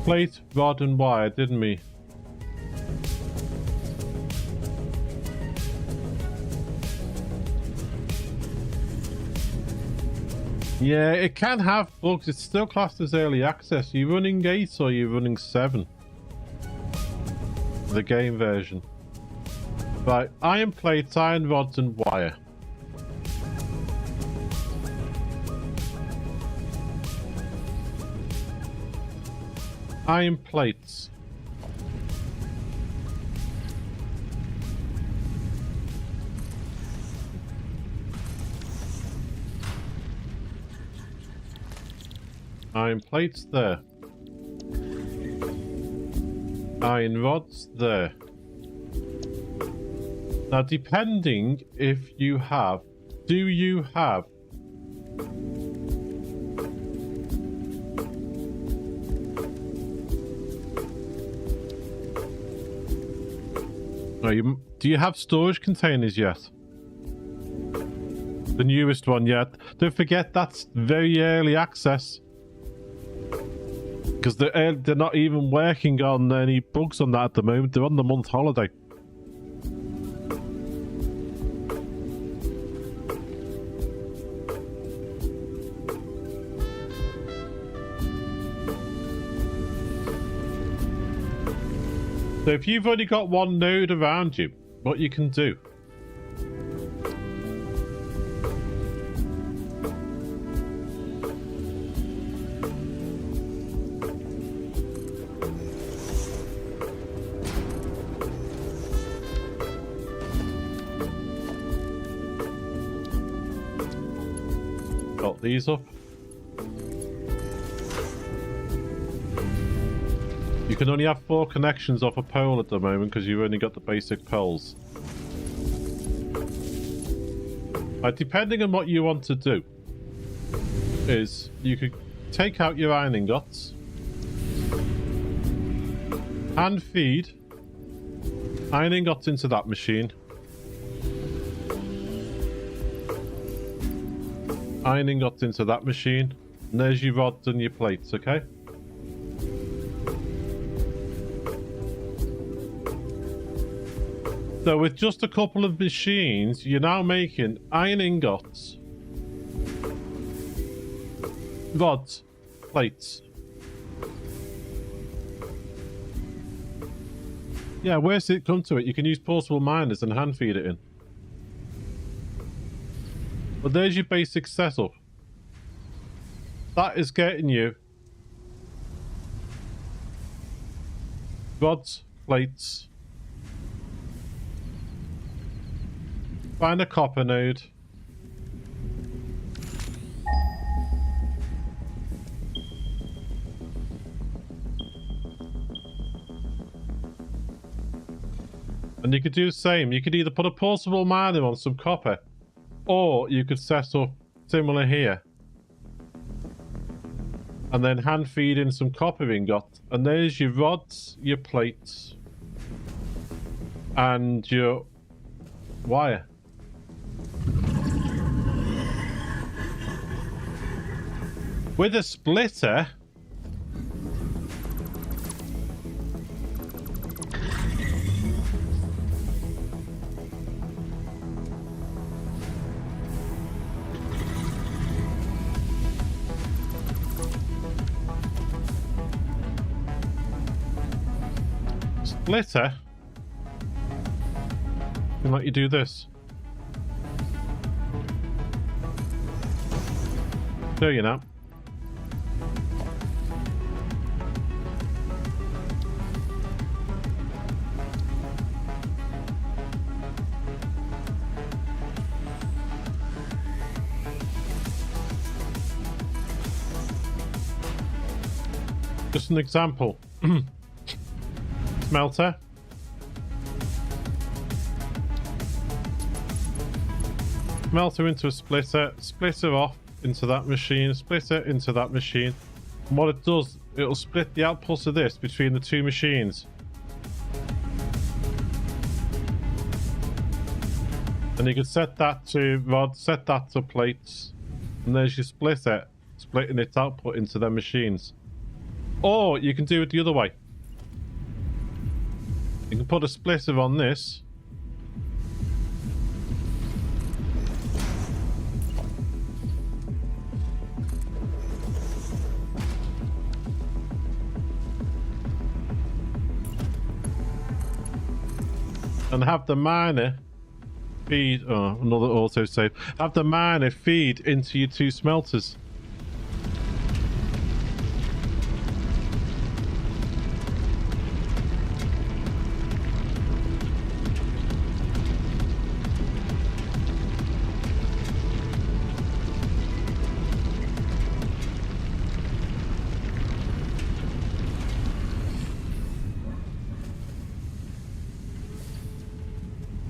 Speaker 1: Plate, rod and wire, didn't we? Yeah, it can have bugs. It's still classed as early access. Are you running 8 or are you running 7? The game version. Right, iron plates, iron rods and wire. Iron plates. Iron plates there. Iron rods there. Now, depending if you have, do you have do you have storage containers yet? The newest one yet? Don't forget that's very early access. Because they're not even working on any bugs on that at the moment. They're on the month holiday. So if you've only got one node around you, what you can do. Got these up. You can only have 4 connections off a pole at the moment because you've only got the basic poles. Depending on what you want to do, is you could take out your iron ingots, hand feed iron ingots into that machine, iron ingots into that machine, and there's your rods and your plates, okay? So with just a couple of machines, you're now making iron ingots, rods, plates. Yeah, where's it come to it? You can use portable miners and hand feed it in. But there's your basic setup. That is getting you rods, plates. Find a copper node. And you could do the same. You could either put a portable miner on some copper, or you could set up similar here. And then hand feed in some copper ingot. And there's your rods, your plates, and your wire. With a splitter, can let you do this. Show you now. Just an example. Smelter. Smelter into a splitter. Splitter off into that machine. Splitter into that machine. And what it does, it'll split the outputs of this between the two machines. And you can set that to rods, set that to plates. And there's your splitter, splitting its output into their machines. Or you can do it the other way. You can put a splitter on this. And have the miner feed, oh, another autosave. Have the miner feed into your two smelters.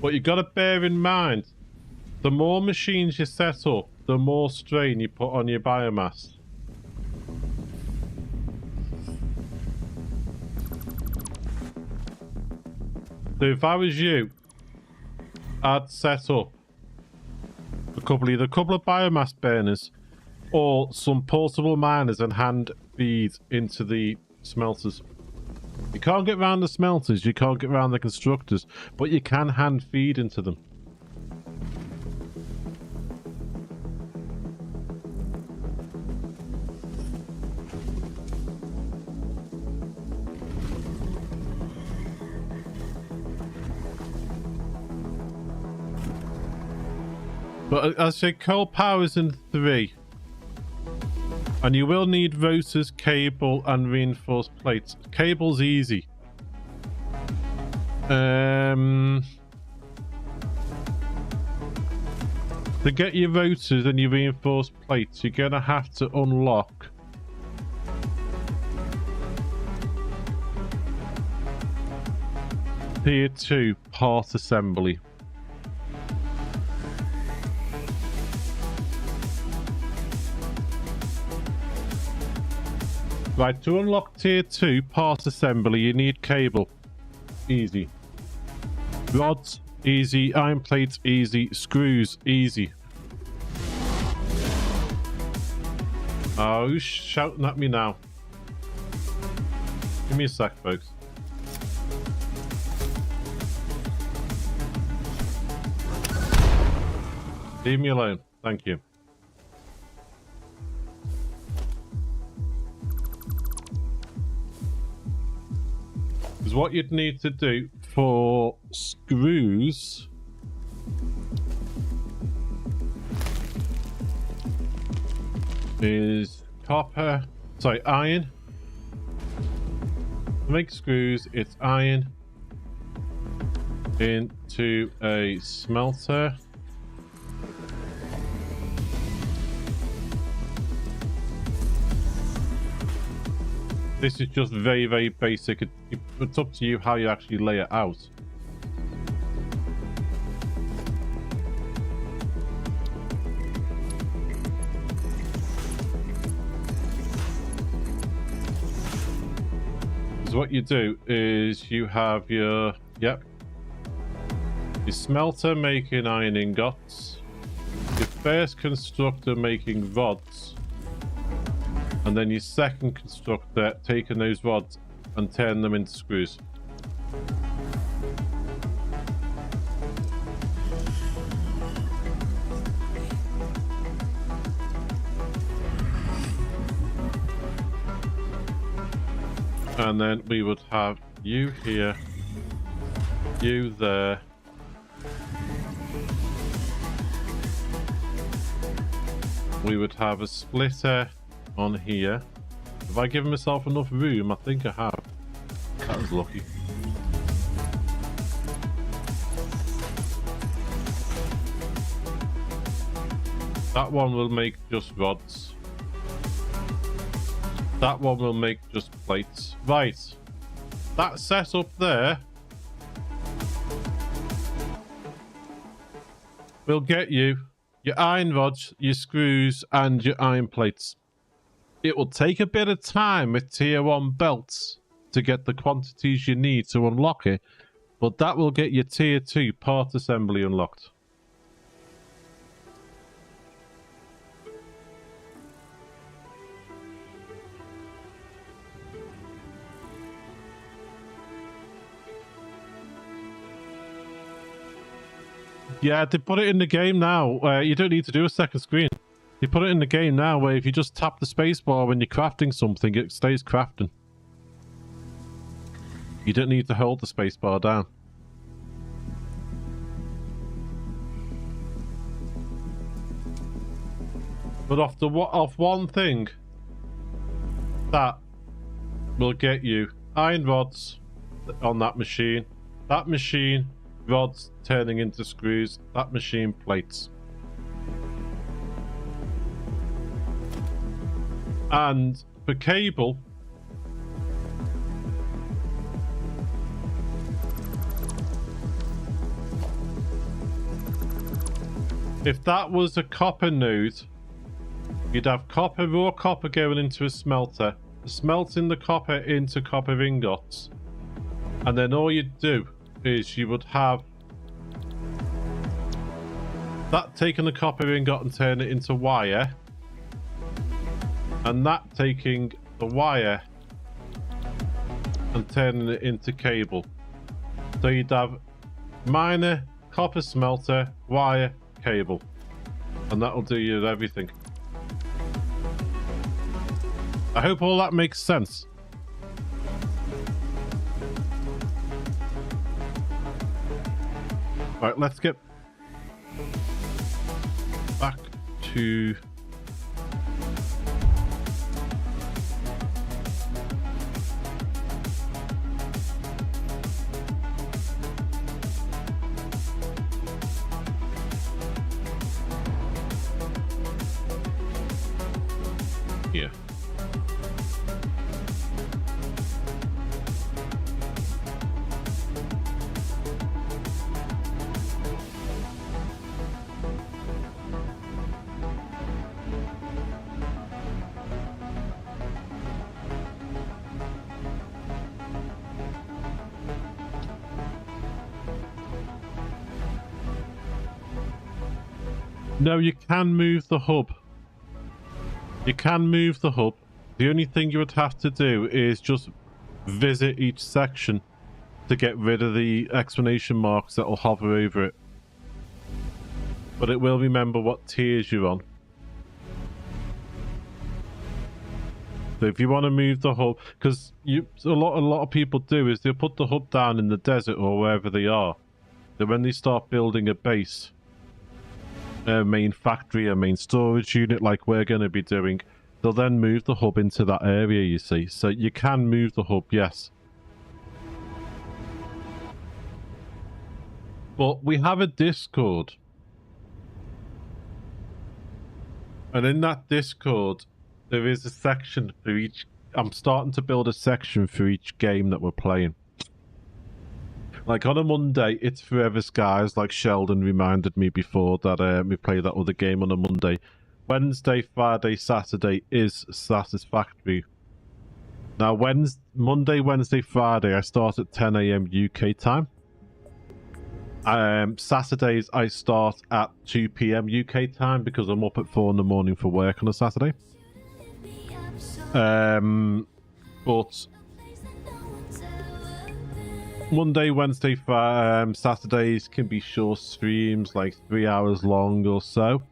Speaker 1: But you got to bear in mind, the more machines you set up, the more strain you put on your biomass. So if I was you, I'd set up either a couple of biomass burners or some portable miners and hand feed into the smelters. You can't get around the smelters, you can't get around the constructors, but you can hand feed into them. But as I say, coal power's in 3. And you will need rotors, cable, and reinforced plates. Cable's easy. To get your rotors and your reinforced plates, you're going to have to unlock Tier 2 part assembly. Right, to unlock Tier 2 part assembly, you need cable. Easy. Rods, easy. Iron plates, easy. Screws, easy. Oh, who's shouting at me now? Give me a sec, folks. Leave me alone. Thank you. Because what you'd need to do for screws is iron. To make screws, it's iron into a smelter. This is just very, very basic. It's up to you how you actually lay it out. So what you do is you have your smelter making iron ingots, your first constructor making rods, and then your second constructor taking those rods and turning them into screws. And then we would have you here, you there. We would have a splitter on here. Have I given myself enough room? I think I have. That was lucky. That one will make just rods. That one will make just plates. Right. That setup there will get you your iron rods, your screws, and your iron plates. It will take a bit of time with tier 1 belts to get the quantities you need to unlock it, but that will get your tier 2 part assembly unlocked. Yeah, they put it in the game now. You don't need to do a second screen. They put it in the game now where if you just tap the spacebar when you're crafting something, it stays crafting. You don't need to hold the spacebar down. But off one thing, that will get you iron rods on that machine. That machine, rods turning into screws. That machine, plates. And for cable, if that was a copper node, you'd have copper, raw copper going into a smelter, smelting the copper into copper ingots, and then all you'd do is you would have that taking the copper ingot and turn it into wire, and that taking the wire and turning it into cable. So you'd have miner, copper smelter, wire, cable, and that'll do you everything. I hope all that makes sense. Right, let's get back to here. No, you can move the hub. You can move the hub. The only thing you would have to do is just visit each section to get rid of the exclamation marks that will hover over it. But it will remember what tiers you're on. So if you want to move the hub, because a lot of people do is they'll put the hub down in the desert or wherever they are. Then when they start building a base, a main factory, a main storage unit like we're going to be doing, they'll then move the hub into that area, you see. So you can move the hub, yes. But we have a Discord. And in that Discord, there is a section for each... I'm starting to build a section for each game that we're playing. Like on a Monday, it's Forever Skies, like Sheldon reminded me before that we play that other game on a Monday. Wednesday, Friday, Saturday is Satisfactory. Now, Monday, Wednesday, Friday, I start at 10 AM UK time. Saturdays, I start at 2 PM UK time because I'm up at 4 in the morning for work on a Saturday. But Monday, Wednesday, Saturdays can be short streams, like 3 hours long or so.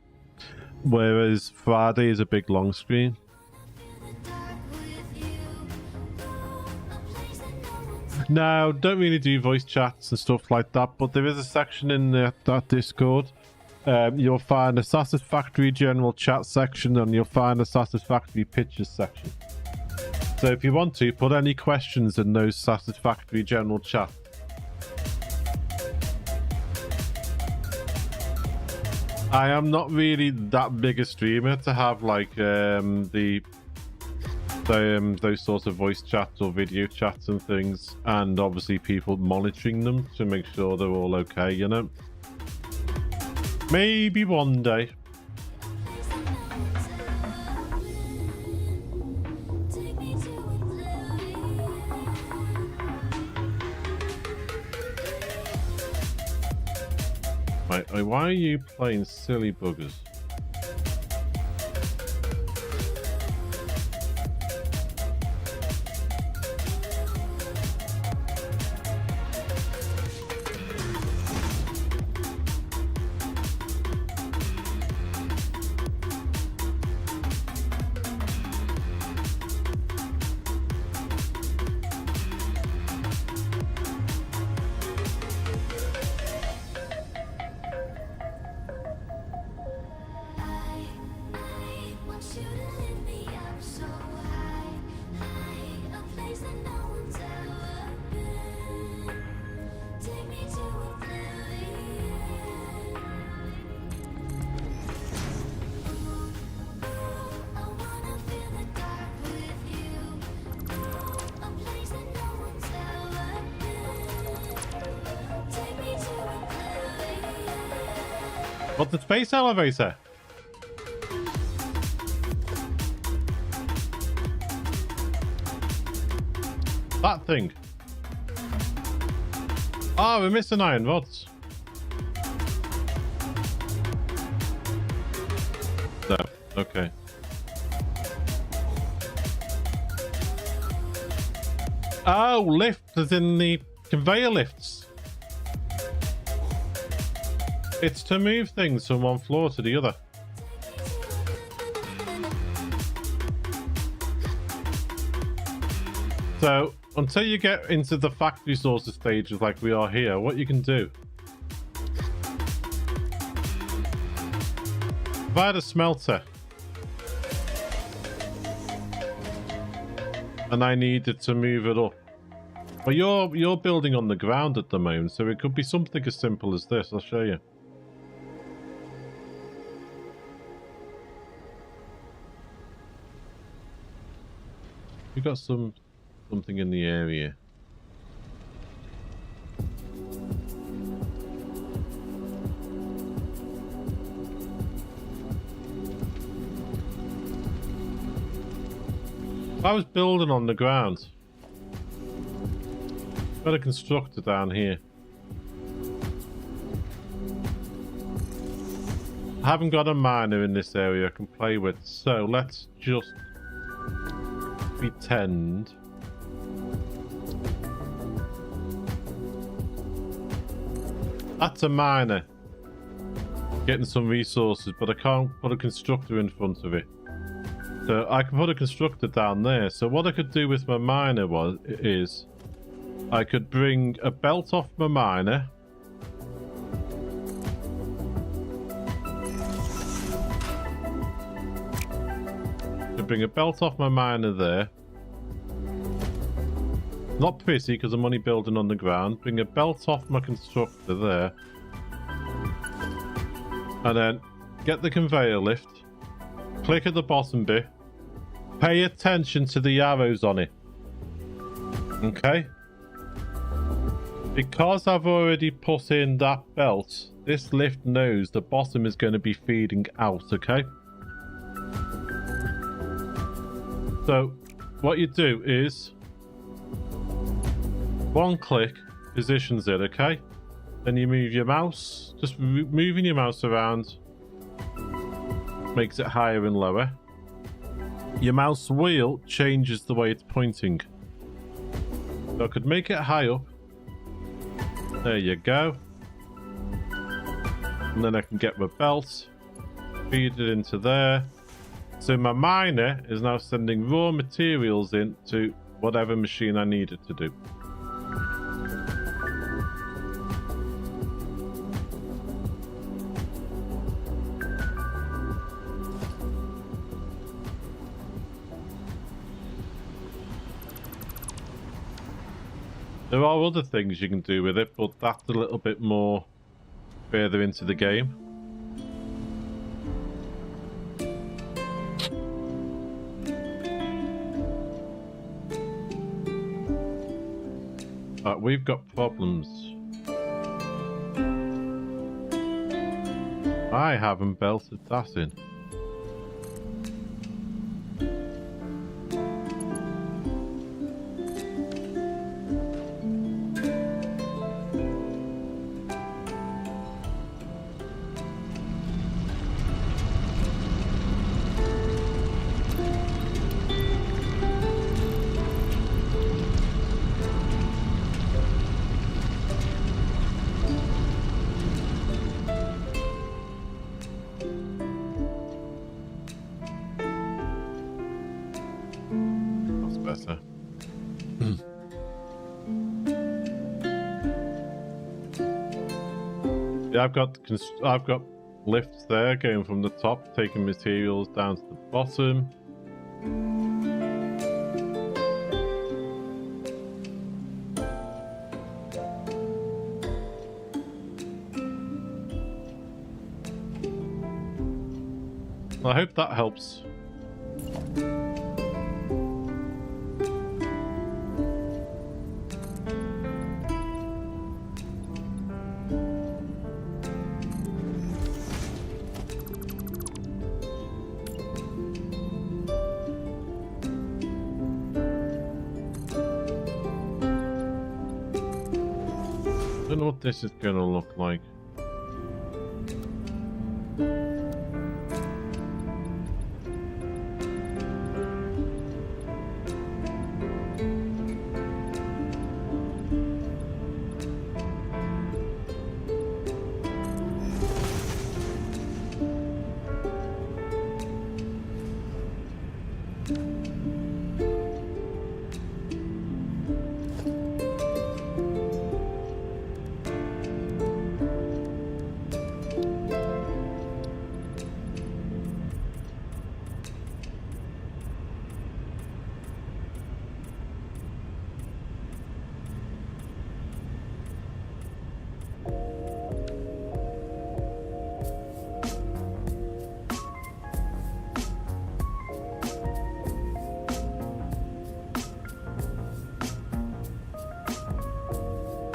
Speaker 1: Whereas Friday is a big long screen. No, don't really do voice chats and stuff like that, but there is a section in that Discord. You'll find a Satisfactory general chat section and you'll find a Satisfactory pictures section. So if you want to, put any questions in those Satisfactory general chat. I am not really that big a streamer to have like those sorts of voice chats or video chats and things, and obviously people monitoring them to make sure they're all okay, you know. Maybe one day. Right, why are you playing silly buggers? What's the space elevator? That thing. Oh, we're missing iron rods. No, okay. Oh, lift is in the conveyor lifts. It's to move things from one floor to the other. So, until you get into the factory sources stages like we are here, what you can do. If I had a smelter and I needed to move it up. Well, you're building on the ground at the moment, so it could be something as simple as this. I'll show you. We got something in the area. I was building on the ground. Got a constructor down here. I haven't got a miner in this area I can play with, so let's just pretend. That's a miner. Getting some resources, but I can't put a constructor in front of it. So I can put a constructor down there. So what I could do with my miner is I could bring a belt off my miner. Bring a belt off my miner there. Not pretty because I'm only building on the ground. Bring a belt off my constructor there. And then get the conveyor lift. Click at the bottom bit. Pay attention to the arrows on it. Okay? Because I've already put in that belt, this lift knows the bottom is going to be feeding out, okay? So, what you do is one click positions it, okay? Then you move your mouse, just moving your mouse around makes it higher and lower. Your mouse wheel changes the way it's pointing. So I could make it high up. There you go. And then I can get my belt, feed it into there. So my miner is now sending raw materials in to whatever machine I need it to do. There are other things you can do with it, but that's a little bit more further into the game. But we've got problems. I haven't belted that in. Better. Yeah, I've got lifts there going from the top, taking materials down to the bottom. Well, I hope that helps. I don't know what this is going to look like.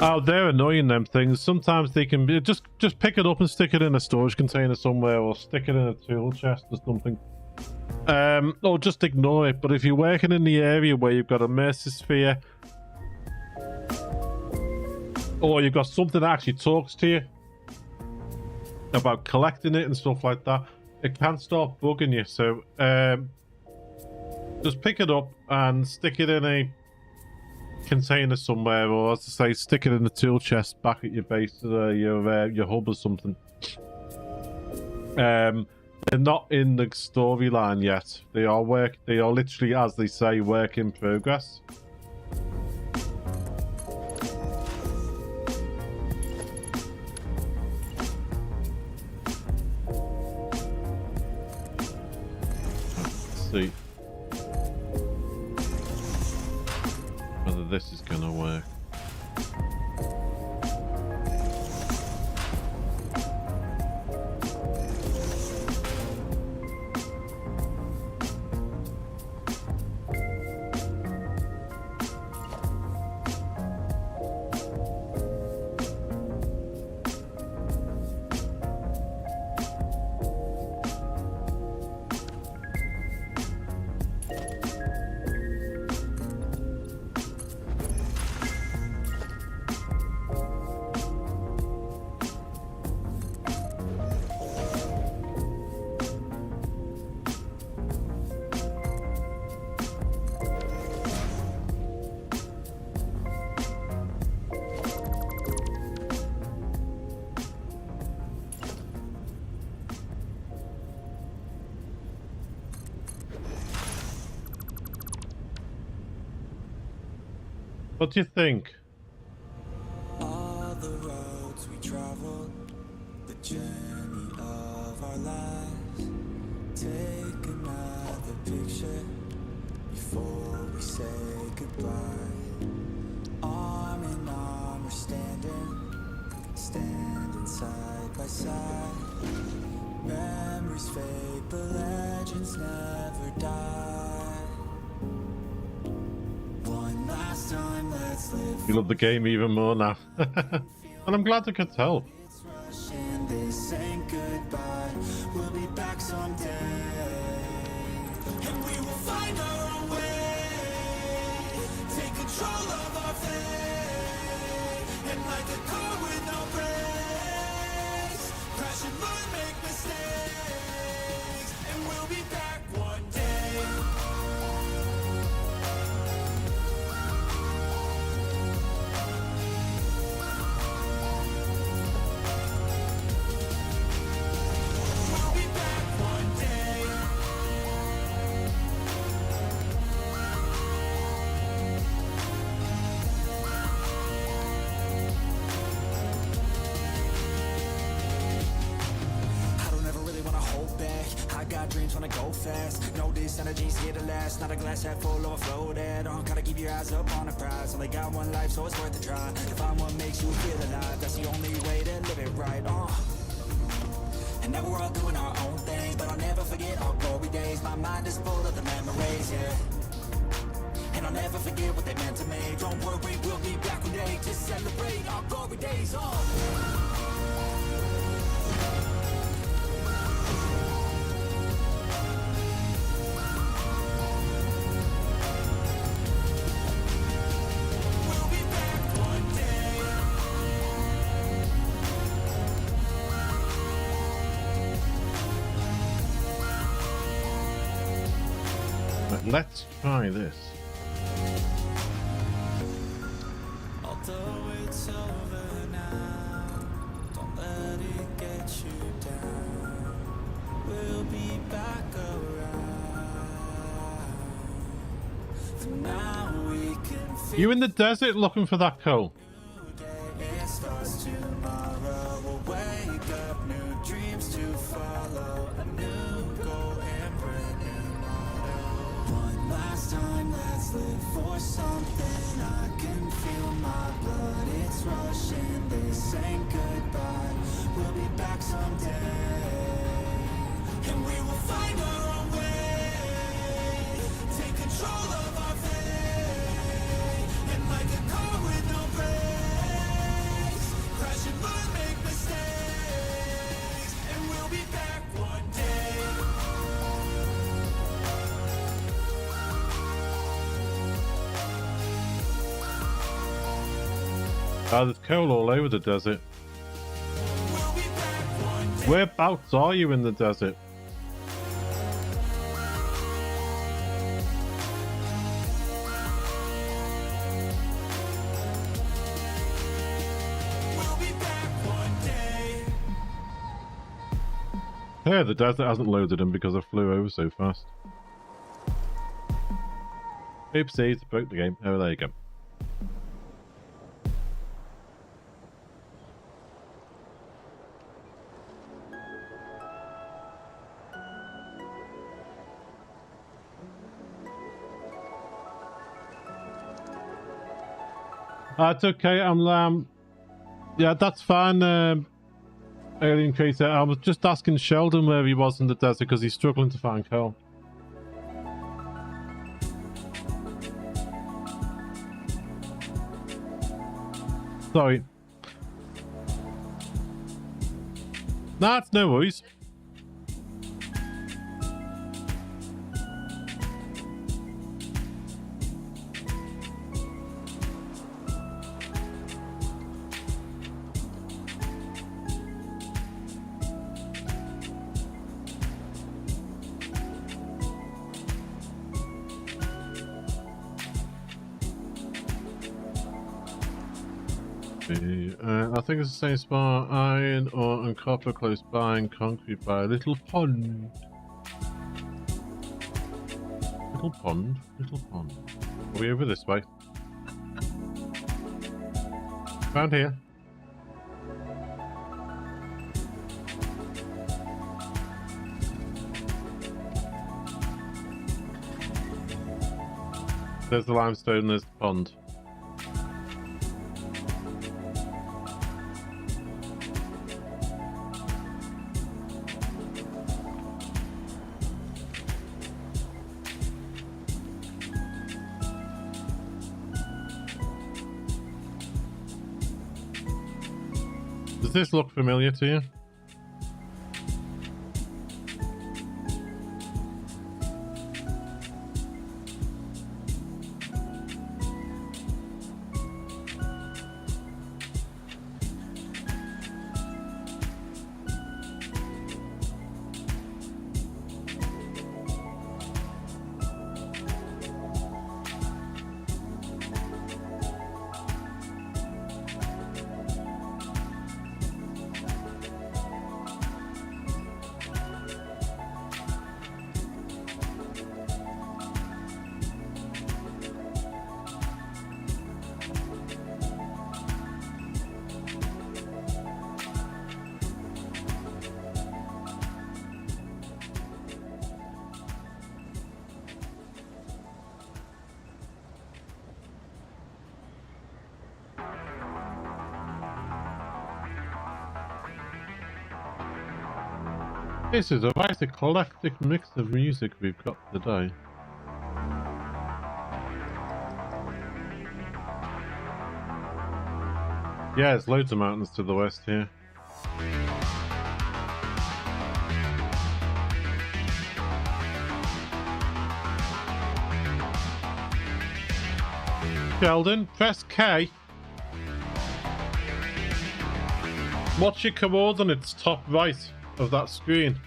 Speaker 1: Oh, they're annoying, them things. Sometimes they can be just pick it up and stick it in a storage container somewhere, or stick it in a tool chest or something. Or just ignore it. But if you're working in the area where you've got a mesosphere, or you've got something that actually talks to you, about collecting it and stuff like that, it can start bugging you. So just pick it up and stick it in a container somewhere, or as I say, stick it in the tool chest back at your base, your hub or something. They're not in the storyline yet. They are literally, as they say, work in progress. Let's see whether this is gonna work. What do you think?
Speaker 5: All the roads we traveled, the journey of our lives. Take another picture before we say goodbye. Arm in arm, we're standing side by side. Memories fade, but legends never die. One last time, let's live.
Speaker 1: You love the game even more now. And I'm glad I could tell.
Speaker 5: It's rushing, this ain't goodbye. We'll be back someday, and we will find our own way. Take control of our fate, and like a car with no brakes, crash and learn, make mistakes, and we'll be back one day. We'll be back one day. I don't ever really wanna hold back. I got dreams, wanna go fast. Know this energy's here to last. Not a glass half full, overflow that. Gotta keep your eyes up on the prize. Only got one life, so it's worth a try. To find what makes you feel alive, that's the only way to live it right. And now we're all doing our own thing, but I'll never forget our glory days. My mind is full of the memories, yeah. And I'll never forget what they meant to me. Don't worry, we'll be back one day to celebrate our glory days. We'll be back one day.
Speaker 1: But let's try this.
Speaker 5: Although it's over now, don't let it get you down. We'll be back around. For now we can feel
Speaker 1: You in the desert looking for that coal?
Speaker 5: it starts tomorrow. We'll wake up, new dreams to follow. A new goal and brand new motto. One last time, let's live for something. I can feel my blood, it's rushing. This ain't goodbye. We'll be back someday, and we will find our own way. Take control of our fate, and like a car with no brakes, crash and learn, make mistakes, and we'll be back one day.
Speaker 1: Oh, there's coal all over the desert.
Speaker 5: We'll be back one day.
Speaker 1: Whereabouts are you in the desert?
Speaker 4: We'll be back one day.
Speaker 1: Yeah, the desert hasn't loaded in because I flew over so fast. Oopsies, broke the game. Oh, there you go. It's okay. Yeah, that's fine. Alien Creator. I was just asking Sheldon where he was in the desert because he's struggling to find coal. Sorry. Nah, it's no worries. I think it's the same spot. Iron, ore, and copper close by, and concrete by a little pond. Little pond, little pond. Are we over this way? Around here. There's the limestone, there's the pond. Does this look familiar to you? This is a quite eclectic mix of music we've got today. Yeah, there's loads of mountains to the west here. Sheldon, press K. What's your coordinates top right of that screen?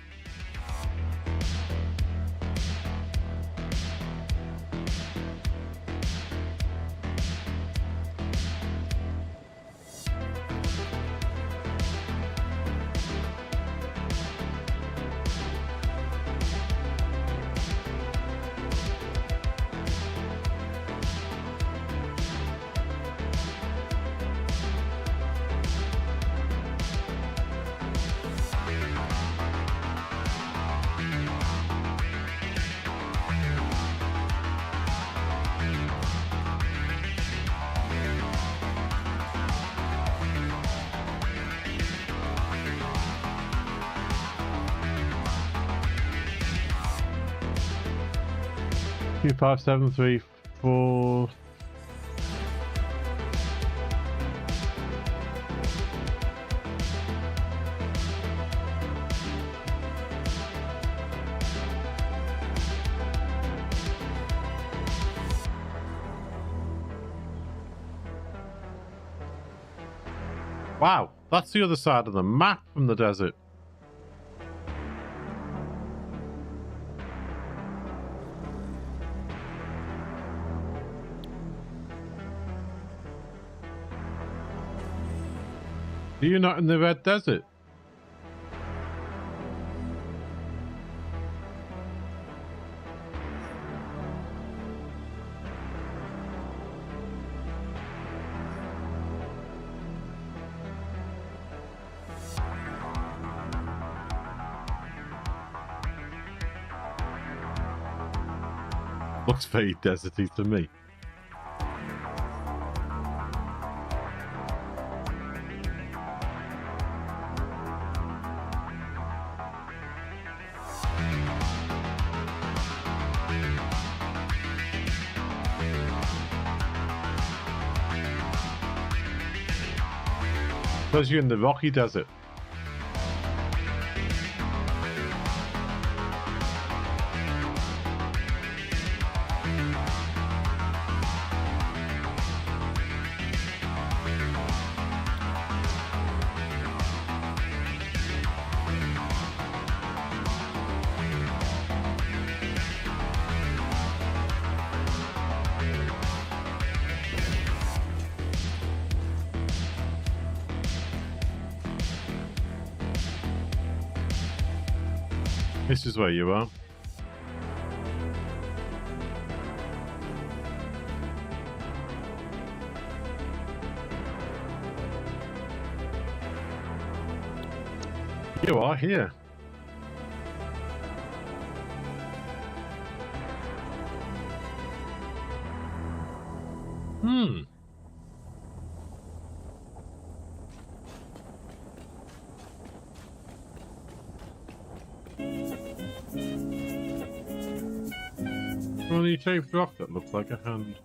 Speaker 1: Two, 5, 7, 3, 4. Wow, that's the other side of the map from the desert. Are you not in the Red Desert? Looks very deserty to me. Because you're in the rocky desert. This is where you are. You are here. Funny shaped rock that looks like a hand.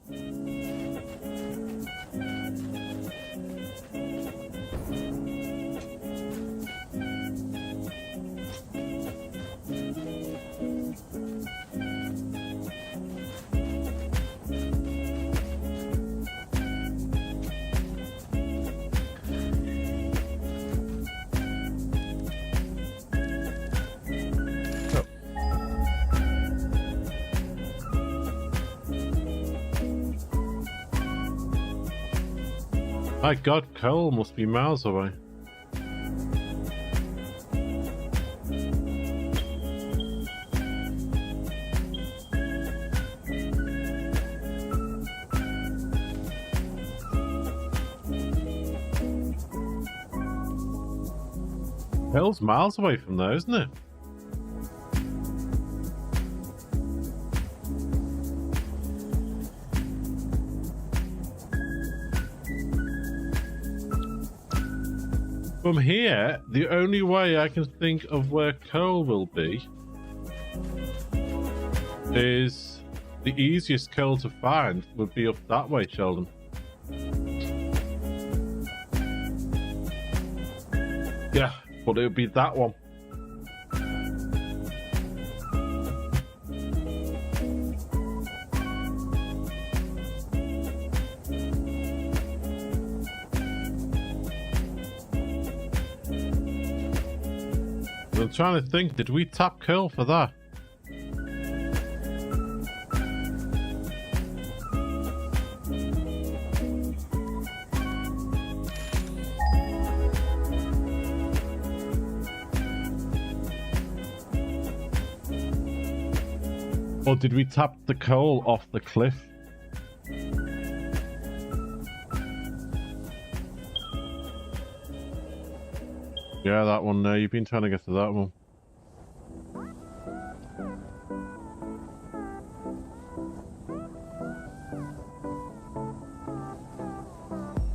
Speaker 1: My God, coal must be miles away. Coal's miles away from there, isn't it? From here, the only way I can think of where coal will be is the easiest coal to find would be up that way, Sheldon. Yeah, but it would be that one. I'm trying to think, did we tap coal for that? Or did we tap the coal off the cliff? Yeah, that one there. You've been trying to get to that one.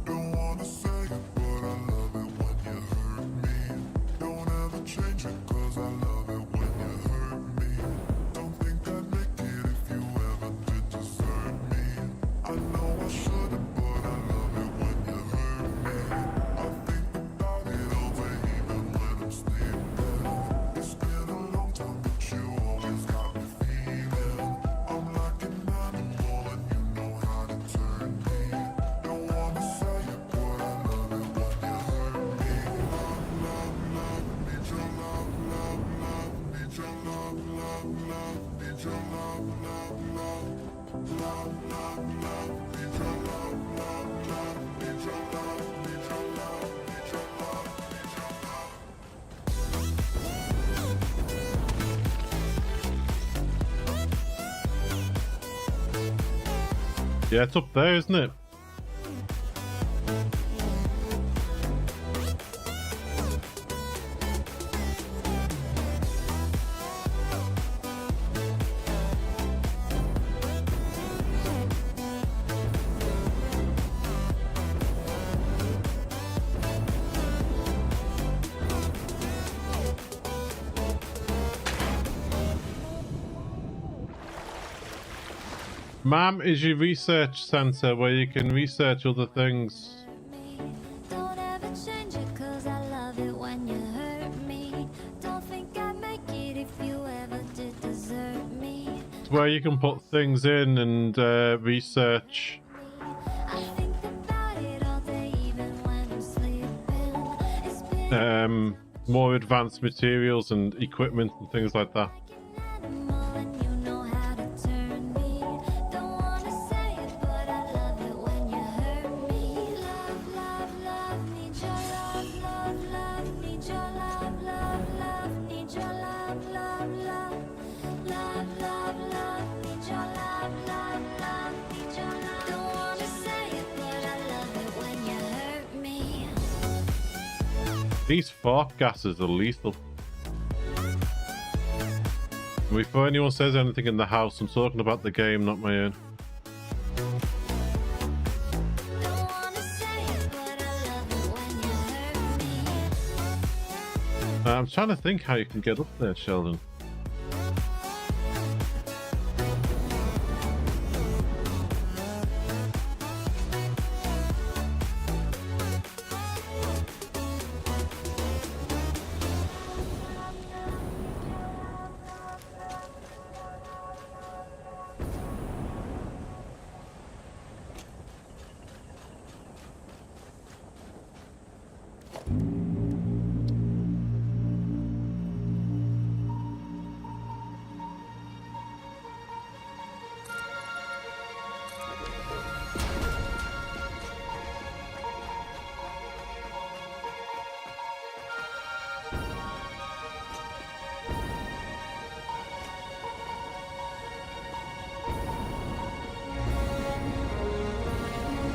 Speaker 7: Don't wanna say it, but I love it when you hurt me. Don't ever change it, 'cause I love it when you hurt me. Don't think I'd make it if you ever did desert me. I know I shouldn't, but I love it when you hurt me. I think about it over even when I'm sleeping.
Speaker 1: Yeah, it's up there, isn't it? MAM is your research center where you can research other things.
Speaker 2: me. Don't ever change it, 'cause I love it when you hurt me. Don't think I'd make it if you ever did desert me.
Speaker 1: It's where you can put things in and research.
Speaker 2: I think about it all day, even when I'm sleeping. It's been
Speaker 1: More advanced materials and equipment and things like that.
Speaker 2: like an animal, and you know how to turn me. Don't wanna say it, but I love it when you hurt me. Love, love, love, need your love, love, love, need your love, love, love, need your love, love, love, love, love, love, need your love, love, love, need your love. Don't wanna say it, but I love it when you hurt me.
Speaker 1: These fart gases are lethal. Before anyone says anything in the house, I'm talking about the game, not my own.
Speaker 2: Don't wanna say it, but I love it when you hurt me.
Speaker 1: I'm trying to think how you can get up there, Sheldon.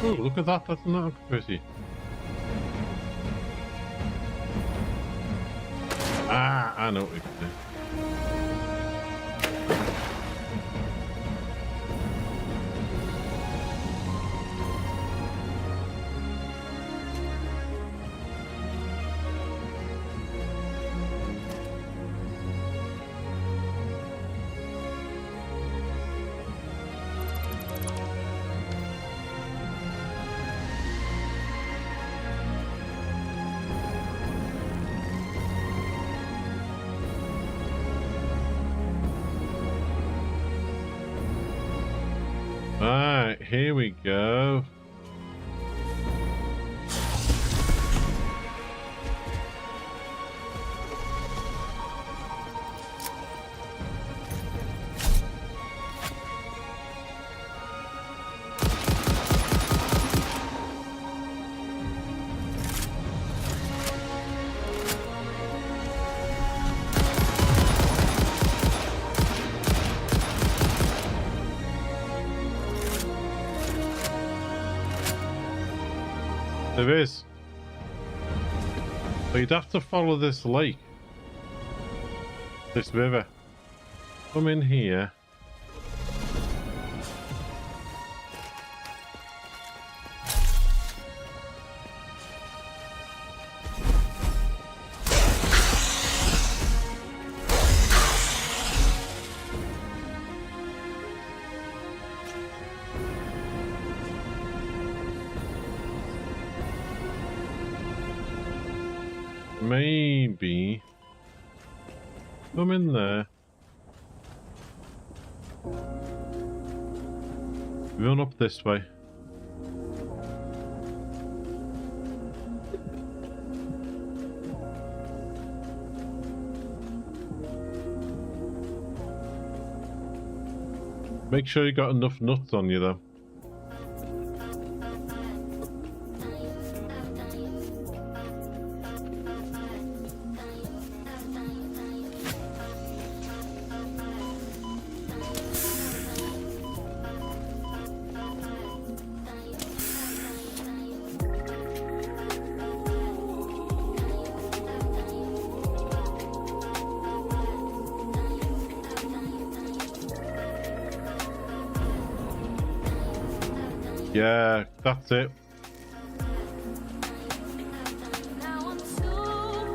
Speaker 1: Oh, look at that. That's not pretty. Ah, I know what we can do. Alright, here we go. There is. But you'd have to follow this lake. This river. Come in here. Maybe come in there. Run up this way. Make sure you got enough nuts on you though. Yeah, that's it.
Speaker 2: Now I'm too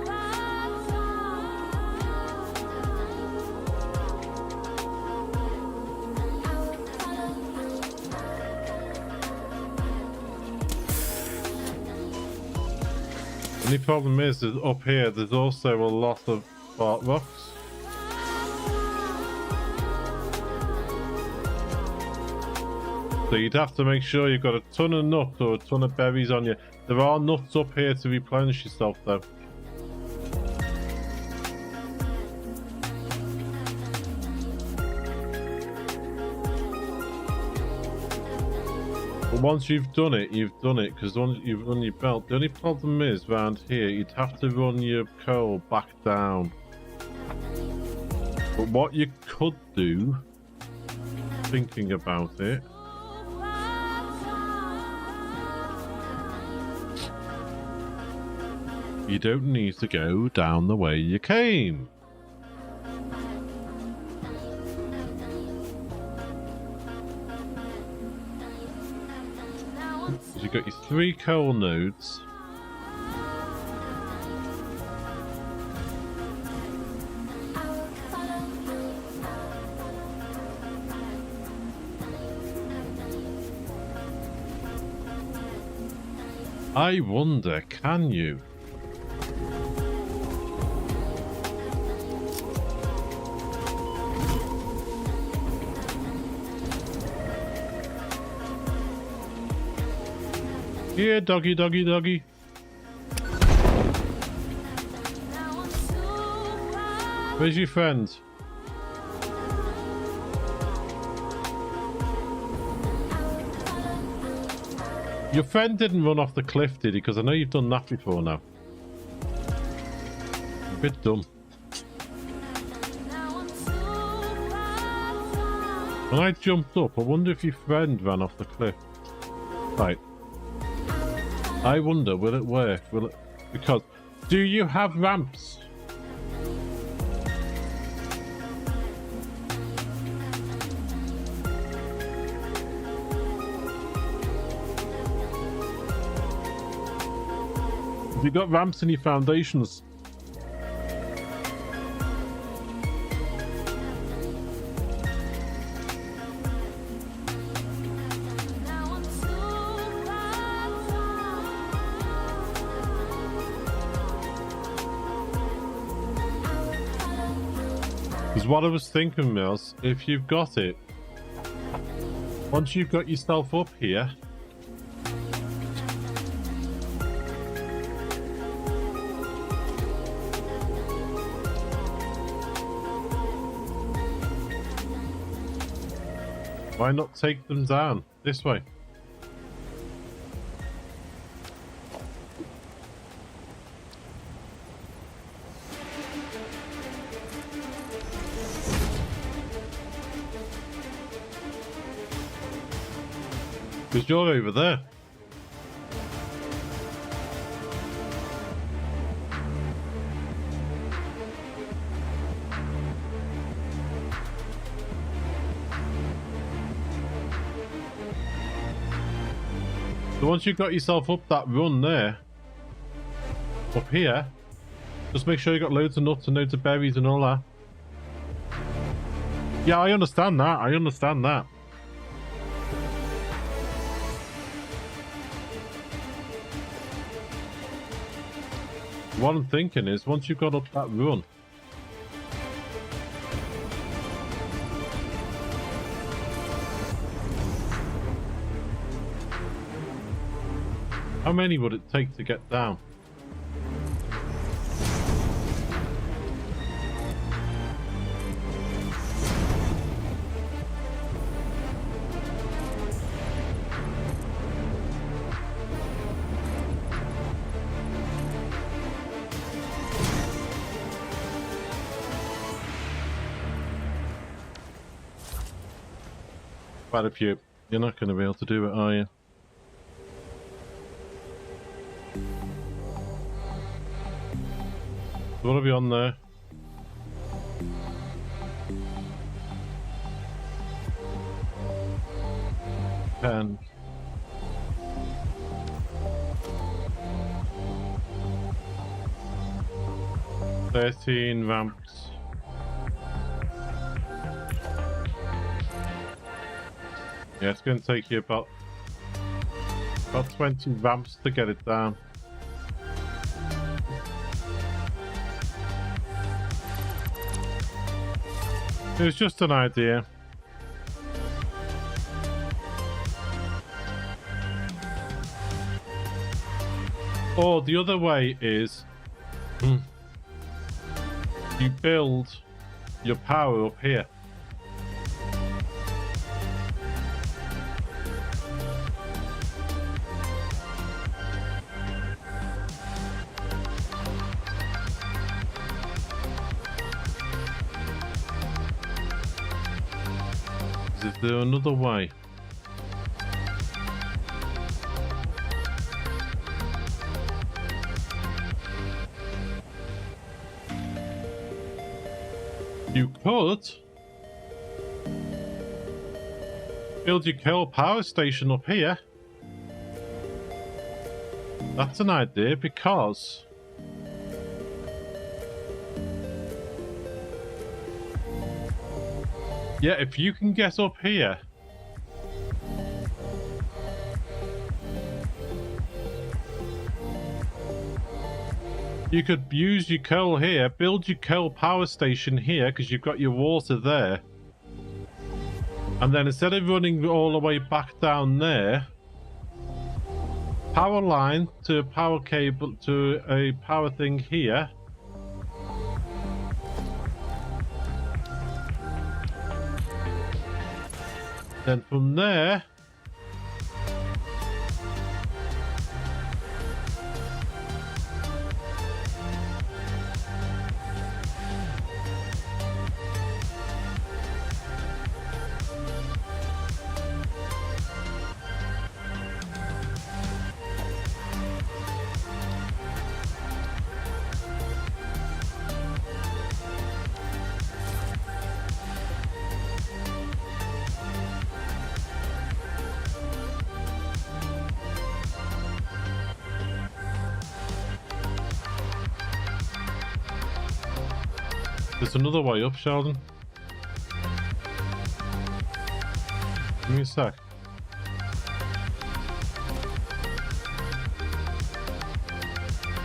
Speaker 1: Only problem is up here, there's also a lot of bark rocks. So you'd have to make sure you've got a ton of nuts or a ton of berries on you. There are nuts up here to replenish yourself though. But once you've done it, because once you've run your belt, the only problem is round here, you'd have to run your coal back down. But what you could do, thinking about it, you don't need to go down the way you came. You've got your 3 coal nodes. I wonder, can you? Here, doggy, doggy, doggy. Where's your friend? Your friend didn't run off the cliff, did he? Because I know you've done that before now. A bit dumb. When I jumped up, I wonder if your friend ran off the cliff. Right. I wonder, will it work? Will it? Because, do you have ramps? Have you got ramps in your foundations? Because what I was thinking was, if you've got it, once you've got yourself up here, why not take them down this way? Because you're over there. So once you've got yourself up that run there, up here, just make sure you got loads of nuts and loads of berries and all that. Yeah, I understand that. I understand that. What I'm thinking is, once you've got up that run, how many would it take to get down? Quite a few. You're not going to be able to do it, are you? What have you on there? $10, 13 ramps. Yeah, it's going to take you about 20 ramps to get it down. It was just an idea. Or the other way is you build your power up here. Is there another way? You could build your coal power station up here. That's an idea because yeah, if you can get up here you could use your coal here, build your coal power station here because you've got your water there. And then instead of running all the way back down there, power line to a power cable to a power thing here. Then from there, there's another way up, Sheldon. Give me a sec.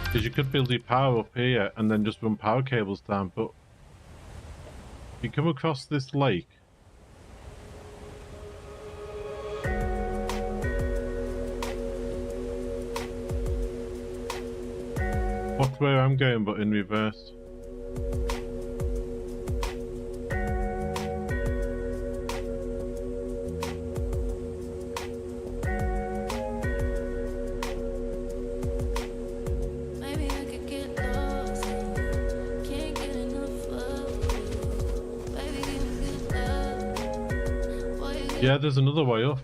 Speaker 1: Because you could build your power up here and then just run power cables down, but if you come across this lake, watch where I'm going but in reverse.
Speaker 2: Maybe I could get lost. Can't get enough of you. Baby, give me good love. Boy, you
Speaker 1: Yeah, there's another way up.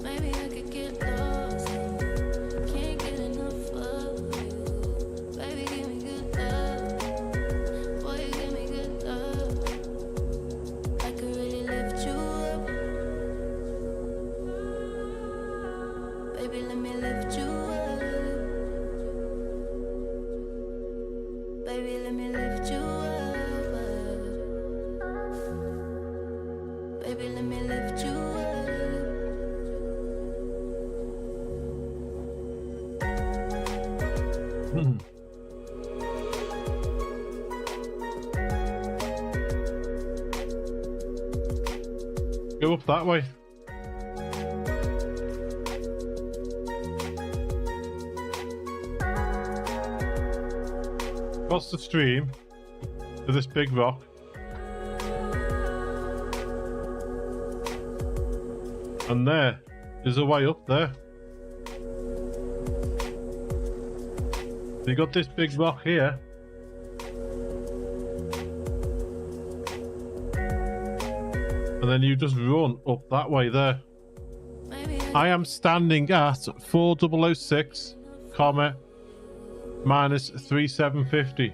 Speaker 2: maybe I could get lost. Can't get enough of you. Baby, give me good love. Boy, you give me good love. I could really lift you up. Baby, let me lift you up. Baby, let me lift you up. Baby, let me lift you up.
Speaker 1: Go up that way. Across the stream to this big rock. And there is a way up there. So you got this big rock here. And then you just run up that way there.
Speaker 2: Maybe
Speaker 1: I am standing at 4006, comma, minus 3750.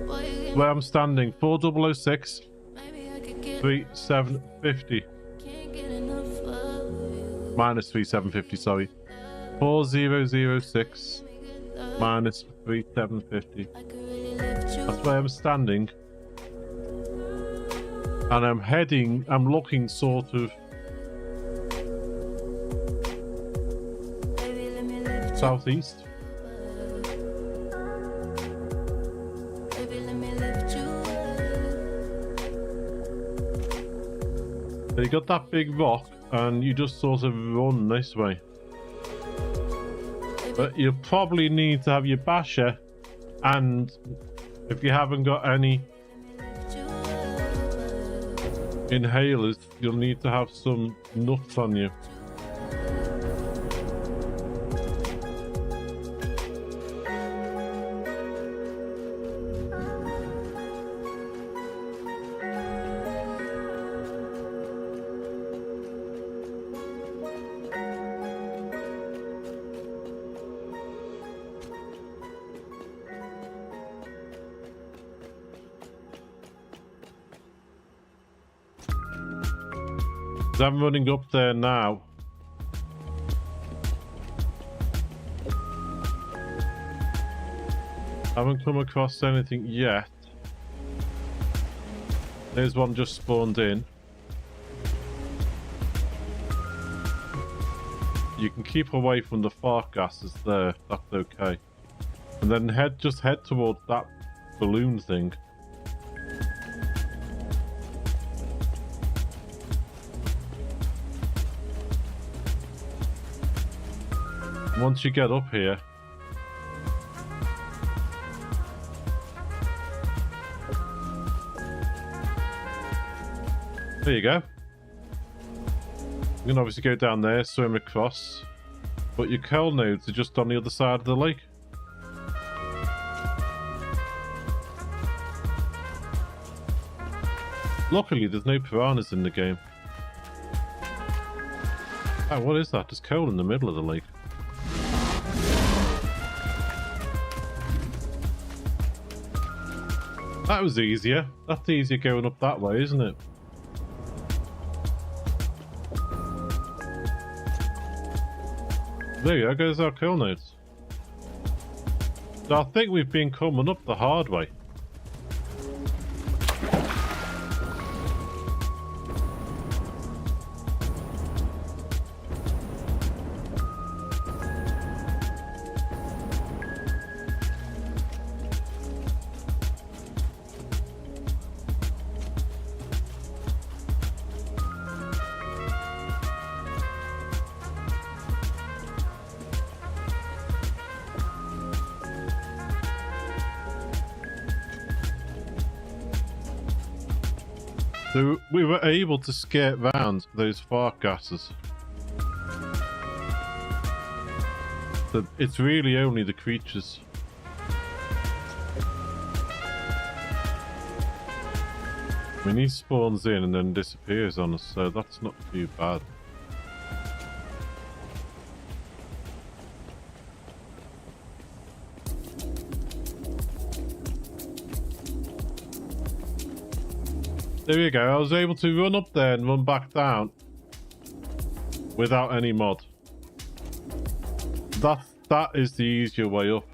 Speaker 2: boy, you give
Speaker 1: Where I'm standing, 4006,
Speaker 2: maybe I could get
Speaker 1: 3750.
Speaker 2: can't get enough of you.
Speaker 1: Minus 3750, sorry. 4006, minus 3750.
Speaker 2: I could really
Speaker 1: That's where I'm standing. And I'm looking sort of
Speaker 2: Baby, let me lift you.
Speaker 1: southeast.
Speaker 2: Baby, let me lift you.
Speaker 1: So you got that big rock, and you just sort of run this way. But you probably need to have your basher, and if you haven't got any inhalers, you'll need to have some nuts on you. I'm running up there now. Haven't come across anything yet. There's one just spawned in. You can keep away from the fart gases there, that's okay. And then just head towards that balloon thing. Once you get up here, there you go. You can obviously go down there, swim across, but your coal nodes are just on the other side of the lake. Luckily, there's no piranhas in the game. Oh, what is that? There's coal in the middle of the lake. That was easier. That's easier going up that way, isn't it? There you go, goes our kill notes. So I think we've been coming up the hard way. So we were able to skate round those fart gases. So it's really only the creatures. I mean, he spawns in and then disappears on us, so that's not too bad. There we go, I was able to run up there and run back down without any mod. That is the easier way up.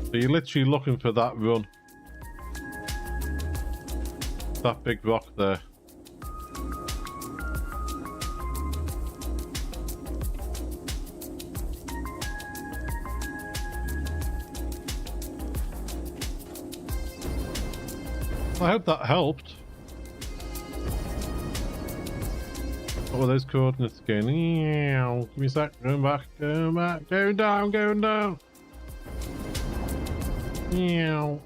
Speaker 1: So you're literally looking for that run. That big rock there. I hope that helped. What were those coordinates again? Give me a sec. Going back. Going back. Going down. Going down. Meow.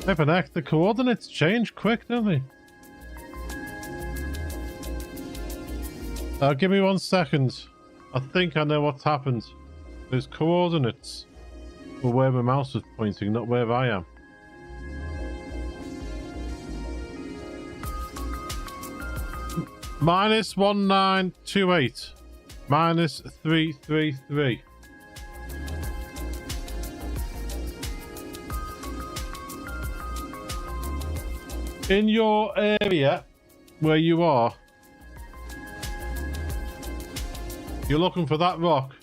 Speaker 1: Flippin' heck, the coordinates change quick, don't they? Give me 1 second. I think I know what's happened. There's coordinates for where my mouse was pointing, not where I am. Minus 1928. Minus 333. In your area where you are, you're looking for that rock.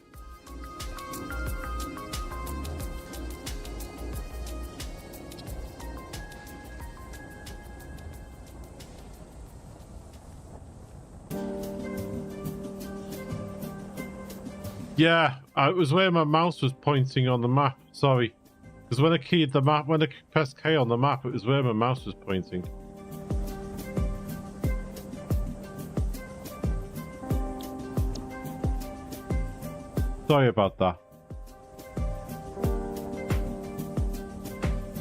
Speaker 1: Yeah, it was where my mouse was pointing on the map. Sorry. Because when I keyed the map, when I pressed K on the map, it was where my mouse was pointing. Sorry about that.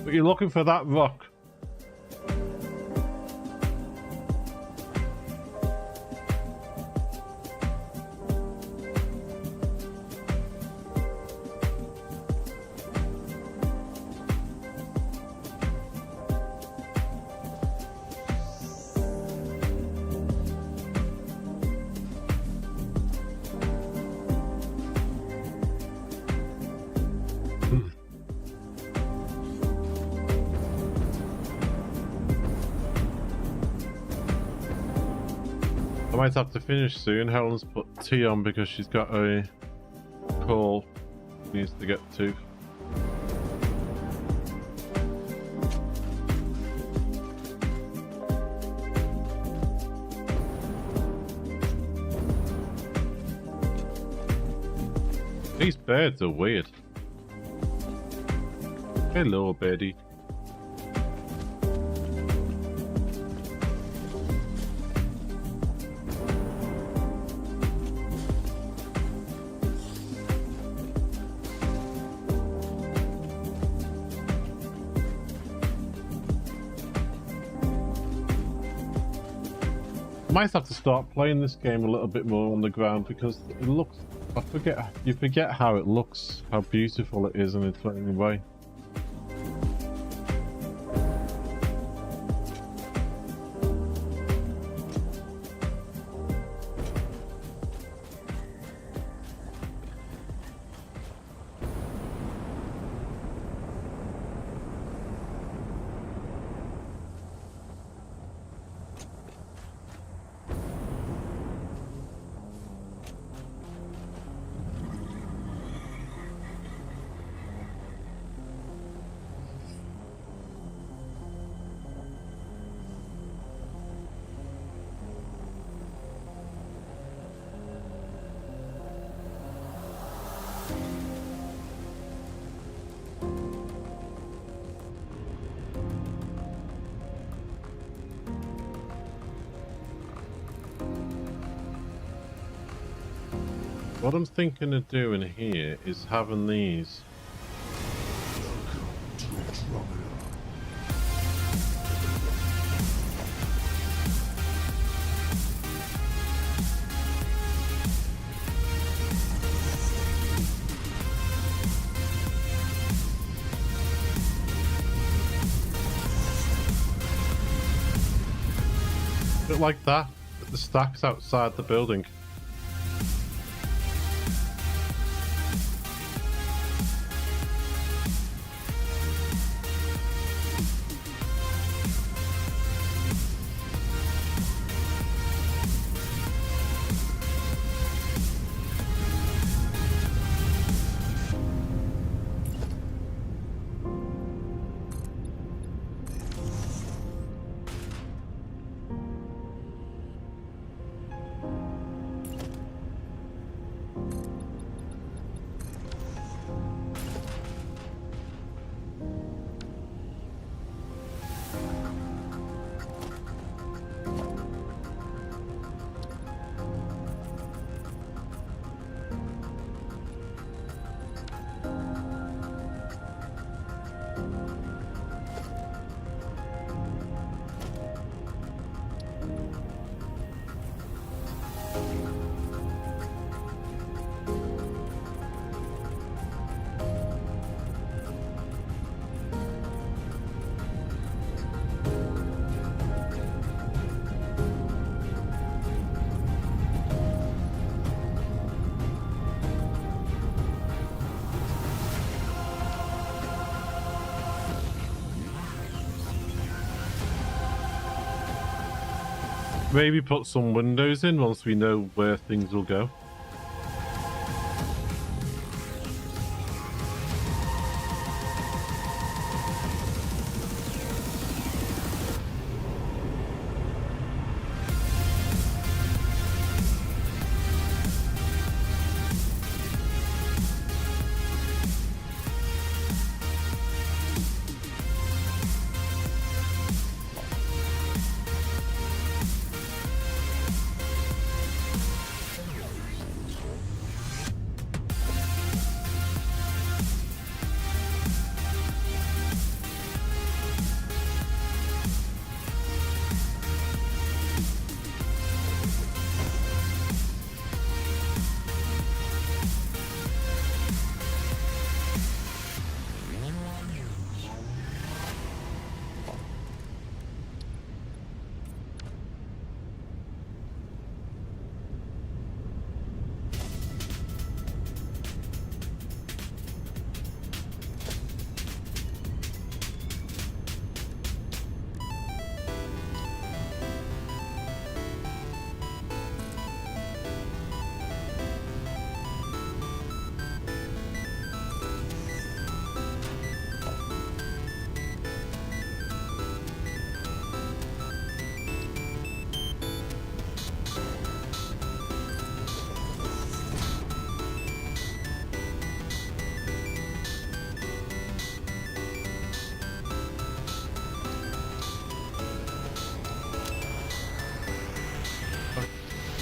Speaker 1: But you're looking for that rock. I might have to finish soon. Helen's put tea on because she's got a call she needs to get to. These birds are weird. Hello, birdie. Might have to start playing this game a little bit more on the ground because it looks, you forget how it looks, how beautiful it is in its own way. What I'm thinking of doing here is having these. A bit like that, but the stacks outside the building. Maybe put some windows in once we know where things will go.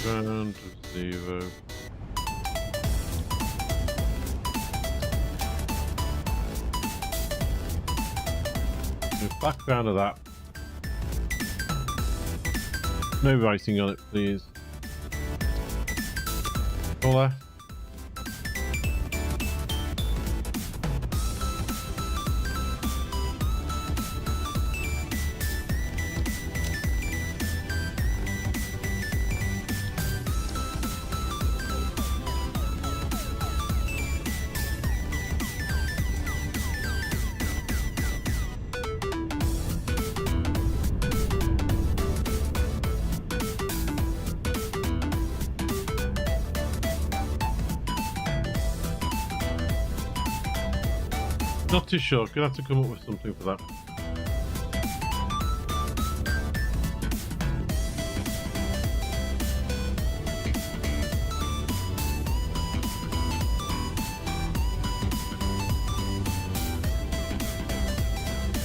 Speaker 1: Down to 0. Background of that. No writing on it, please. Colour. Not too sure. Gonna have to come up with something for that.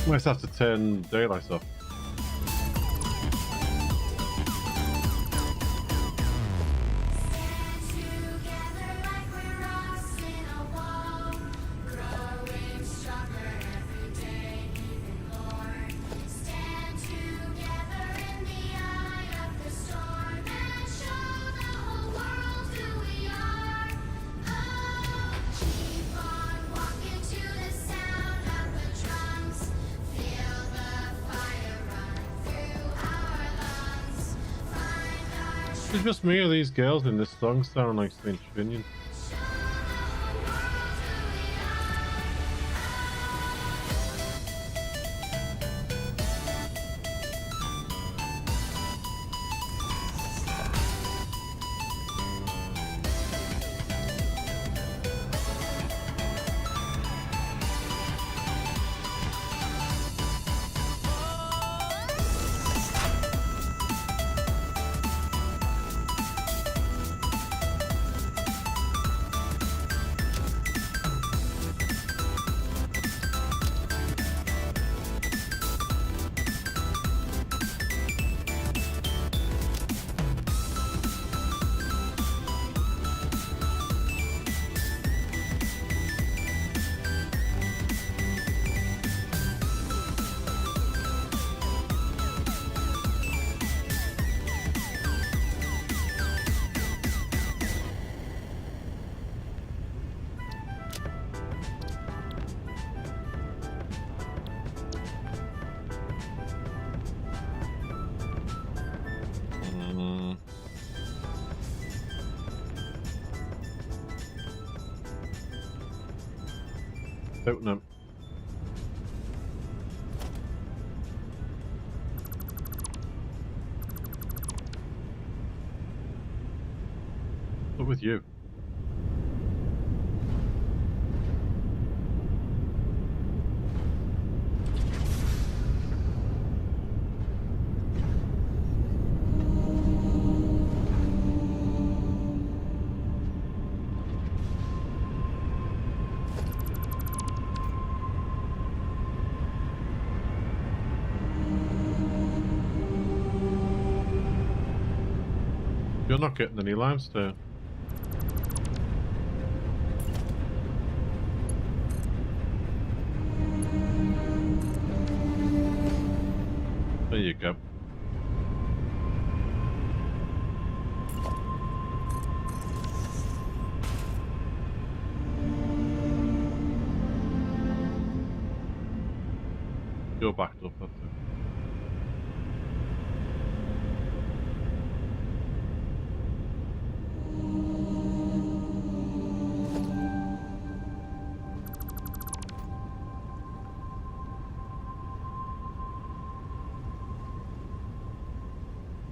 Speaker 1: Might have to turn daylight off.
Speaker 2: Together like we're rocks in a wall, growing stronger every day, even more. Stand together in the eye of the storm and show the whole world who we are. Oh, keep on walking to the sound of the drums. Feel the fire run through our lungs. Find our
Speaker 1: It's just me or these girls in this song sound like Saint Trinian.
Speaker 2: show the whole world who we are.
Speaker 1: Don't know. with you. You're not getting any limestone. There you go. You're backed up, that's it.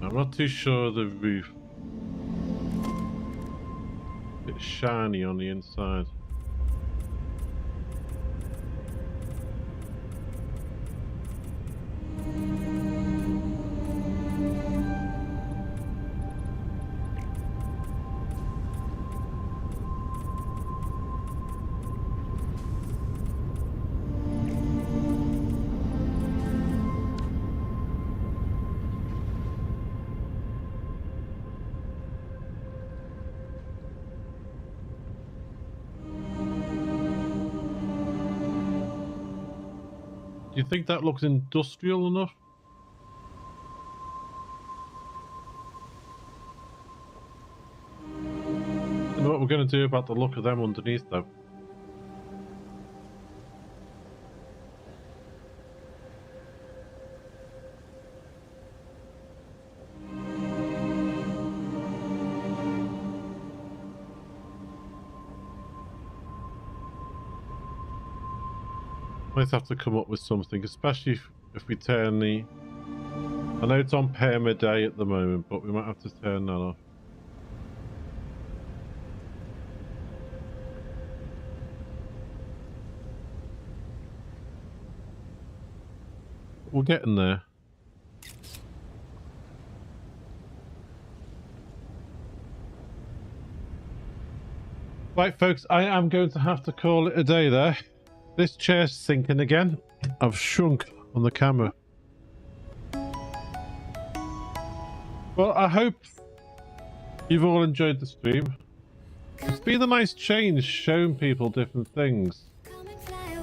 Speaker 1: I'm not too sure of the roof. It's shiny on the inside. Do you think that looks industrial enough? I know what we're going to do about the look of them underneath though. Might have to come up with something, especially if we turn the... I know it's on perma day at the moment, but we might have to turn that off. We're getting there. Right, folks, I am going to have to call it a day there. This chair's sinking again. I've shrunk on the camera. Well, I hope you've all enjoyed the stream. It's been a nice change showing people different things.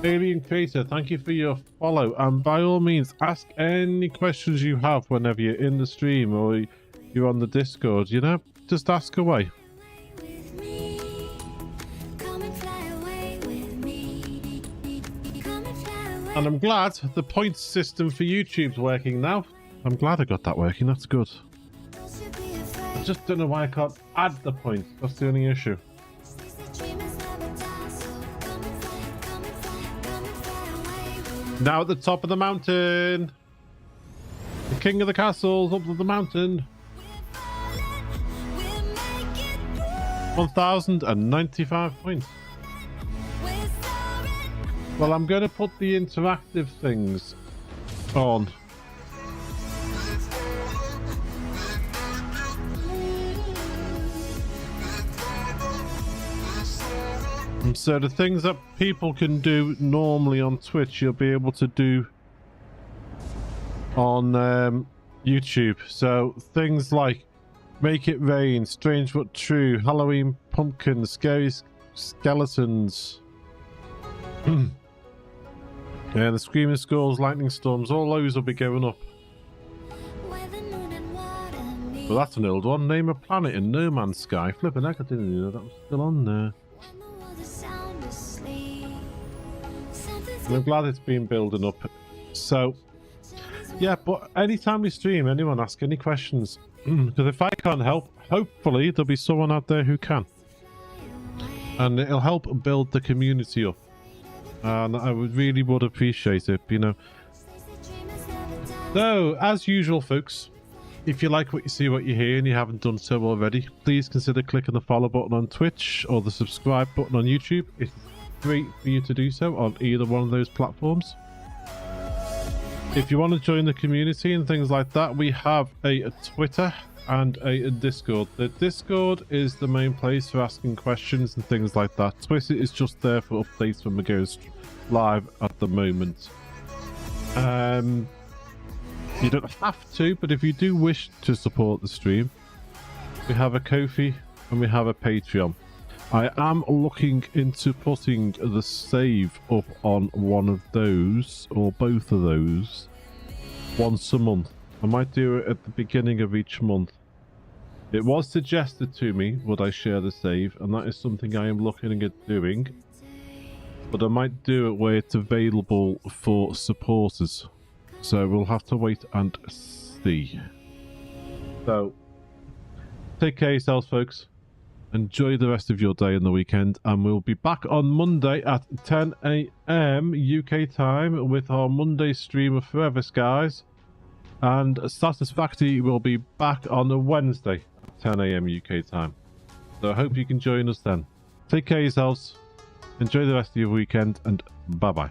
Speaker 1: Alien Creator, thank you for your follow. And by all means, ask any questions you have whenever you're in the stream or you're on the Discord, you know? Just ask away.
Speaker 2: with me. Come and fly away with me. Come and fly away.
Speaker 1: And I'm glad the points system for YouTube's working now. I'm glad I got that working, that's good.
Speaker 2: Don't you be
Speaker 1: I
Speaker 2: afraid.
Speaker 1: just don't know why I can't add the points. That's the only issue.
Speaker 2: Stays the dreamers never die. So come and fly away with me.
Speaker 1: Now at the top of the mountain. The king of the castles up to the mountain.
Speaker 2: We'll make it through.
Speaker 1: 1,095 points.
Speaker 2: We're soaring.
Speaker 1: Well, I'm going to put the interactive things on. And so the things that people can do normally on Twitch, you'll be able to do on YouTube. So things like Make It Rain, Strange But True, Halloween Pumpkins, Scary Skeletons, and the Screaming Skulls, Lightning Storms, all those will be going up.
Speaker 2: Where the moon and water meet.
Speaker 1: Well, that's an old one. Name a planet in No Man's Sky. Flipping heck, I didn't know that was still on there.
Speaker 2: When the world is sound asleep. Something's
Speaker 1: And I'm glad it's been building up. So, yeah, but anytime we stream, anyone ask any questions. Because if I can't help, hopefully there'll be someone out there who can. And it'll help build the community up. And I really would appreciate it, you know. So, as usual, folks, If you like what you see, what you hear, and you haven't done so already, please consider clicking the follow button on Twitch or the subscribe button on YouTube. It's free for you to do so on either one of those platforms. If you want to join the community and things like that, we have a Twitter and a Discord. The Discord is the main place for asking questions and things like that. Twitter is just there for updates when we go live at the moment. You don't have to, but if you do wish to support the stream, we have a Ko-fi and we have a Patreon. I am looking into putting the save up on one of those, or both of those, once a month. I might do it at the beginning of each month. It was suggested to me, would I share the save, and that is something I am looking at doing. But I might do it where it's available for supporters. So we'll have to wait and see. So, take care of yourselves, folks. Enjoy the rest of your day and the weekend, and we'll be back on Monday at 10 AM UK time with our Monday stream of Forever Skies, and Satisfactory will be back on a Wednesday at 10 AM UK time. So I hope you can join us then. Take care of yourselves, enjoy the rest of your weekend, and bye bye.